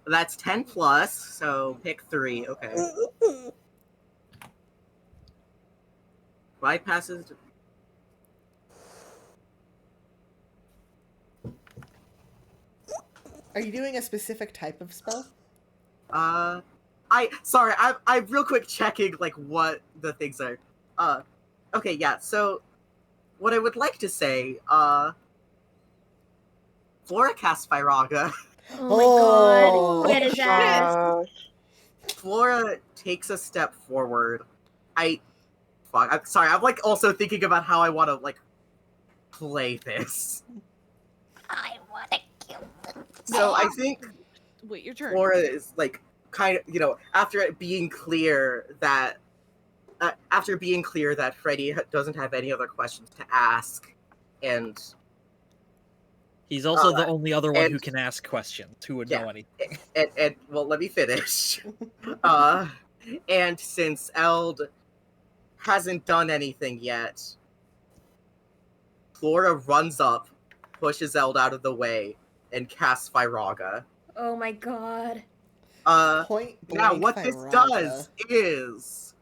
That's 10 plus, so pick 3, okay. bypasses. Are you doing a specific type of spell? I'm real quick checking like what the things are. Okay, yeah. So, what I would like to say, Flora casts Fyraga. Oh my god. Oh. Get his ass. Flora takes a step forward. I'm sorry. I'm like also thinking about how I want to like play this. I want to kill them. So I think Wait, your turn. Flora is like kind of, after it being clear that Freddy doesn't have any other questions to ask, and He's also the only other one who and- can ask questions, who would yeah. know anything. and well, let me finish. And since Eld hasn't done anything yet, Flora runs up, pushes Eld out of the way, and casts Fyraga. Oh my god. Point blank Now what this Fyraga. does is,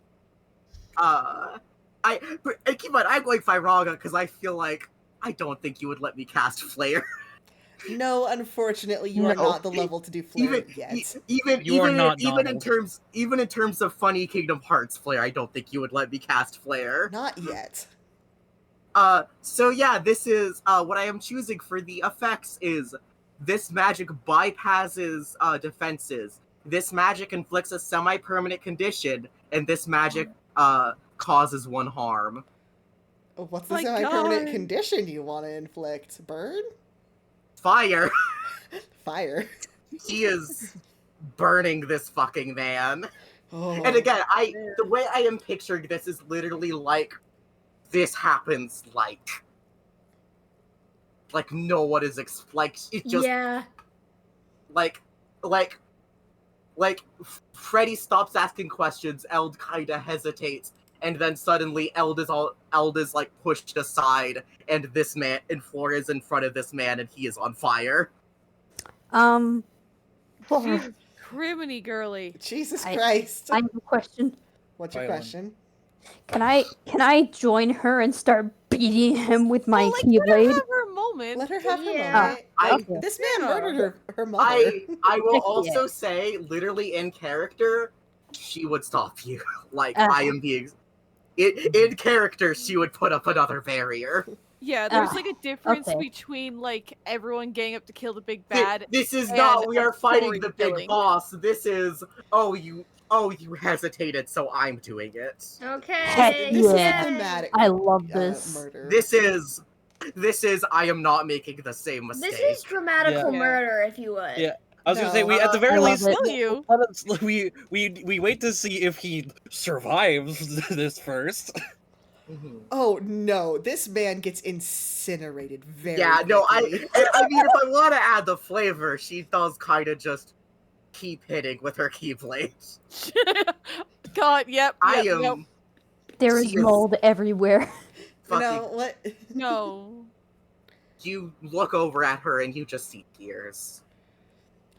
I keep in mind, I'm going Fyraga because I feel like I don't think you would let me cast Flare. No, unfortunately, you are No. not the level to do flare yet. Even in terms of funny Kingdom Hearts Flare, I don't think you would let me cast Flare. Not yet. So yeah, this is what I am choosing for the effects is this magic bypasses defenses. This magic inflicts a semi-permanent condition, and this magic causes 1 harm. What's the My semi-permanent God. condition you want to inflict? Burn? Fire. Fire. He is burning this fucking man. Oh. And again, the way I am picturing this is literally like this happens like no one is like it just Yeah. like Freddy stops asking questions, Eld kinda hesitates, and then suddenly Eld is like pushed aside, and this man and Flora is in front of this man and he is on fire. She's criminy girly. Jesus I- Christ. I have a question. What's your Violin. question? Can I join her and start beating him with my Well, like, let her keyblade? have her moment. Let her have her Yeah. moment. Okay. This man Yeah. murdered her mother. I will Heck also yeah. say, literally in character, she would stop you. Like, Uh. I am being... In character, she would put up another barrier. Yeah, there's Ah, like a difference okay. between like everyone getting up to kill the big bad. This is and not, we a are fighting story the big killing. boss. This is, you hesitated, so I'm doing it. Okay. This is Yeah. a thematic I love this. murder. This is, I am not making the same mistake. This is dramatical Yeah. murder, if you would. Yeah. I was gonna say, No. we at the very I love least, it. Tell you. we wait to see if he survives this first. Mhm. Oh no, this man gets incinerated very Yeah, no, I quickly. mean, if I want to add the flavor, she does kind of just keep hitting with her keyblade. God, yep. I yep, am yep. There is She is- mold everywhere. You fucking. know what? No. You look over at her and you just see tears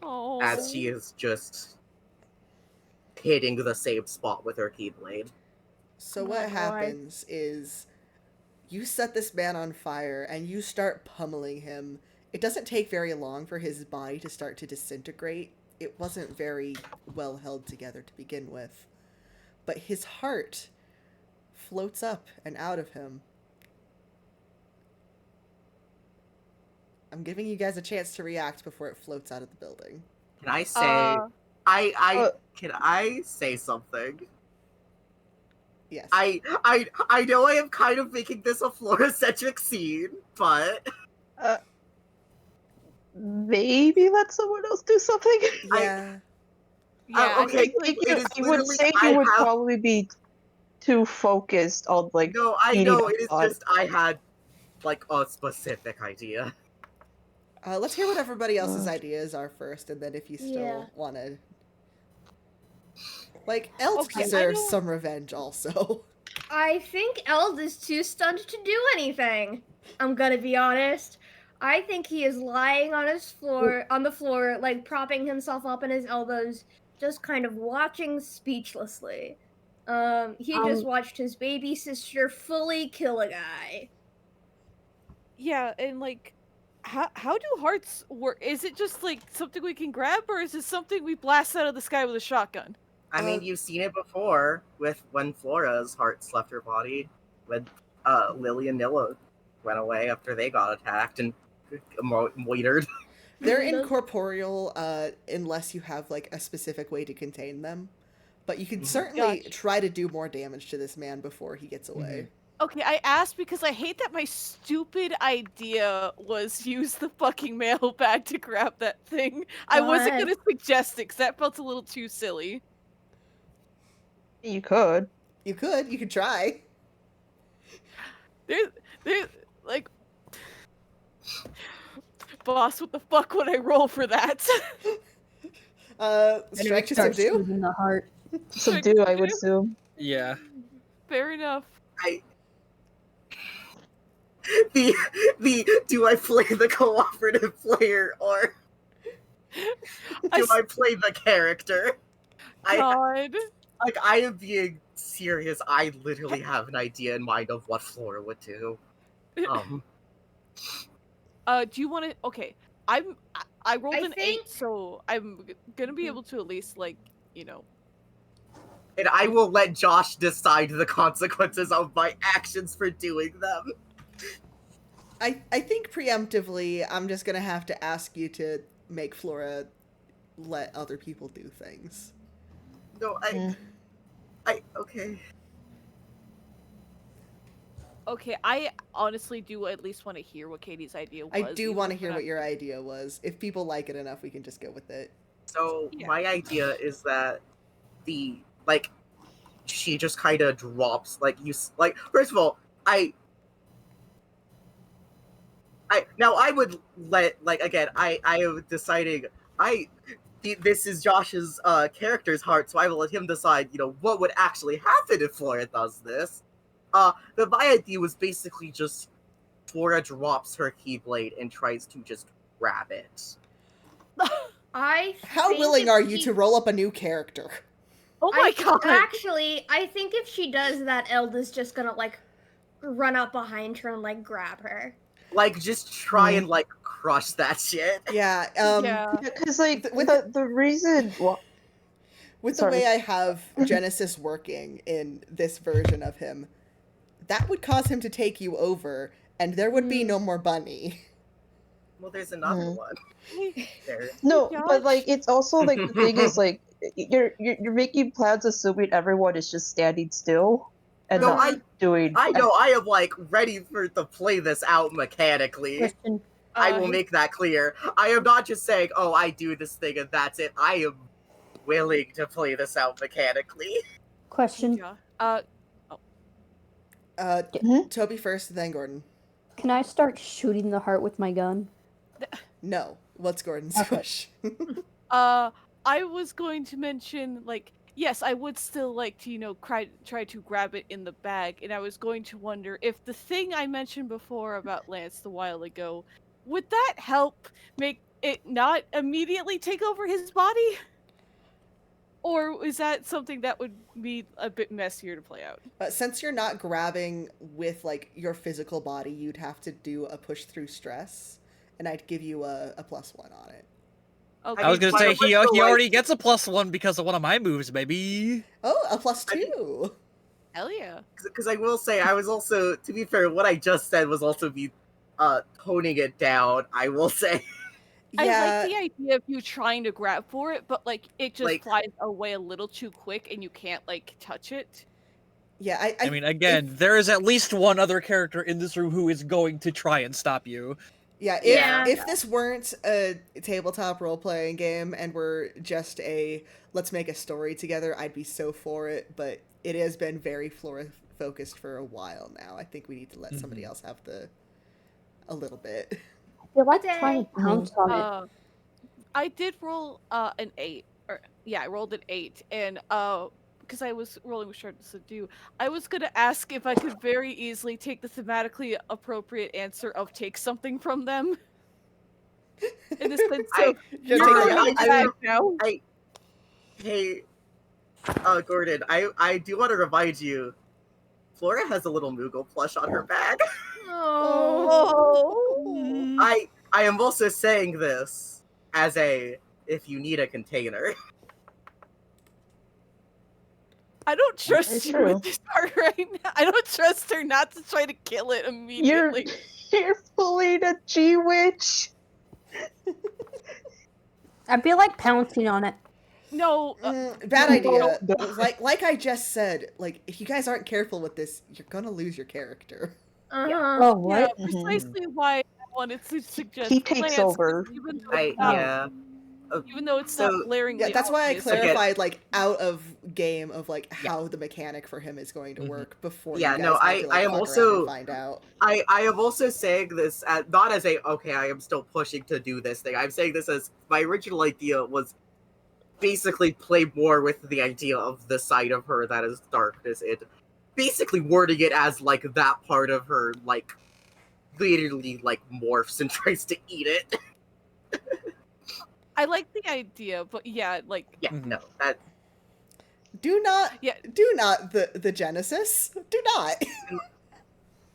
Oh. as she is just hitting the same spot with her keyblade. So Oh what my God. happens is you set this man on fire and you start pummeling him. It doesn't take very long for his body to start to disintegrate. It wasn't very well held together to begin with. But his heart floats up and out of him. I'm giving you guys a chance to react before it floats out of the building. Can I say? Uh, Can I say something? Yes. I know I am kind of making this a Flora-centric scene, but Maybe let someone else do something. Yeah. yeah, okay, I think, like, it is I would literally- say I he would have- probably be too focused on like. no, I beating know up it is on- just I had like a specific idea. Let's hear what everybody else's ideas are first, and then if you still Yeah. want to... Like, Eld Okay, I deserves know- some revenge also. I think Eld is too stunned to do anything. I'm gonna be honest. I think he is lying on the floor, like propping himself up on his elbows, just kind of watching speechlessly. He just watched his baby sister fully kill a guy. Yeah, and like, how do hearts work? Is it just like something we can grab, or is it something we blast out of the sky with a shotgun? I mean, you've seen it before with when Flora's hearts left her body, when Lily and Nilla went away after they got attacked and moitered. They're incorporeal unless you have like a specific way to contain them. But you can certainly Gotcha. try to do more damage to this man before he gets away. Okay, I asked because I hate that my stupid idea was use the fucking mailbag to grab that thing. I wasn't God. gonna suggest it because that felt a little too silly. You could. You could try. There's, like, boss, what the fuck would I roll for that? Strike to Start subdue? shooting the heart. Subdue, I would assume. Yeah. Fair enough. The do I play the cooperative player or do I play the character? God. I am being serious. I literally have an idea in mind of what Flora would do. Do you want to? Okay, I rolled an 8, so I'm gonna be able to at least like And I will let Josh decide the consequences of my actions for doing them. I think preemptively, I'm just gonna have to ask you to make Flora let other people do things. No, okay. Okay, I honestly do at least want to hear what Katie's idea was. I do want to hear what your idea was. If people like it enough, we can just go with it. So my idea is that she just kind of drops first of all, I would let I am deciding this is Josh's character's heart, so I will let him decide what would actually happen if Flora does this. But my idea was basically just Flora drops her Keyblade and tries to just grab it. How willing are you to roll up a new character? Oh my god! Actually, I think if she does that, Elda's just gonna like run up behind her and like grab her. Like, just try and like crush that shit. Yeah. Because like the reason. With the way I have Genesis working in this version of him, that would cause him to take you over, and there would be no more Bunny. Well, there's another one. No, but like it's also like the thing is like you're making plans assuming everyone is just standing still and not doing. I know. I am like ready to play this out mechanically. Question. I will make that clear. I am not just saying, "Oh, I do this thing and that's it." I am willing to play this out mechanically. Question. Toby first, then Gordon. Can I start shooting the heart with my gun? No. What's Gordon's question? I was going to mention, like, yes, I would still like to, try to grab it in the bag, and I was going to wonder if the thing I mentioned before about Lance a while ago, would that help make it not immediately take over his body? Or is that something that would be a bit messier to play out? Since you're not grabbing with, like, your physical body, you'd have to do a push through stress, and I'd give you a +1 on it. Okay. I was gonna say he already gets a +1 because of one of my moves, baby. Oh, a +2. Hell yeah. Because I will say, I was also, to be fair, what I just said was also me toning it down, I will say. I like the idea of you trying to grab for it, but like it just flies away a little too quick and you can't like touch it. Yeah, I mean, again, there is at least one other character in this room who is going to try and stop you. Yeah, if this weren't a tabletop role-playing game and we're just let's make a story together, I'd be so for it, but it has been very Flora-focused for a while now. I think we need to let somebody else have a little bit. I feel like trying to pounce on it. I did roll an 8. I rolled an 8, and because I was rolling with Shard to Subdue, I was going to ask if I could very easily take the thematically appropriate answer of take something from them. In this sense, so Hey, Gordon, I do want to remind you, Flora has a little Moogle plush on her bag. Oh. I am also saying this as a if you need a container. I don't trust It's you true. with this heart right now. I don't trust her not to try to kill it immediately. You're pulling a G-Witch. I feel like pouncing on it. No, Bad no, idea. no. Like I just said, like if you guys aren't careful with this, you're gonna lose your character. Uh-huh. Oh, yeah, what? precisely why I wanted to suggest He takes Lance, 'cause over. even though it's not, Yeah. even though it's So not glaringly Yeah, that's why I obvious, clarified like out of game of like Yeah. how the mechanic for him is going to work before Yeah, you guys no, have to like I am fuck around also- and find out. I am also saying this as, not as a okay, I am still pushing to do this thing. I'm saying this as my original idea was basically play more with the idea of the side of her that is darkness. It basically wording it as like that part of her like literally like morphs and tries to eat it. I like the idea, but yeah, like Yeah, no, that Do not Yeah. do not the Genesis. Do not.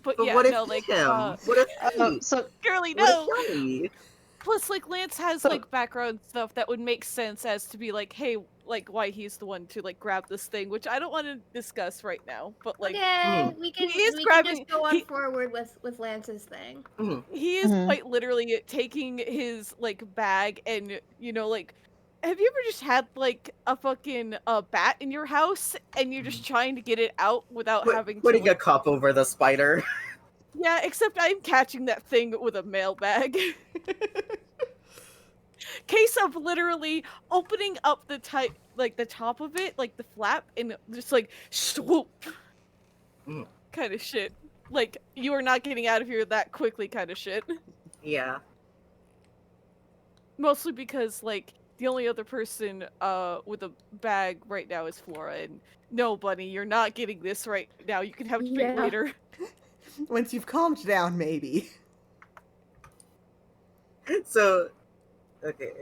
but but yeah, what if no, like him? What if he? So girly, What no. if Johnny? Plus, like Lance has So- like background stuff that would make sense as to be like, hey, like why he's the one to like grab this thing, which I don't want to discuss right now. But like, Okay, we can he is we grabbing- can just go on he- forward with Lance's thing. he is Mhm. quite literally taking his like bag and like. Have you ever just had like a fucking bat in your house and you're just trying to get it out without having Putting to a cup over the spider. Yeah, except I'm catching that thing with a mailbag. Case of literally opening up the the top of it, like the flap, and just like swoop Mm. kind of shit. Like you are not getting out of here that quickly kind of shit. Yeah. Mostly because like the only other person with a bag right now is Flora, and no, Bunny, you're not getting this right now. You can have it Yeah. later. Once you've calmed down, maybe. So, okay.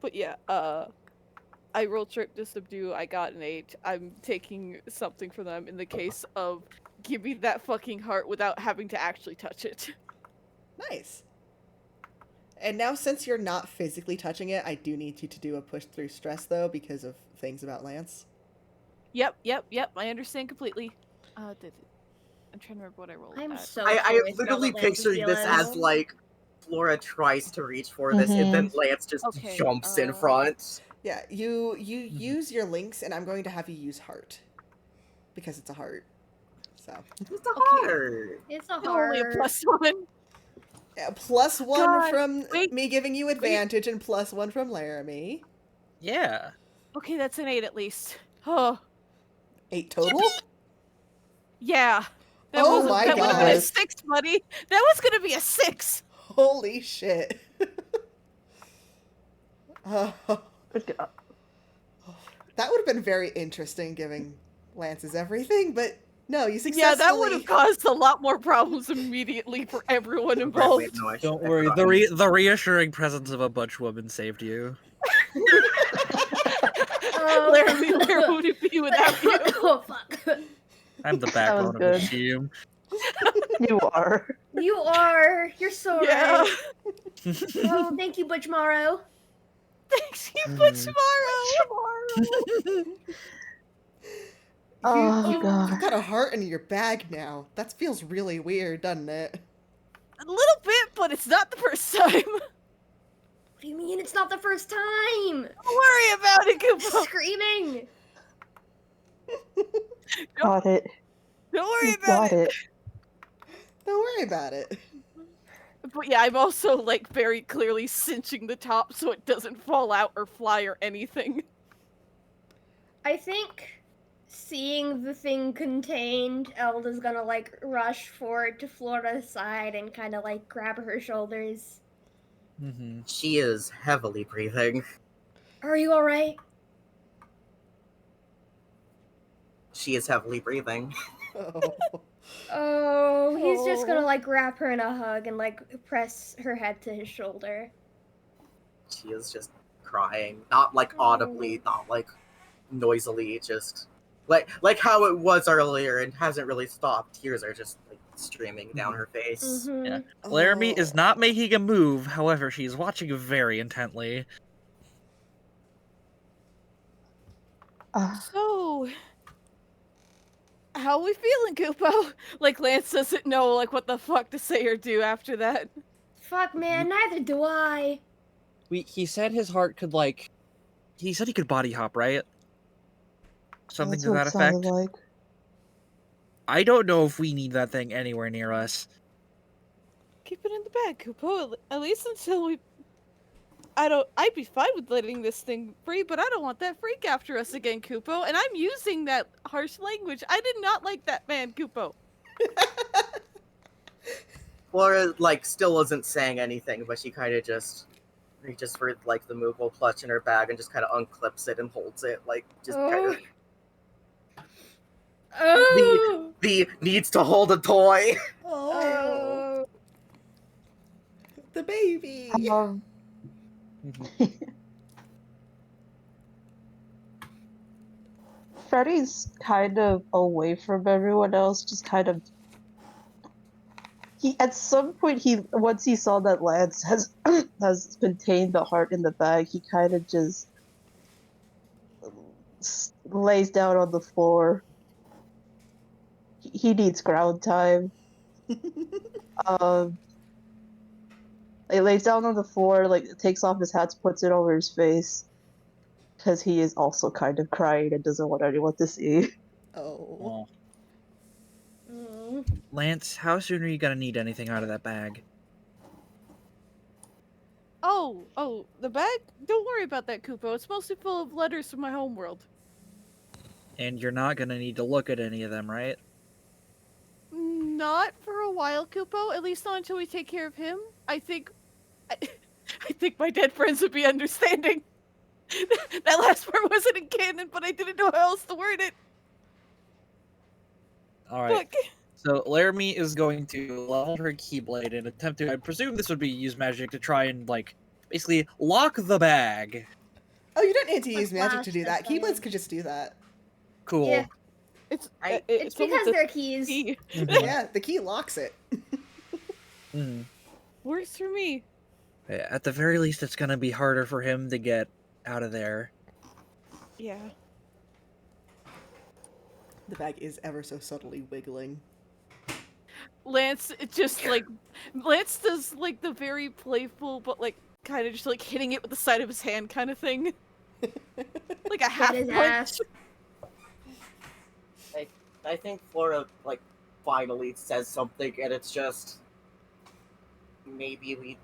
But yeah, I rolled trip to subdue. I got an 8. I'm taking something from them in the case of give me that fucking heart without having to actually touch it. Nice. And now, since you're not physically touching it, I do need you to do a push through stress, though, because of things about Lance. Yep. I understand completely. I'm trying to remember what I rolled. I'm at. so I am curious about literally what Lance's picturing this deal as is. like Flora tries to reach for this and then Lance just Okay, jumps in front. Yeah, you use your links, and I'm going to have you use heart. Because it's a heart. So. It's a heart. It's a It's only a hard. +1. Yeah, +1 God, from wait, me giving you advantage, and +1 from Laramie. Yeah. Okay, that's an 8 at least. Oh, 8 total? yeah. That Oh was my that would have been a God. 6, buddy. That was gonna be a 6. Holy shit. That would have been very interesting, giving Lance's everything, but no, you successfully... Yeah, that would have caused a lot more problems immediately for everyone Right, involved. wait, no, I Don't I worry. forgot. The reassuring presence of a butch woman saved you. Where would it be without you? Oh fuck. I'm the was backbone of the good. team. You are. You are. You're so Yeah. right. Oh, thank you, Butch Morrow. Thanks you for tomorrow. Oh, God. You've got a heart in your bag now. That feels really weird, doesn't it? A little bit, but it's not the first time. What do you mean it's not the first time? Don't worry about it, Goomba. Screaming. Got it. Don't worry You about got it. it. Don't worry about it. But yeah, I'm also like very clearly cinching the top so it doesn't fall out or fly or anything. I think seeing the thing contained, Elda's gonna like rush forward to Flora's side and kind of like grab her shoulders. Mm-hmm. She is heavily breathing. Are you alright? She is heavily breathing. Oh. Oh, he's just gonna Oh. like wrap her in a hug and like press her head to his shoulder. She is just crying. Not like audibly, not like noisily, just like how it was earlier, and hasn't really stopped. Tears are just like streaming down her face. Yeah. Mm-hmm. Laramie is Oh. not making a move, however, she's watching very intently. So, how we feeling, Kupo? Like Lance doesn't know like what the fuck to say or do after that. Fuck, man, neither do I. He said his heart could he said he could body hop, right? Something That's to what it that sounded effect. like. I don't know if we need that thing anywhere near us. Keep it in the bag, Kupo. At least until we. I'd be fine with letting this thing free, but I don't want that freak after us again, Kupo. And I'm using that harsh language. I did not like that man, Kupo. Flora like still isn't saying anything, but she kind of just reaches for like the movable clutch in her bag and just kind of unclips it and holds it, like just kind of Oh. the needs to hold a toy. Oh. Oh. The baby. Freddy's kind of away from everyone else, just kind of. He at some point once he saw that Lance has contained the heart in the bag, he kind of just lays down on the floor. He needs ground time. He lays down on the floor, like takes off his hat, puts it over his face, because he is also kind of crying and doesn't want anyone to see. Oh. Mm. Lance, how soon are you gonna need anything out of that bag? Oh, the bag? Don't worry about that, Kupo. It's mostly full of letters from my homeworld. And you're not gonna need to look at any of them, right? Not for a while, Kupo. At least not until we take care of him. I think my dead friends would be understanding. That last part wasn't in canon, but I didn't know how else to word it. Alright. Fuck. So Laramie is going to level her Keyblade and attempt to, I presume this would be use magic to try and, like, basically lock the bag. Oh, you don't need to Like use magic to flash do the that. Keyblades thing. could just do that. Cool. Yeah. It's It's because they're keys. key. Yeah, the key locks it. Works for me. At the very least, it's gonna be harder for him to get out of there. Yeah. The bag is ever so subtly wiggling. Lance Lance does like the very playful but like kind of just like hitting it with the side of his hand kind of thing. Like a half Get his punch. ass. I think Flora like finally says something, and it's just maybe we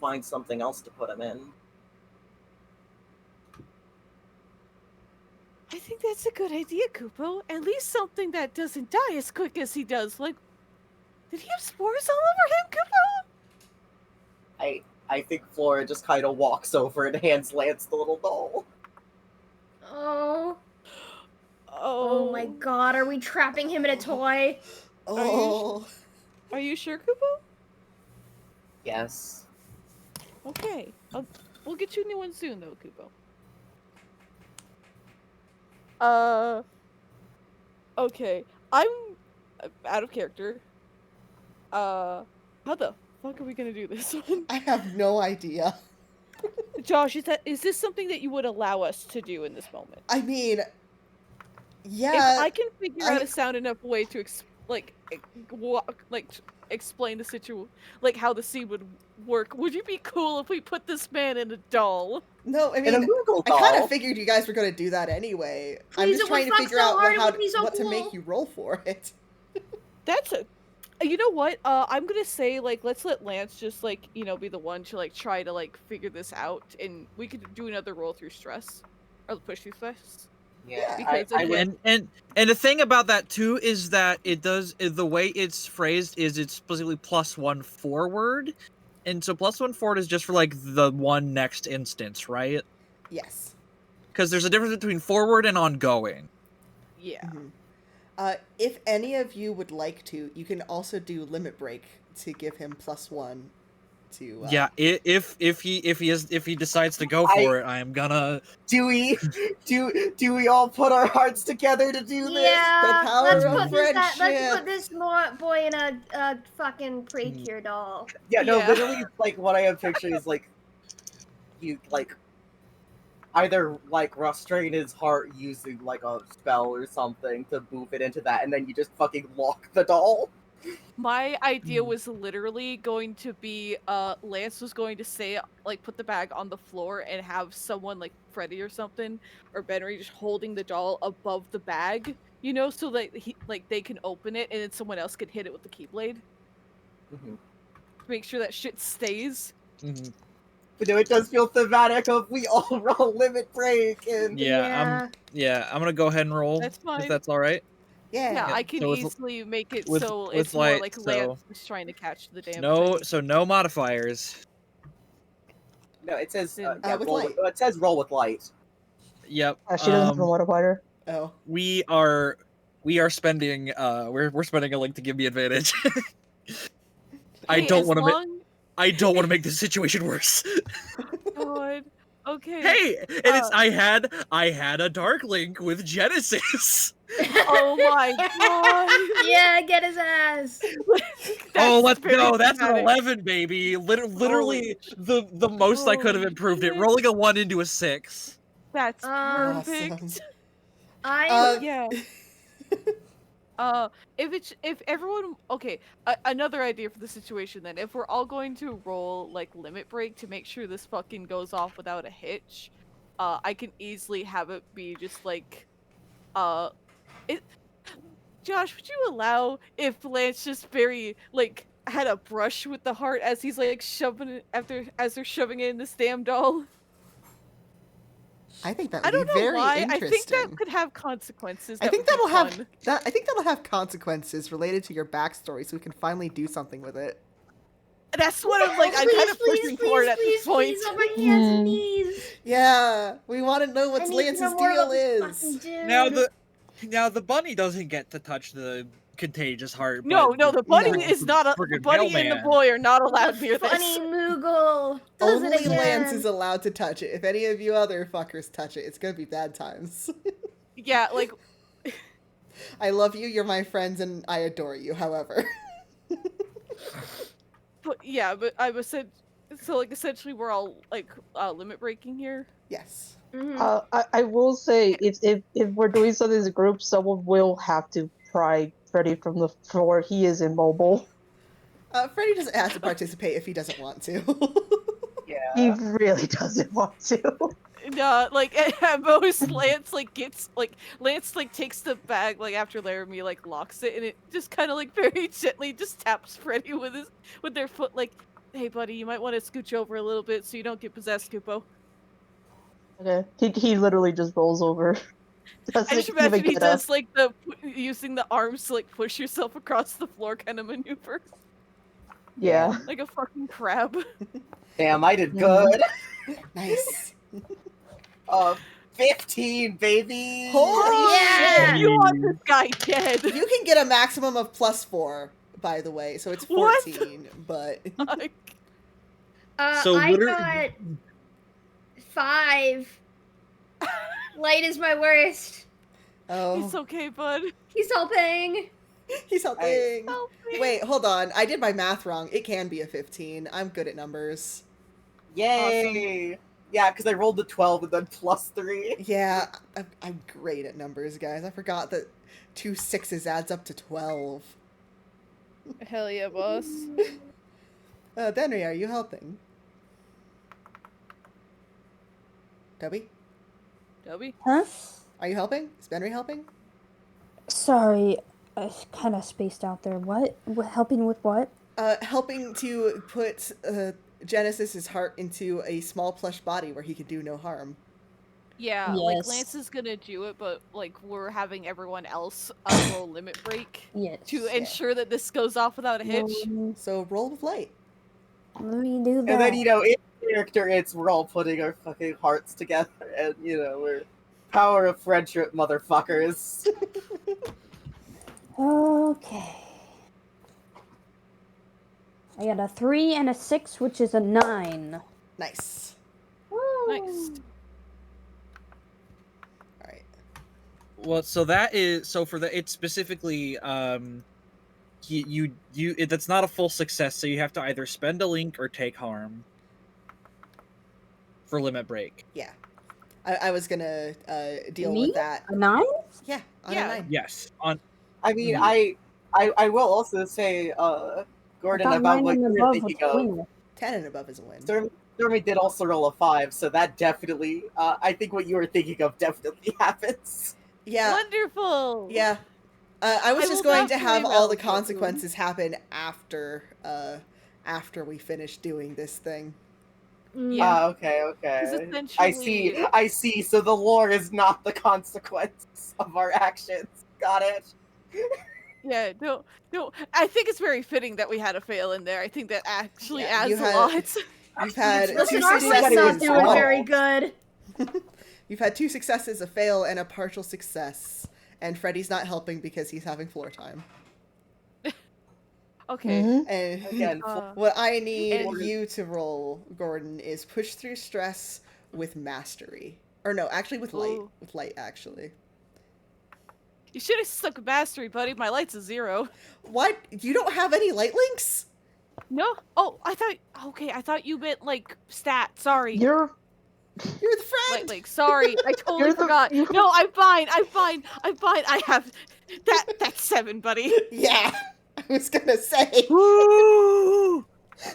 find something else to put him in. I think that's a good idea, Kupo. At least something that doesn't die as quick as he does. Like, did he have spores all over him, Kupo? I think Flora just kind of walks over and hands Lance the little doll. Oh. Oh. Oh my god, are we trapping him in a toy? Oh. Are you sure, Kupo? Yes. Okay. We'll get you a new one soon, though, Kupo. Okay. I'm out of character. How the fuck are we gonna do this one? I have no idea. Josh, is this something that you would allow us to do in this moment? I mean, yeah. If I can figure out a sound enough way to explain the situation, like how the scene would work, would you be cool if we put this man in a doll? No, I In a mean, Google I kind doll. of figured you guys were going to do that anyway. I'm Please, just it would trying to fuck figure so out hard, it how would be so what to make cool. you roll for it. That's a. You know what? I'm gonna say like let's let Lance just like be the one to like try to like figure this out, and we could do another roll through stress, or push through stress. Yeah, Because I again, would. And the thing about that too is that the way it's phrased is it's specifically +1 forward, and so +1 forward is just for like the one next instance, right? Yes. Because there's a difference between forward and ongoing. yeah. Mm-hmm. If any of you would like to, you can also do limit break to give him +1 to. Yeah, if he decides to go for it, I am gonna. Do we all put our hearts together to do this? Yeah, power let's of put let's friendship. put this boy in a fucking precure doll. Yeah, no, Yeah. literally, like, what I am picturing is, like, you, like, either, like, restrain his heart using, like, a spell or something to move it into that, and then you just fucking lock the doll. My idea was literally going to be Lance was going to say like put the bag on the floor and have someone like Freddy or something or Benry just holding the doll above the bag, you know, so that they can open it and then someone else could hit it with the keyblade. Mhm. Make sure that shit stays. Mhm. But no, it does feel thematic of we all roll limit break and Yeah, I'm gonna go ahead and roll That's if fine. that's all right. Yeah, Yeah. I can So easily make it with so with it's more light, like so Lance is trying to catch the damn no, thing. so no modifiers. no, it says Then- With roll light. it says roll with light. Yep. She doesn't have a modifier. Oh. We are spending we're spending a link to give me advantage. I Hey, don't as want to long I don't want to make this situation worse. God. Okay. Hey, and it's I had a dark link with Genesis. Oh my god. Yeah, get his ass. Oh, let's very go. That's an dramatic. 11, baby. Literally the most I could have Holy improved it. shit. Rolling a 1 into a 6. That's Awesome. perfect. I Yeah. If everyone okay, another idea for the situation then. If we're all going to roll like limit break to make sure this fucking goes off without a hitch, I can easily have it be just like it Josh, would you allow if Lance just very like had a brush with the heart as he's like shoving it as they're shoving it in this damn doll? I think that I would be don't know very why. I think that interesting. could have consequences. I That think would be that'll fun. have that. I think that'll have consequences related to your backstory, so we can finally do something with it. That's what I'm like. I'm kind of pushing for it at this point. please, on my hands and knees. Yeah, we want to know I what need to Lance's know more deal about this fucking is. dude. Now the bunny doesn't get to touch the contagious heart, No, but the bunny No. is not the friggin' bunny and the mailman. boy are not allowed The near funny this. Moogle does Only it again. Lance is allowed to touch it. If any of you other fuckers touch it, it's gonna be bad times. Yeah, like I love you, you're my friends, and I adore you, however. but I was said so like essentially we're all like limit breaking here. Yes. Mhm. I will say if we're doing something as a group, someone will have to pry Freddy from the floor. He is immobile. Freddy doesn't have to participate if he doesn't want to. He Yeah. really doesn't want to. Like at most Lance like gets like Lance like takes the bag like after Laramie like locks it and it just kind of like very gently just taps Freddy with their foot like, hey buddy, you might want to scooch over a little bit so you don't get possessed, Kupo. Okay, he literally just rolls over. I Doesn't just even imagine he get up. does like the using the arms to like push yourself across the floor kind of maneuver, Yeah. like a fucking crab. Damn, I did Mhm. good. Nice. 15, baby. Holy Yeah! You want this guy dead? You can get a maximum of +4, by the way, so it's What? 14, but... Like, So I literally- got 5. Light is my worst. Oh, it's okay, bud. He's helping. he's helping. Help me. Wait, hold on. I did my math wrong. It can be a 15. I'm good at numbers. Yay! Yeah, because I rolled the 12 and then +3. Yeah, I'm great at numbers, guys. I forgot that 2 6s adds up to 12. Hell yeah, boss. Benry, are you helping? Toby? Toby? Huh? Are you helping? Is Benry helping? Sorry, I kind of spaced out there. What? Helping with what? Helping to put Genesis's heart into a small plush body where he could do no harm. Yeah, like Yes. Lance is gonna do it, but like we're having everyone else roll limit break Yes. to ensure that this goes off without a hitch. So roll with light. Let me do that. And then, in character, we're all putting our fucking hearts together, and, we're power of friendship, motherfuckers. Okay. I got a 3 and a 6, which is a 9. Nice. Nice. All right. Well, so that is so for the it's specifically that's not a full success, so you have to either spend a link or take harm for limit break. Yeah. I was gonna deal Me? with that. A 9? Yeah, on Yeah. a 9. Yes, on I mean, Mhm. I will also say, I Gordon, thought about 9 what and you were above was thinking a of. win. 10 and above is a win. Stormy did also roll a 5, so that definitely, I think what you were thinking of definitely happens. Yeah, Wonderful. yeah. I was I just will going to definitely have all the relish what you- consequences happen after we finish doing this thing. Yeah. Okay. 'Cause I see. So the lore is not the consequence of our actions. Got it. Yeah, no. I think it's very fitting that we had a fail in there. I think that actually Yeah, you adds a had- lot. You've had Listen, two our fitting that quest's it not was doing well. very good. You've had 2 successes, a fail, and a partial success. And Freddy's not helping because he's having floor time. Okay. Mhm. And Again, what I need and- you to roll, Gordon, is push through stress with mastery. Or no, actually with light. Ooh. With light, actually. You should have stuck with mastery, buddy. My light's a 0. What? You don't have any light links? No? Oh, I thought you meant like stat. Sorry. You're You're the friend! Like, sorry. I totally You're the- forgot. you- No, I'm fine. I have that's 7, buddy. Yeah, I was gonna say. Woo!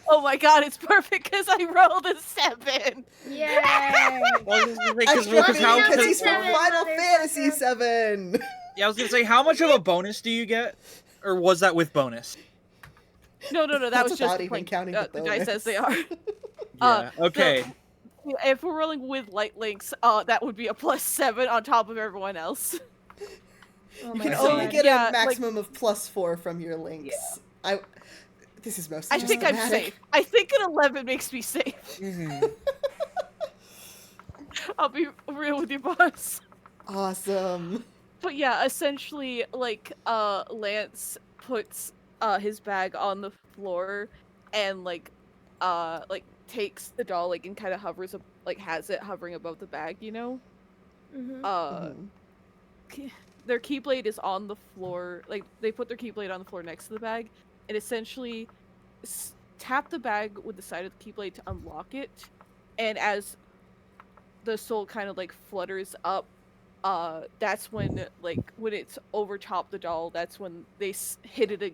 Oh my god, it's perfect because I rolled a 7. Yay! Extra how- because he's from Seven, Final Fantasy motherfucker. 7. Yeah, I was gonna say, how much of a bonus do you get, or was that with bonus? No, that That's was just without the even point, counting the the dice bonus. as they are. Yeah. Okay. If we're rolling with light links, that would be a +7 on top of everyone else. Oh You my can God. only get yeah, a maximum of +4 from your links. This is mostly I just think I'm dramatic. safe. I think an 11 makes me safe. Mhm. I'll be real with you, boss. Awesome. But yeah, essentially, like, Lance puts his bag on the floor and like takes the doll like and kind of hovers like has it hovering above the bag, you know. Mhm. Their keyblade is on the floor. Like they put their keyblade on the floor next to the bag, and essentially tap the bag with the side of the keyblade to unlock it. And as the soul kind of like flutters up, that's when when it's over top the doll. That's when they hit it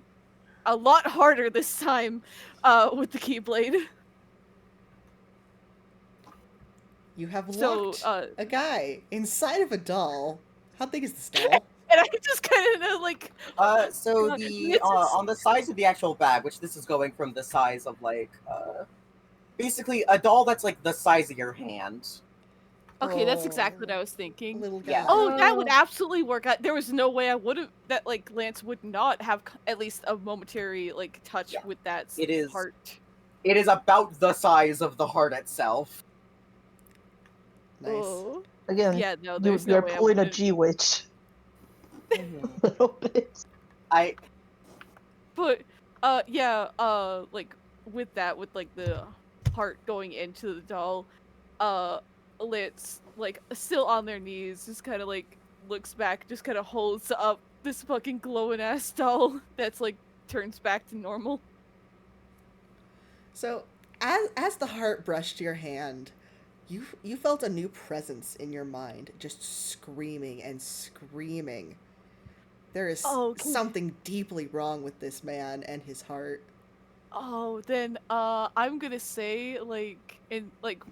a lot harder this time, with the keyblade. You have So, locked a guy inside of a doll. How big is this doll? And I just kind of like. So God, the this is- on the size of the actual bag, which this is going from the size of like basically a doll that's like the size of your hand. Okay, that's exactly what I was Oh, thinking. little guy. Yeah. Oh, that would absolutely work out. There was no way I would have that like Lance would not have at least a momentary like touch Yeah. with that It is- heart. It is about the size of the heart itself. Nice. Oh. again. Yeah, no, there's no You're way I pulling a wouldn't. G witch Mhm. a little bit. But yeah, like with that, with like the heart going into the doll, Lance like still on their knees, just kind of like looks back, just kind of holds up this fucking glowing ass doll that's like turns back to normal. So, as the heart brushed your hand, you felt a new presence in your mind, just screaming and screaming. There is Okay. something deeply wrong with this man and his heart. Oh, then I'm gonna say like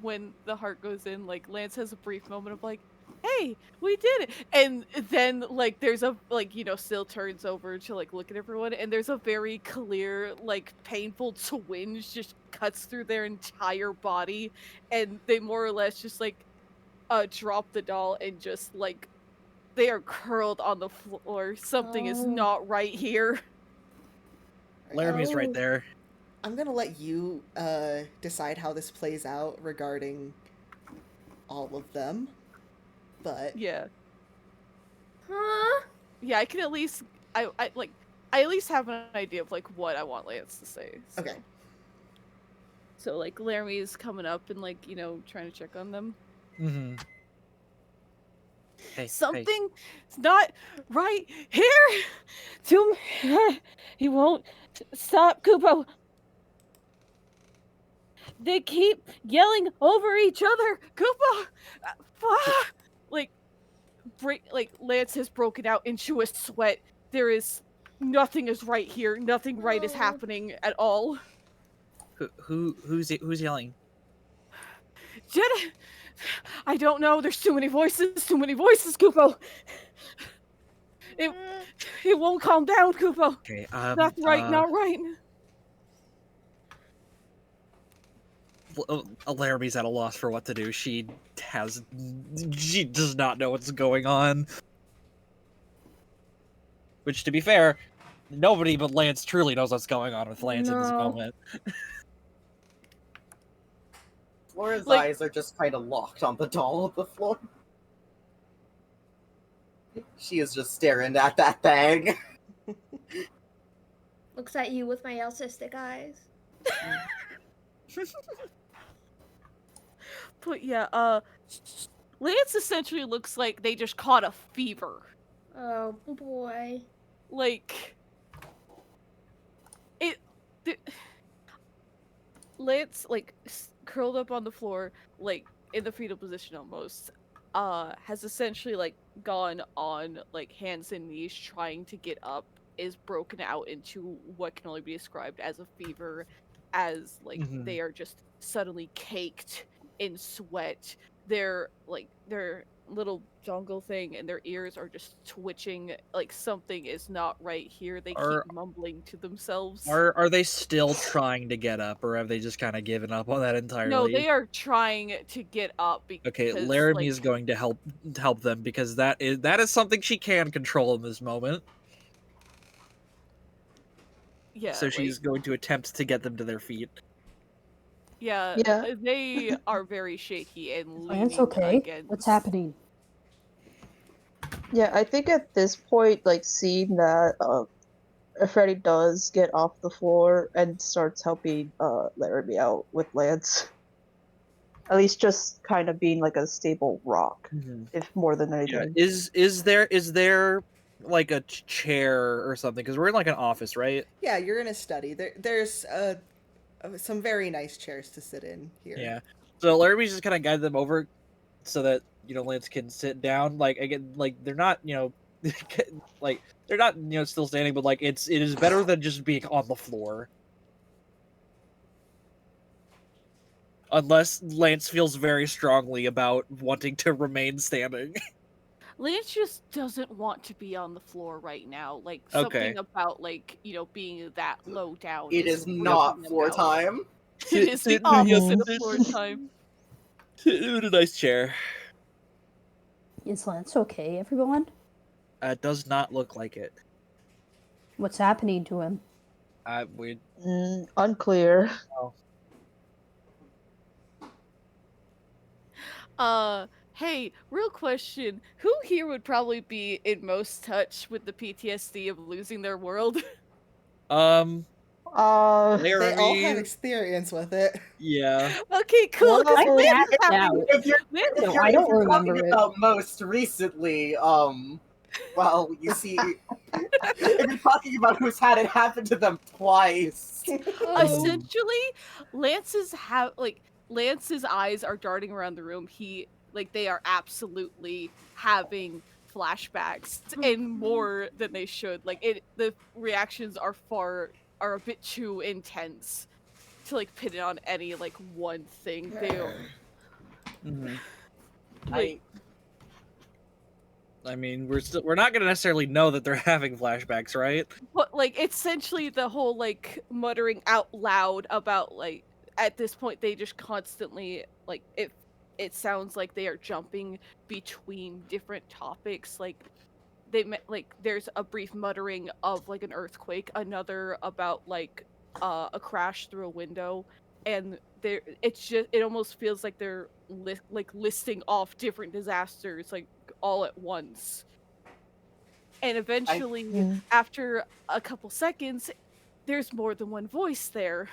when the heart goes in, like Lance has a brief moment of like, "Hey, we did it," and then like there's a like still turns over to like look at everyone, and there's a very clear like painful twinge just cuts through their entire body, and they more or less just like drop the doll and just like they are curled on the floor. Something is Oh. not right here. Laramie's right Oh. there. I'm gonna let you decide how this plays out regarding all of them, but Yeah. Huh? Yeah, I at least have an idea of like what I want Lance to say. So. okay. So like Laramie is coming up and like, trying to check on them. Mm-hmm. Hey, Something's not right here. He won't stop, Kupo. They keep yelling over each other, Kupo. Like, Lance has broken out into a sweat. There is nothing is right here. Nothing right is happening at all. Who's yelling? Jenna, I don't know. There's too many voices. Too many voices, Kupo. It won't calm down, Kupo. Okay. Not right. Not right. Laramie's at a loss for what to do. She does not know what's going on. Which, to be fair, nobody but Lance truly knows what's going on with Lance in this moment. Flora's eyes are just kind of locked on the doll of the floor. She is just staring at that thing. Looks at you with my autistic eyes. But yeah, Lance essentially looks like they just caught a fever. Oh boy. Like Lance, like, curled up on the floor, like, in the fetal position almost, has essentially, like, gone on, like, hands and knees trying to get up, is broken out into what can only be described as a fever, as, like, they are just suddenly caked in sweat. Their little dongle thing and their ears are just twitching, like something is not right here. They keep mumbling to themselves. Are they still trying to get up, or have they just kind of given up on that entirely? No, they are trying to get up because, okay, Laramie is going to help them, because that is something she can control in this moment. Yeah. So she's going to attempt to get them to their feet. Yeah. They are very shaky and leaning Lance, okay? against. What's happening? Yeah, I think at this point, like, seeing that Freddy does get off the floor and starts helping Laramie out with Lance. At least just kind of being like a stable rock, if more than anything. Yeah. Is there like a chair or something? Because we're in like an office, right? Yeah, you're in a study. There's some very nice chairs to sit in here. Yeah. So Laramie's just kind of guide them over so that, Lance can sit down. Like, again, like, they're not, like, they're not, still standing, but, like, it is better than just being on the floor. Unless Lance feels very strongly about wanting to remain standing. Lance just doesn't want to be on the floor right now. Like, Okay. something about, like, being that low down. It is not floor time. It is the opposite of floor time. In a nice chair. Is Lance okay, everyone? Does not look like it. What's happening to him? Unclear. Hey, real question. Who here would probably be in most touch with the PTSD of losing their world? Laramie. They all have experience with it. Yeah. Okay, cool. Well, if you're I don't remember talking it. about most recently, well, you see, if you're talking about who's had it happen to them twice. Essentially, Lance's eyes are darting around the room. They are absolutely having flashbacks and more than they should. The reactions are a bit too intense to like pin it on any like one thing. I mean, we're not gonna necessarily know that they're having flashbacks, right? But like essentially the whole like muttering out loud about like at this point they just constantly like it sounds like they are jumping between different topics. Like there's a brief muttering of like an earthquake, another about like a crash through a window, and it almost feels like they're listing off different disasters like all at once. And eventually, after a couple seconds, there's more than one voice there.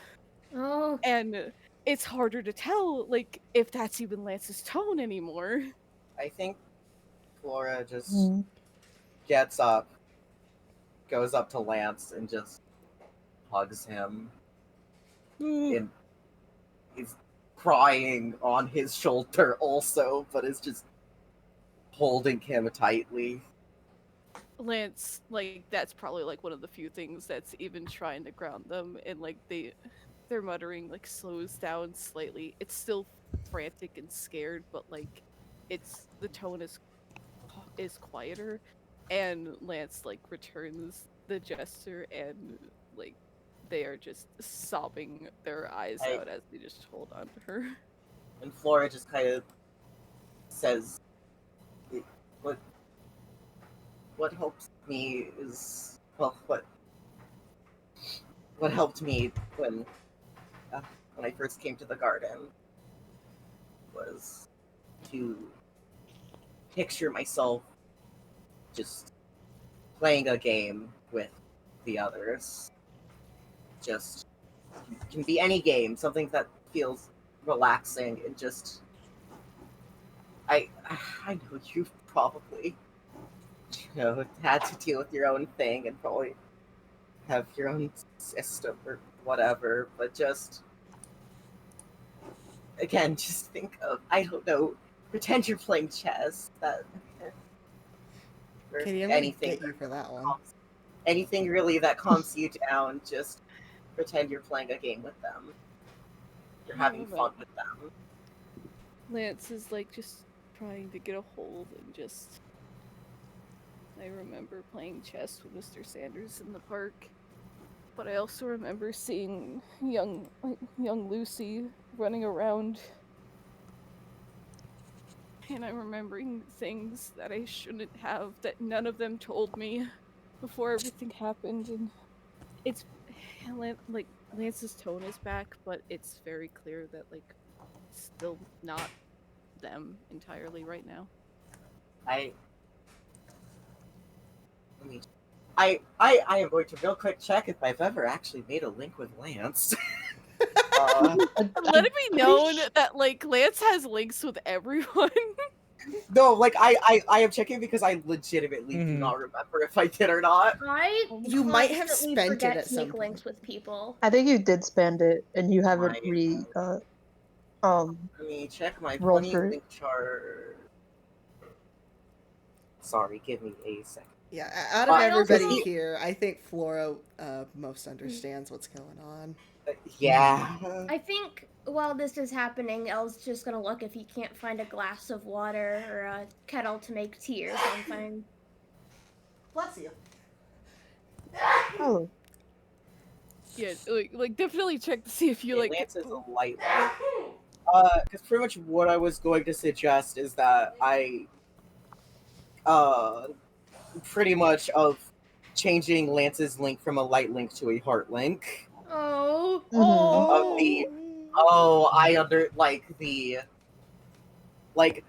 Oh. And it's harder to tell, like, if that's even Lance's tone anymore. I think Flora just Mm. gets up, goes up to Lance, and just hugs him. And he's crying on his shoulder also, but is just holding him tightly. Lance, like, that's probably like one of the few things that's even trying to ground them, and like their muttering like slows down slightly. It's still frantic and scared, but like the tone is quieter, and Lance like returns the gesture, and like they are just sobbing their eyes I- out as they just hold on to her. And Flora just kind of says, "What what helps me is what helped me when I first came to the garden was to picture myself just playing a game with the others. Just can be any game, something that feels relaxing and just I know you've probably had to deal with your own thing and probably have your own system or whatever, but just again, just think of I don't know, pretend you're playing chess. That or Katie, I'm gonna get you for that one. anything really that calms you down, just pretend you're playing a game with them. You're having fun with them. Lance is like just trying to get a hold and just. I remember playing chess with Mr. Sanders in the park, but I also remember seeing young Lucy running around, and I'm remembering things that I shouldn't have, that none of them told me before everything happened, and it's like Lance's tone is back, but it's very clear that like it's still not them entirely right now. I am going to real quick check if I've ever actually made a link with Lance. Let it be known that like Lance has links with everyone. No, like I am checking because I legitimately do not remember if I did or not. You might have constantly spent it forget at to some make links point. with people. I think you did spend it, and you haven't Let me check my rolled funny for it. link chart. Sorry, give me a second. Yeah, out of I also- everybody here, I think Flora most understands what's going on. Yeah. I think while this is happening, Elle's just gonna look if he can't find a glass of water or a kettle to make tea or something. Bless you. Oh, Yeah, like definitely check to see if you like. Lance is a light. Because pretty much what I was going to suggest is that I, pretty much of changing Lance's link from a light link to a heart link. Oh.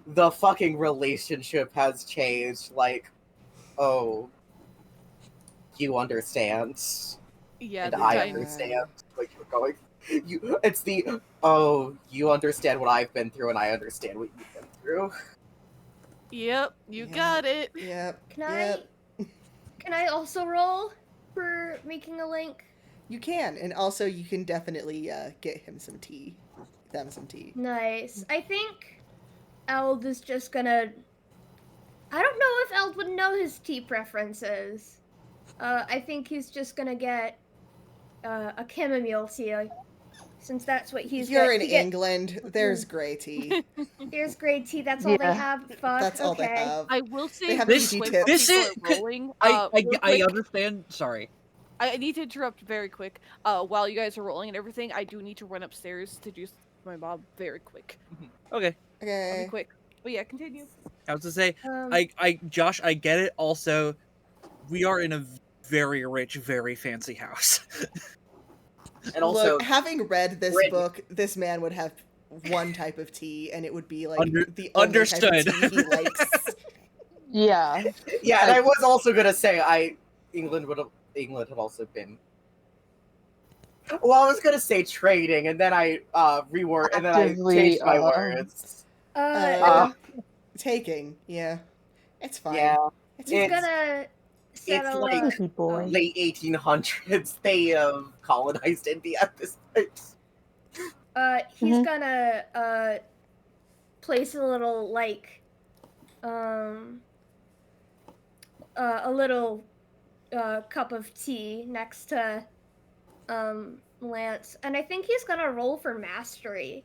The fucking relationship has changed. Like, oh, you understand, Yeah, and the I dynamic. understand. Like you're going, you understand what I've been through, and I understand what you've been through. Yep, you got it. Yep. Can I also roll for making a link? You can, and also you can definitely get him some tea. Them some tea. Nice. I think Eld is just gonna. I don't know if Eld would know his tea preferences. I think he's just gonna get a chamomile tea, since that's what he's You're got. in England. There's grey tea. There's grey tea. That's all they Yeah. have. Fuck. That's all okay. they have. I will They say have real easy quick tips. while This people is- are rolling. I real quick, understand. Sorry. I need to interrupt very quick. While you guys are rolling and everything, I do need to run upstairs to do my mom very quick. Okay. I'll be Okay. quick. But yeah, continue. I was to say, Um, Josh, I get it. Also, we are in a very rich, very fancy house. And also, Look, having read this Britain. book, this man would have one type of tea, and it would be like the only Understood. type of tea he likes. yeah. yeah, and I was also gonna say, England had also been Well, I was gonna say trading, and then I reword, and then I Actively, changed my words. Taking, yeah. It's fine. Yeah, It's He's fine. gonna settle like up. Creepy boy. late 1800s. They have colonized India at this point. He's Mhm. gonna place a little a little cup of tea next to Lance, and I think he's gonna roll for mastery.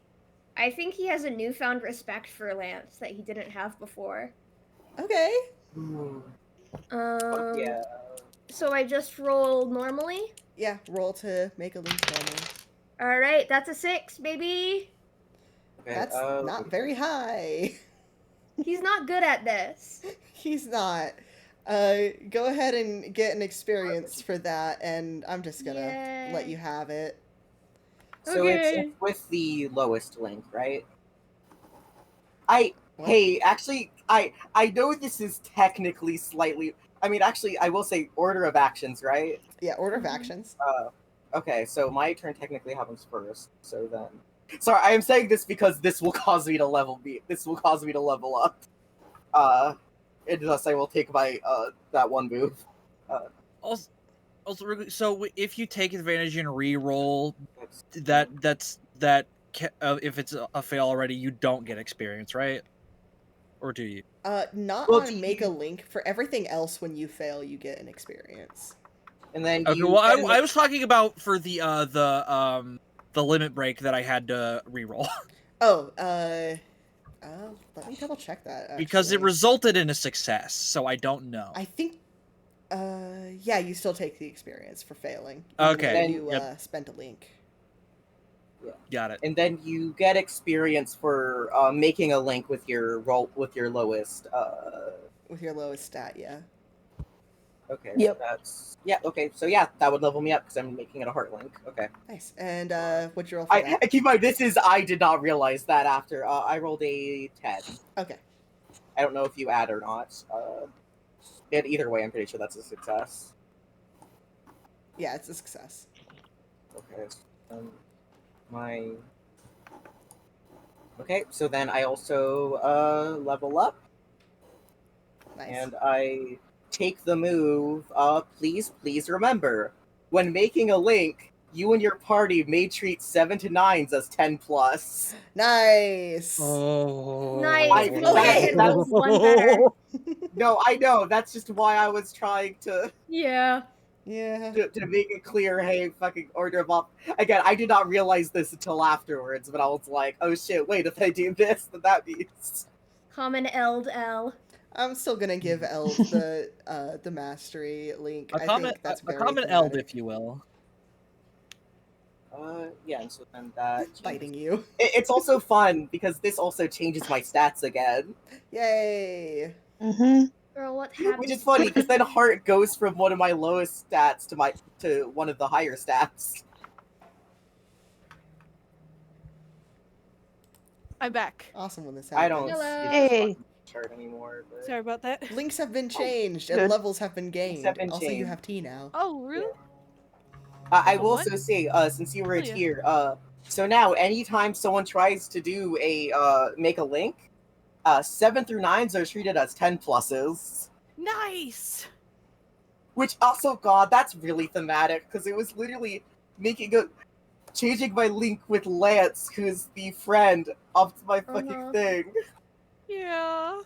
I think he has a newfound respect for Lance that he didn't have before. Okay. Ooh, Um, yeah. so I just roll normally. Yeah, roll to make a link normal. All right, that's a 6, baby. Okay, That's not very high. He's not good at this. He's not. Go ahead and get an experience for that, and I'm just gonna let you have it. So Okay. it's with the lowest link, right? What? Hey, actually, I know this is technically slightly. I mean, actually, I will say order of actions, right? Yeah, order of Mhm. actions. Okay, so my turn technically happens first. So then, sorry, I am saying this because this will cause me to level B. This will cause me to level up. And thus I will take my that one move. Also, so if you take advantage and re-roll, That's- if it's a fail already, you don't get experience, right? Or do you? Not Well, on make a link. For everything else, when you fail, you get an experience. And then Okay, you. well, Get I was talking about for the limit break that I had to re-roll Oh, let me double check that, actually. because it resulted in a success, so I don't know. I think, yeah, you still take the experience for failing. Okay, Even though you, yep. spent a link. Got it. And then you get experience for making a link with your roll with your lowest. With your lowest stat, yeah. Okay, Yep. so that's Okay, so yeah, that would level me up because I'm making it a heart link. Okay. Nice. And, what'd you roll for that? I keep in mind I did not realize that after I rolled a 10. Okay. I don't know if you add or not. Either way, I'm pretty sure that's a success. Yeah, it's a success. Okay. My. Okay, so then I also level up. Nice. And I take the move. Please remember, when making a link, you and your party may treat 7 to 9s as 10+. Nice. Oh. Nice. We Okay. can't hit those one better. No, I know. That's just why I was trying to Yeah. Yeah. to make it clear. Hey, fucking order of up. Again, I did not realize this until afterwards, but I was like, oh shit, wait, if I do this, then that means. Common Eld L. I'm still gonna give Eld the mastery link. A I common, think that's a very common eld, thematic. if you will. Yeah, and so then that Biting you. It's also fun because this also changes my stats again. Yay. Mm-hmm. Girl, what happened? Which is funny because then heart goes from one of my lowest stats to one of the higher stats. I'm back. Awesome when this I happens. don't Hello. see this Hey. fucking chart anymore. But... Sorry about that. Links have been changed and good. levels have been gained. have been Also, you changed. have tea now. Oh, really? I will What? also say, since you were Oh, a yeah. tier, so now anytime someone tries to do a make a link, 7 through 9s are treated as 10+s. Nice. Which also, God, that's really thematic because it was literally changing my link with Lance, who's the friend of my fucking thing. Yeah.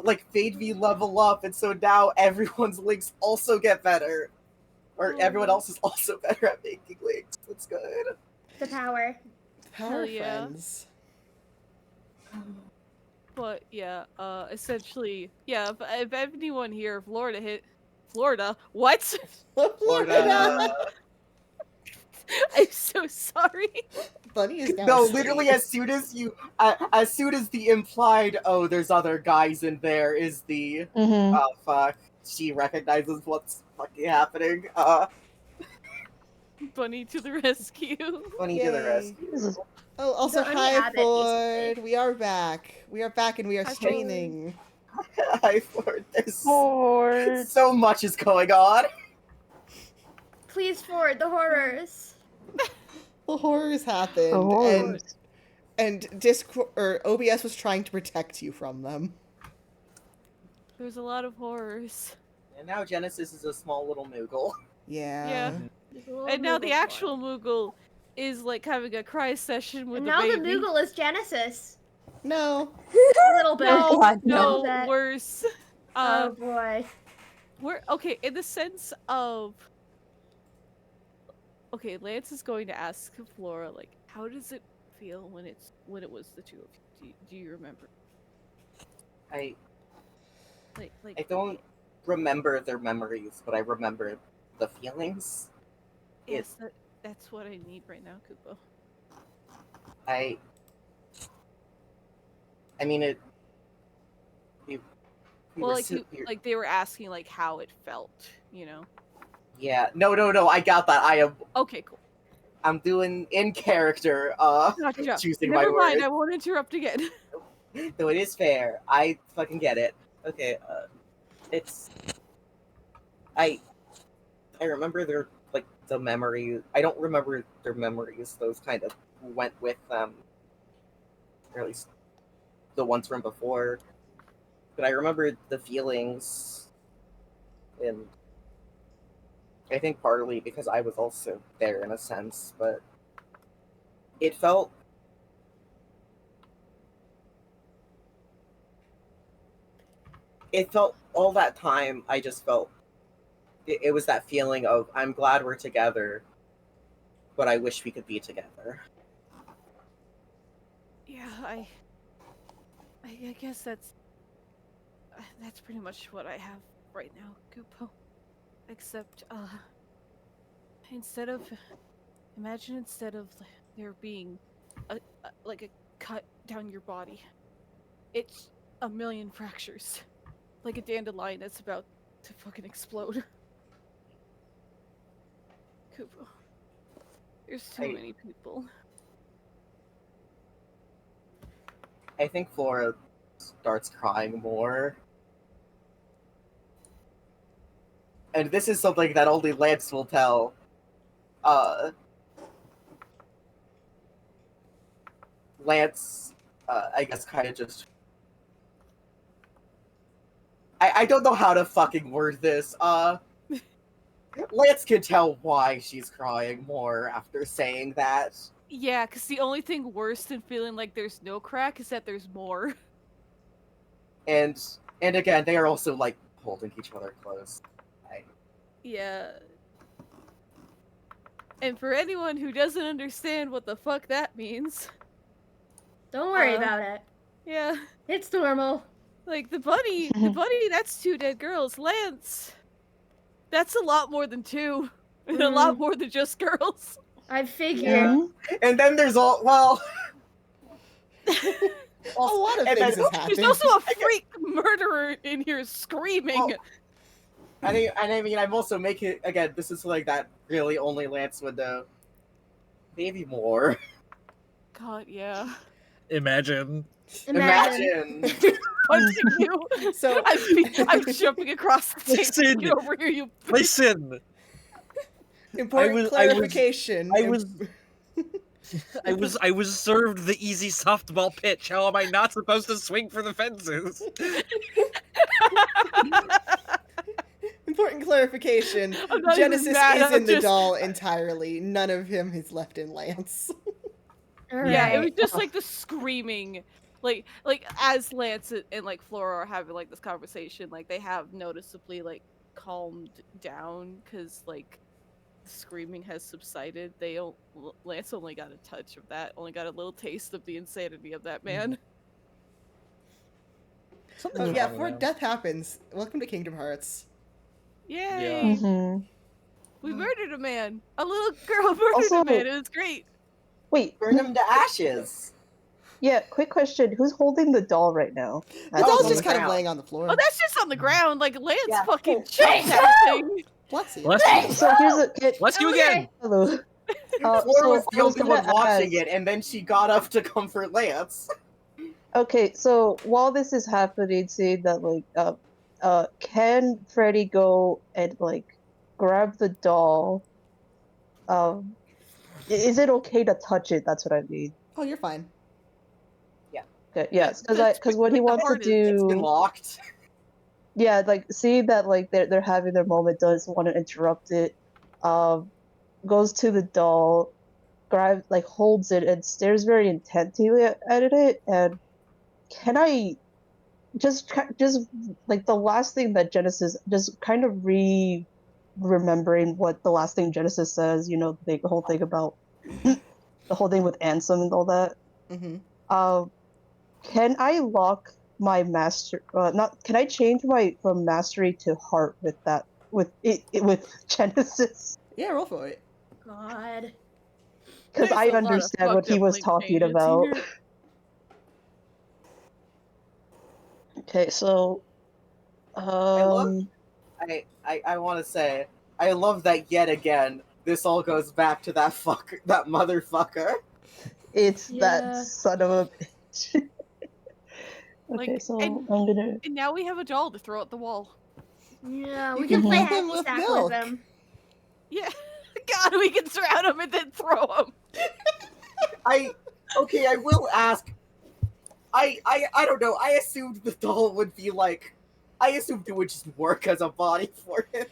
Like made me level up, and so now everyone's links also get better, or everyone else is also better at making links. That's good. The power. Power Hell yeah. friends. But yeah, essentially, yeah. If anyone here, Florida, what? Florida. I'm so sorry. Bunny is now No, asleep. literally, as soon as the implied, oh, there's other guys in there, is the Mm-hmm. oh fuck, she recognizes what's fucking happening. Bunny to the rescue. Funny to the Yay. rescue. This is Oh, also, The honey hi, habit, basically. Ford. We are back. We are back and we are Hi, Ford. streaming. Hi, Ford. There's Ford. so much is going on. Please, Ford, the horrors. The horrors happened, The horrors. and Discord or OBS was trying to protect you from them. There's a lot of horrors. And now Genesis is a small little Moogle. Yeah. And now the actual Moogle is like having a cry session with And the now the baby. Moogle is Genesis. No. A little bit. No, God, no, no. That- worse. Oh boy. We're okay in the sense of. Okay, Lance is going to ask Flora, like, how does it feel when it was the two of you? Do you remember? I Like don't remember their memories, but I remember the feelings. Yes, that's what I need right now, Kupo. I mean it. We Well, were like so weird. like they were asking like how it felt, you know? Yeah, no, I got that. Okay, cool. I'm doing in character, Gotcha. choosing Never my mind, words. I won't interrupt again. Though it is fair. I fucking get it. Okay, it's... I remember their, like, the memory... I don't remember their memories. Those kind of went with, or at least the ones from before. But I remember the feelings, and I think partly because I was also there in a sense, but it felt all that time. I just felt it was that feeling of I'm glad we're together, but I wish we could be together. Yeah, I guess that's pretty much what I have right now, Kupo. Except instead of there being like a cut down your body, it's a million fractures, like a dandelion that's about to fucking explode. Kupo, there's too many people. I think Flora starts crying more. And this is something that only Lance will tell. Lance, I guess, kind of just... I don't know how to fucking word this. Lance can tell why she's crying more after saying that. Yeah, because the only thing worse than feeling like there's no crack is that there's more. And again, they are also, like, holding each other close. Yeah. And for anyone who doesn't understand what the fuck that means... Don't worry about it. Yeah. It's normal. Like, the bunny, that's 2 dead girls. Lance! That's a lot more than 2. And a lot more than just girls. I figured. Yeah. And then there's all... Well... A lot of things has happened. There's also a freak murderer in here screaming. Well, I mean, I'm also making... Again, this is like that really only Lance would know. Maybe more. God, yeah. Imagine. Imagine. Punching you. So I'm jumping across the table. Listen. Get over here, you bitch. Listen. important clarification. I was served the easy softball pitch. How am I not supposed to swing for the fences? Important clarification. I'm not Genesis even mad, is I'm in the just- doll entirely. None of him is left in Lance. Yeah, it was just like the screaming. Like as Lance and like Flora are having like this conversation, like they have noticeably like calmed down because like the screaming has subsided. Lance only got a touch of that, only got a little taste of the insanity of that man. Oh, yeah, before death happens, welcome to Kingdom Hearts. Yay! Mm-hmm. We murdered a man. A little girl murdered Also- a man. It was great. Wait, Burn him to ashes. yeah, quick question. Who's holding the doll right now? The doll's on just the kind of ground. laying on the floor. Oh, that's just on the ground. Like Lance Yeah. fucking chucked that thing. Bless you. Bless you. So here's a kid. Bless you again. Hello. Flora was the I was only one gonna watching ask- it, and then she got up to comfort Lance. Okay, so while this is happening, say that like can Freddy go and like grab the doll Is it okay to touch it? That's what I mean. Oh, you're fine. Okay, yes, That's because what he with the wants to hardest. It's been do, locked. yeah, like seeing that like they're having their moment, does want to interrupt it. Goes to the doll, grabs like holds it and stares very intently at it. And can I just like the last thing that Genesis, just kind of remembering what the last thing Genesis says, you know, the whole thing about the whole thing with Ansem and all that. Mm-hmm. Can I lock my master? Not can I change my from mastery to heart with that with with Genesis? Yeah, roll for it. God. Because There's I a lot of understand what fucked he up was link talking changes about. here. Okay, so love- I want to say, I love that yet again. This all goes back to that motherfucker. it's that Yeah. son of a bitch. Okay, Like, so and I'm gonna. now we have a doll to throw at the wall. Yeah, You we can can play fill them hacky with sack milk. with them. Yeah, God, we can surround him and then throw him. Okay, I will ask. I don't know. I assumed the doll would be like. I assumed it would just work as a body for him.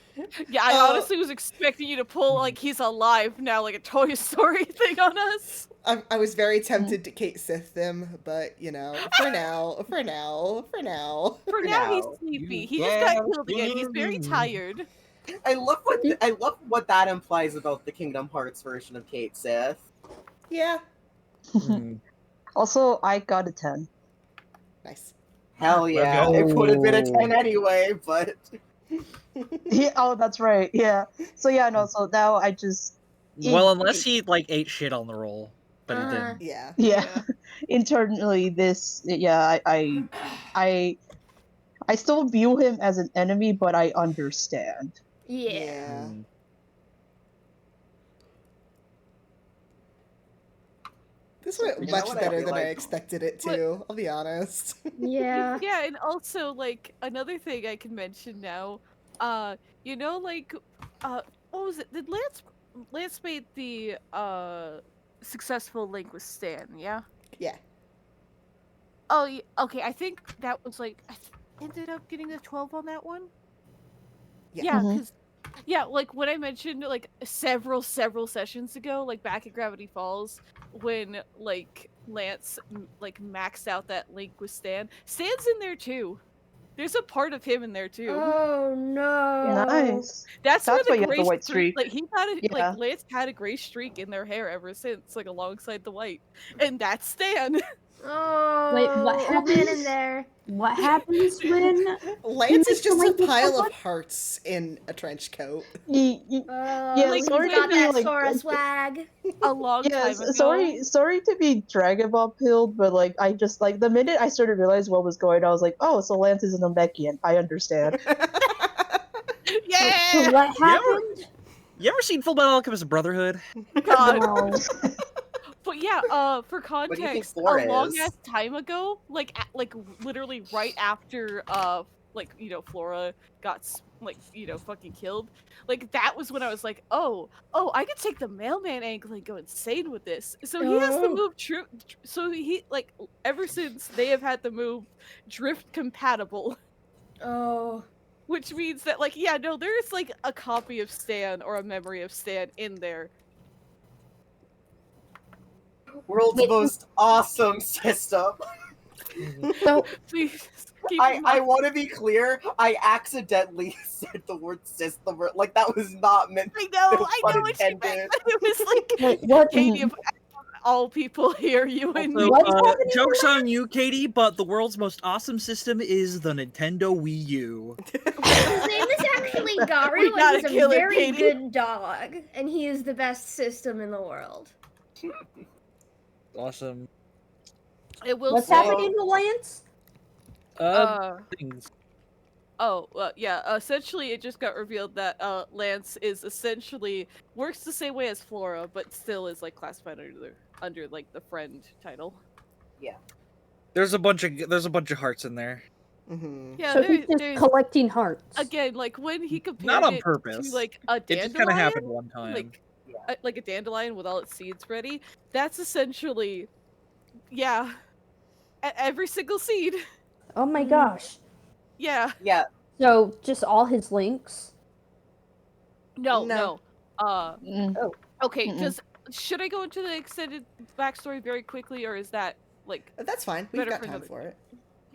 Yeah, I honestly was expecting you to pull like he's alive now, like a Toy Story thing on us. I was very tempted to Kate Sith them, but you know, for now. For For now, he's now. sleepy. He just got killed again. He's very tired. I love what that implies about the Kingdom Hearts version of Kate Sith. Yeah. Also, I got a 10. Nice. Hell yeah! go. It would have been a 10 anyway, but Yeah, oh, that's right. Yeah. So yeah, no. So now I just. Well, unless he like ate shit on the roll, but he didn't. Yeah. Yeah. Internally, this. Yeah, I still view him as an enemy, but I understand. Yeah. This went You know much what I better feel than I like? expected it What- to, I'll be honest. Yeah. Yeah, and also like another thing I can mention now, you know, like, what was it? Did Lance made the successful link with Stan? Yeah. Yeah. Oh, okay. I think that was like ended up getting a 12 on that one. Yeah. Yeah, Mhm. because yeah, like when I mentioned like several sessions ago, like back at Gravity Falls, when like Lance like maxed out that link with Stan. Stan's in there too. There's a part of him in there too. Oh no. Nice. That's where That's why the you have gray the white streak. streak. Like he had a, like Yeah. Lance had a gray streak in their hair ever since, like alongside the white, and that's Stan. Oh, Wait, what old man in happens? there. What happens when Lance is makes the just a link with pile of someone? hearts in a trench coat. Oh, Yeah, Like, sorry he's to got be that like. Sora swag. A long Yes, time ago. sorry to be Dragon Ball pilled, but like I just like the minute I started to realize what was going on, I was like, oh, so Lance is an Namekian. I understand. Yeah. So what happened? You ever seen Full Metal Alchemist Brotherhood? God. No. But yeah, for What do you think context, a Flora long is? ass time ago, like like literally right after like Flora got like fucking killed, like that was when I was like, oh, I could take the mailman angle and go insane with this. So he has the Oh. move so he like ever since they have had the move drift compatible. Oh. Which means that like yeah, no, there's like a copy of Stan or a memory of Stan in there. World's Wait. most awesome system. So Please keep in I mind. want to be clear. I accidentally said the word system. Like that was not meant. I know No pun what she meant. intended. It was like wait, what? Katie of all people here, you and me. So, What's happening joke's on you, Katie, but the world's most awesome system is the Nintendo Wii U. His name is actually Garu, We gotta and he's a kill it, very Katie. good dog, and he is the best system in the world. Awesome. It will What's say, happening to Lance? Things. yeah. Essentially, it just got revealed that Lance is essentially works the same way as Flora, but still is like classified under like the friend title. There's a bunch of hearts in there. Mm-hmm. Yeah, So he's just there's collecting hearts. again like when he compared Not on it purpose. to like a It just kind of happened dandelion, one time. like like a dandelion with all its seeds ready. That's essentially, yeah, every single seed. Oh my gosh. Yeah. Yeah, So just all his links? No, No. no. Mm, Oh. Okay. mm-mm. Should I go into the extended backstory very quickly, or is that like That's fine. We've better got for time another? for it.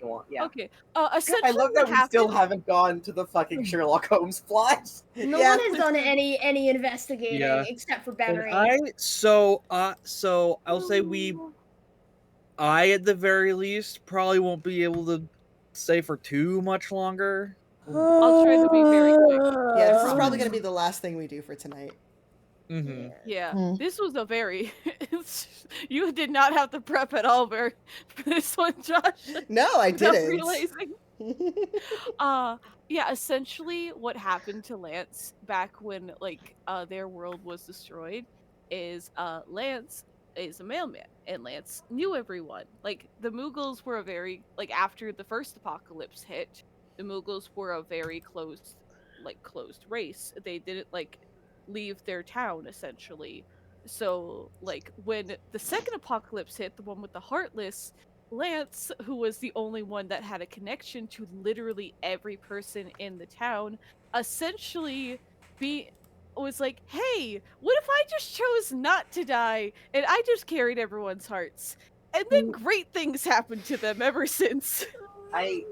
you want, yeah. Okay. Essentially, I love what that we still happened? haven't gone to the fucking Sherlock Holmes plot. No Yeah. one has done any investigating Yeah. except for And Benry. so I'll say I at the very least probably won't be able to stay for too much longer. I'll try to be very quick. Yeah, this is probably Promise. going to be the last thing we do for tonight. Mm-hmm. Yeah, Mm. this was a very. You did not have to prep at all for this one, Josh. No, I Without didn't. realizing. Yeah, essentially what happened to Lance back when their world was destroyed is Lance is a mailman and Lance knew everyone. Like the Mughals were a very after the first apocalypse hit, the Mughals were a very closed race. They didn't leave their town essentially. So when the second apocalypse hit, the one with the Heartless, Lance, who was the only one that had a connection to literally every person in the town, essentially was like, "Hey, what if I just chose not to die and I just carried everyone's hearts?" And then great things happened to them ever since. I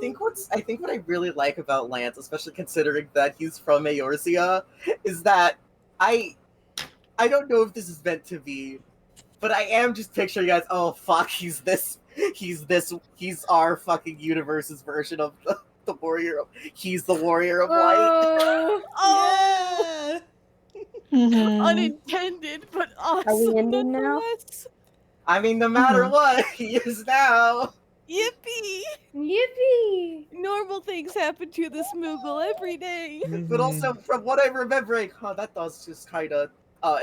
think what I really like about Lance, especially considering that he's from Eorzea, is that I don't know if this is meant to be, but I am just picturing guys, oh fuck, he's our fucking universe's version of the warrior. He's the warrior of light. Oh, Mhm. unintended, but Are we awesome ending now? nonetheless. I mean, no matter Mhm. what, he is now. Yippee! Yippee! Normal things happen to this Moogle every day. But also, from what I'm remembering, that does just kind of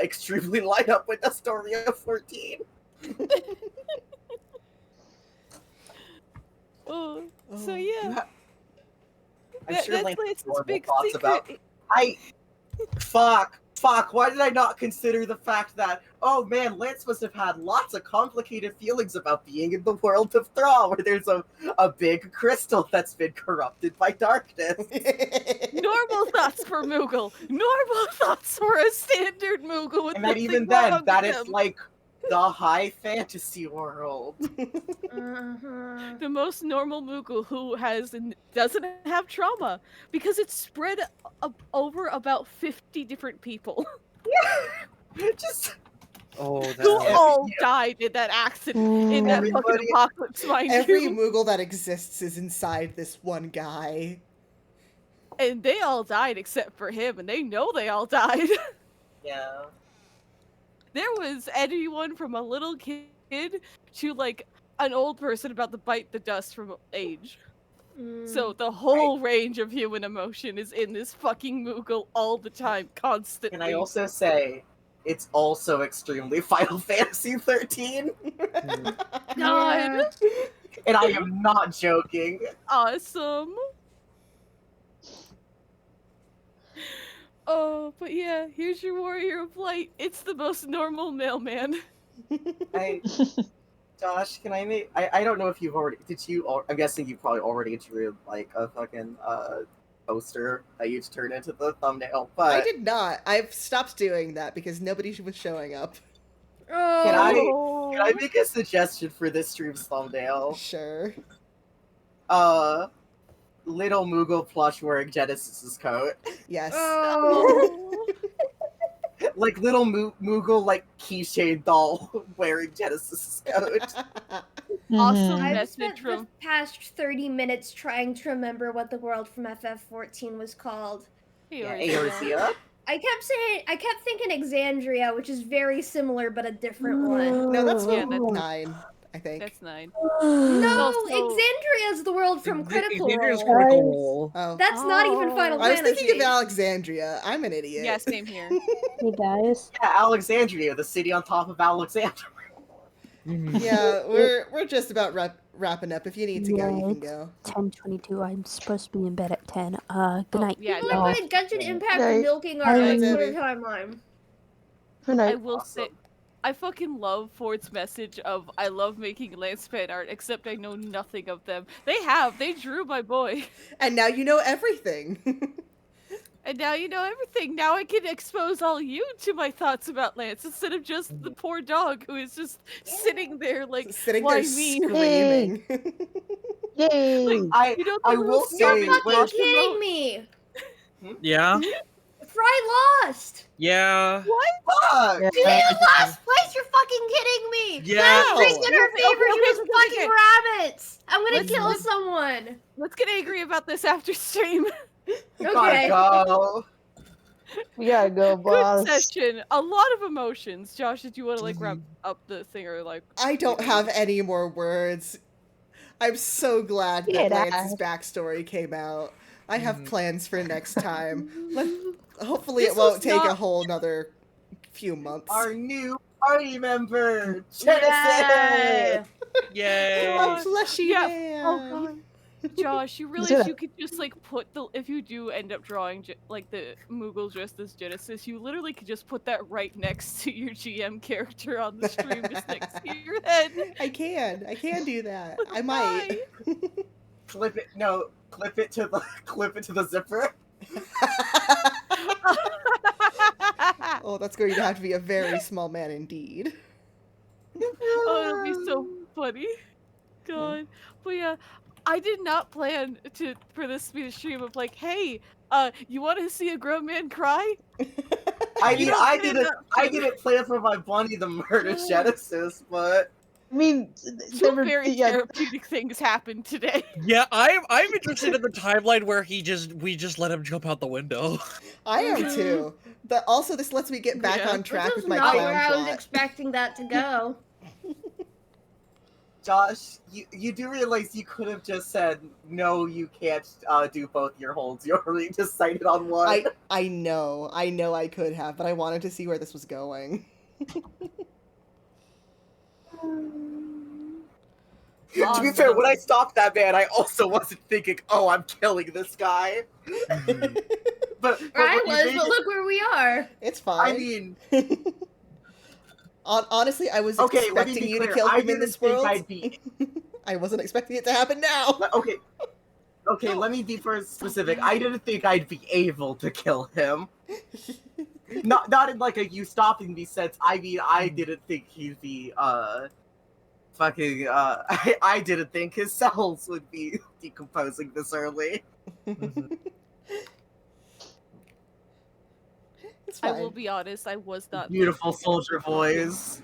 extremely line up with the story of 14. Oh, so Oh. yeah, I'm sure that's Lance has Lance's horrible big thoughts secret. about. Fuck, why did I not consider the fact that, oh man, Lance must have had lots of complicated feelings about being in the world of Thrall, where there's a big crystal that's been corrupted by darkness. Normal thoughts for Moogle. Normal thoughts for a standard Moogle with And that nothing even wrong then, that with is them. like the high fantasy world. Uh-huh. The most normal Moogle who doesn't have trauma because it's spread over about 50 different people Just Oh, who that. all died in that accident, in that fucking Everybody- apocalypse, mind Every you. Moogle that exists is inside this one guy. And they all died except for him, and they know they all died. yeah. There was anyone from a little kid to an old person about to bite the dust from age. So the whole range of human emotion is in this fucking Moogle all the time, constantly. Can I also say, it's also extremely Final Fantasy 13? God, Yeah. And I am not joking. awesome. Oh, but yeah, here's your Warrior of Light. It's the most normal mailman. Josh, can I make... I don't know if you've already... I'm guessing you probably already drew, a fucking, poster that you turn into the thumbnail, but... I did not. I've stopped doing that because nobody was showing up. Can I Oh. make a suggestion for this stream's thumbnail? Sure. Little Moogle plush wearing Genesis's coat. Yes. Oh. Like little Moogle, keychain doll wearing Genesis's coat. Awesome Mhm. I've message spent the from past 30 minutes trying to remember what the world from FF14 was called. Yeah, Eorzea. Eorzea. I kept thinking Exandria, which is very similar but a different one. No, that's Yeah, level that's- 9, I think. That's 9. No, Also- Exandria is the world from Critical Xavier's Role. Critical Role. Oh. That's not even Final I was Fantasy. thinking of Alexandria. I'm an idiot. Yeah, same here. Hey guys. Yeah, Alexandria, the city on top of Alexandria. Yeah, we're just about wrapping up. If you need to go, you Yeah, can go. 10:22. I'm supposed to be in bed at 10. Good night. Yeah, People no. are putting Genshin Impact Night. milking our Night. Twitter timeline. Good night. I will say, Awesome. I fucking love Ford's message of I love making Lance fan art, except I know nothing of them. They drew my boy. And now you know everything. And now you know everything. Now I can expose all you to my thoughts about Lance instead of just the poor dog who is just sitting there like, Sitting why there me? screaming. Yay! I You know the I little will You're say Starbucks fucking with kidding emote? me! Yeah. Fry lost! Yeah. fuck. Yeah. She's in last place, you're fucking kidding me! Yeah. Last place in her Okay, favor, okay, she was okay, fucking okay. rabbits! I'm gonna Let's- kill let's- someone! Let's get angry about this after stream. Gotta Okay. go. We gotta go, Good boss. session. A lot of emotions. Josh, did you want to like wrap up the thing or like? I don't have any more words. I'm so glad that Get Lance's out. backstory came out. I have Mhm. plans for next time. Hopefully This it won't was take a not- whole another few months. Our new party member, Yay! Genesis. Yay. Oh, fleshy Yeah. man. Oh god. Josh, you do realize that. you could just like put the if you do end up drawing like the Moogle dressed as Genesis, you literally could just put that right next to your GM character on the stream, just next to your head. I can do that. But I might. Clip it. No, clip it to the zipper. Oh, that's going to have to be a very small man indeed. Oh, it'll be so funny. God. But yeah, I did not plan for this to be a stream of like, hey, you want to see a grown man cry? I You mean, don't I get it didn't. up I to- didn't plan for my Bonnie the murder Genesis, but I mean, Two very yeah, therapeutic things happened today. Yeah, I'm interested in the timeline where we just let him jump out the window. I am too. But also, this lets me get back Yeah. on track This with is my not clown where I was plot. expecting that to go. Josh, you do realize you could have just said no. You can't do both your holds. You already decided on one. I know I could have, but I wanted to see where this was going. To be fair, when I stopped that man, I also wasn't thinking, "Oh, I'm killing this guy." But I when you was, made but it- look where we are. It's fine. I mean, Honestly, I was okay, let me expecting be you clear. to kill I him in didn't this think world. I'd be. I wasn't expecting it to happen now. Okay, let me be first specific. I didn't think I'd be able to kill him. Not in like a you stopping me sense. I mean, I didn't think he'd be fucking I didn't think his cells would be decomposing this early. It's I fine. will be honest, I was not Beautiful soldier voice.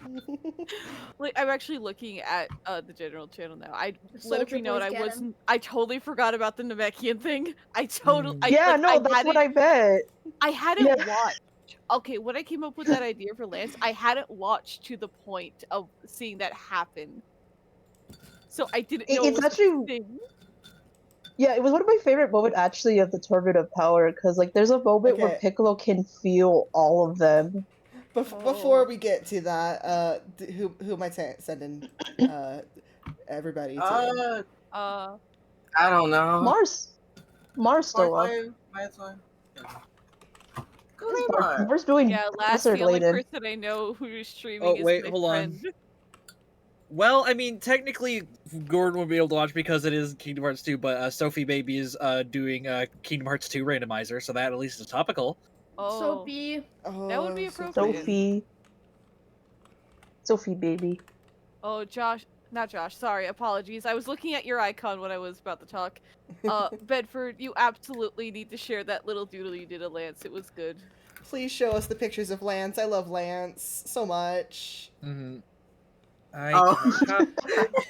like I'm actually looking at the general channel now. I let it Soldier be known boys I get wasn't. I totally forgot about the Namekian thing. I totally. yeah, like, no, that's what I bet. I hadn't Yeah. watched. Okay, when I came up with that idea for Lance, I hadn't watched to the point of seeing that happen. So I didn't know It's it was actually a thing. Yeah, it was one of my favorite moments actually of the Tournament of Power because like there's a moment where Okay. Piccolo can feel all of them. Before we get to that, who am I sending everybody to? Uh, I don't know. Mars still up. Mars Mars doing yeah, last concert the only laden. person I know who's streaming Oh, is wait, my hold on. friend. Well, I mean, technically, Gordon would be able to watch because it is Kingdom Hearts 2, but Sophie Baby is doing Kingdom Hearts 2 randomizer, so that at least is topical. Oh, Soapy. that would be Oh, so- appropriate. Sophie baby. Oh, not Josh. Sorry, apologies. I was looking at your icon when I was about to talk. Bedford, you absolutely need to share that little doodle you did of Lance. It was good. Please show us the pictures of Lance. I love Lance so much. Mm-hmm.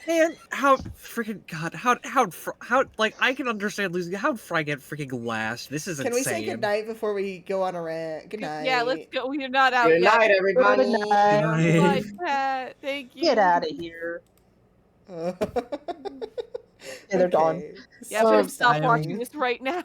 Man, how freaking God, how like I can understand losing. How'd Fry get freaking last? This is Can we insane. say goodnight before we go on a rant? Good night. Yeah, let's go. We're not out Good yet. night, everybody. Good night. Bye, Pat. Thank you. Get out of here. Yeah, they're gone. Yeah, I'm gonna So stop sad. watching this right now.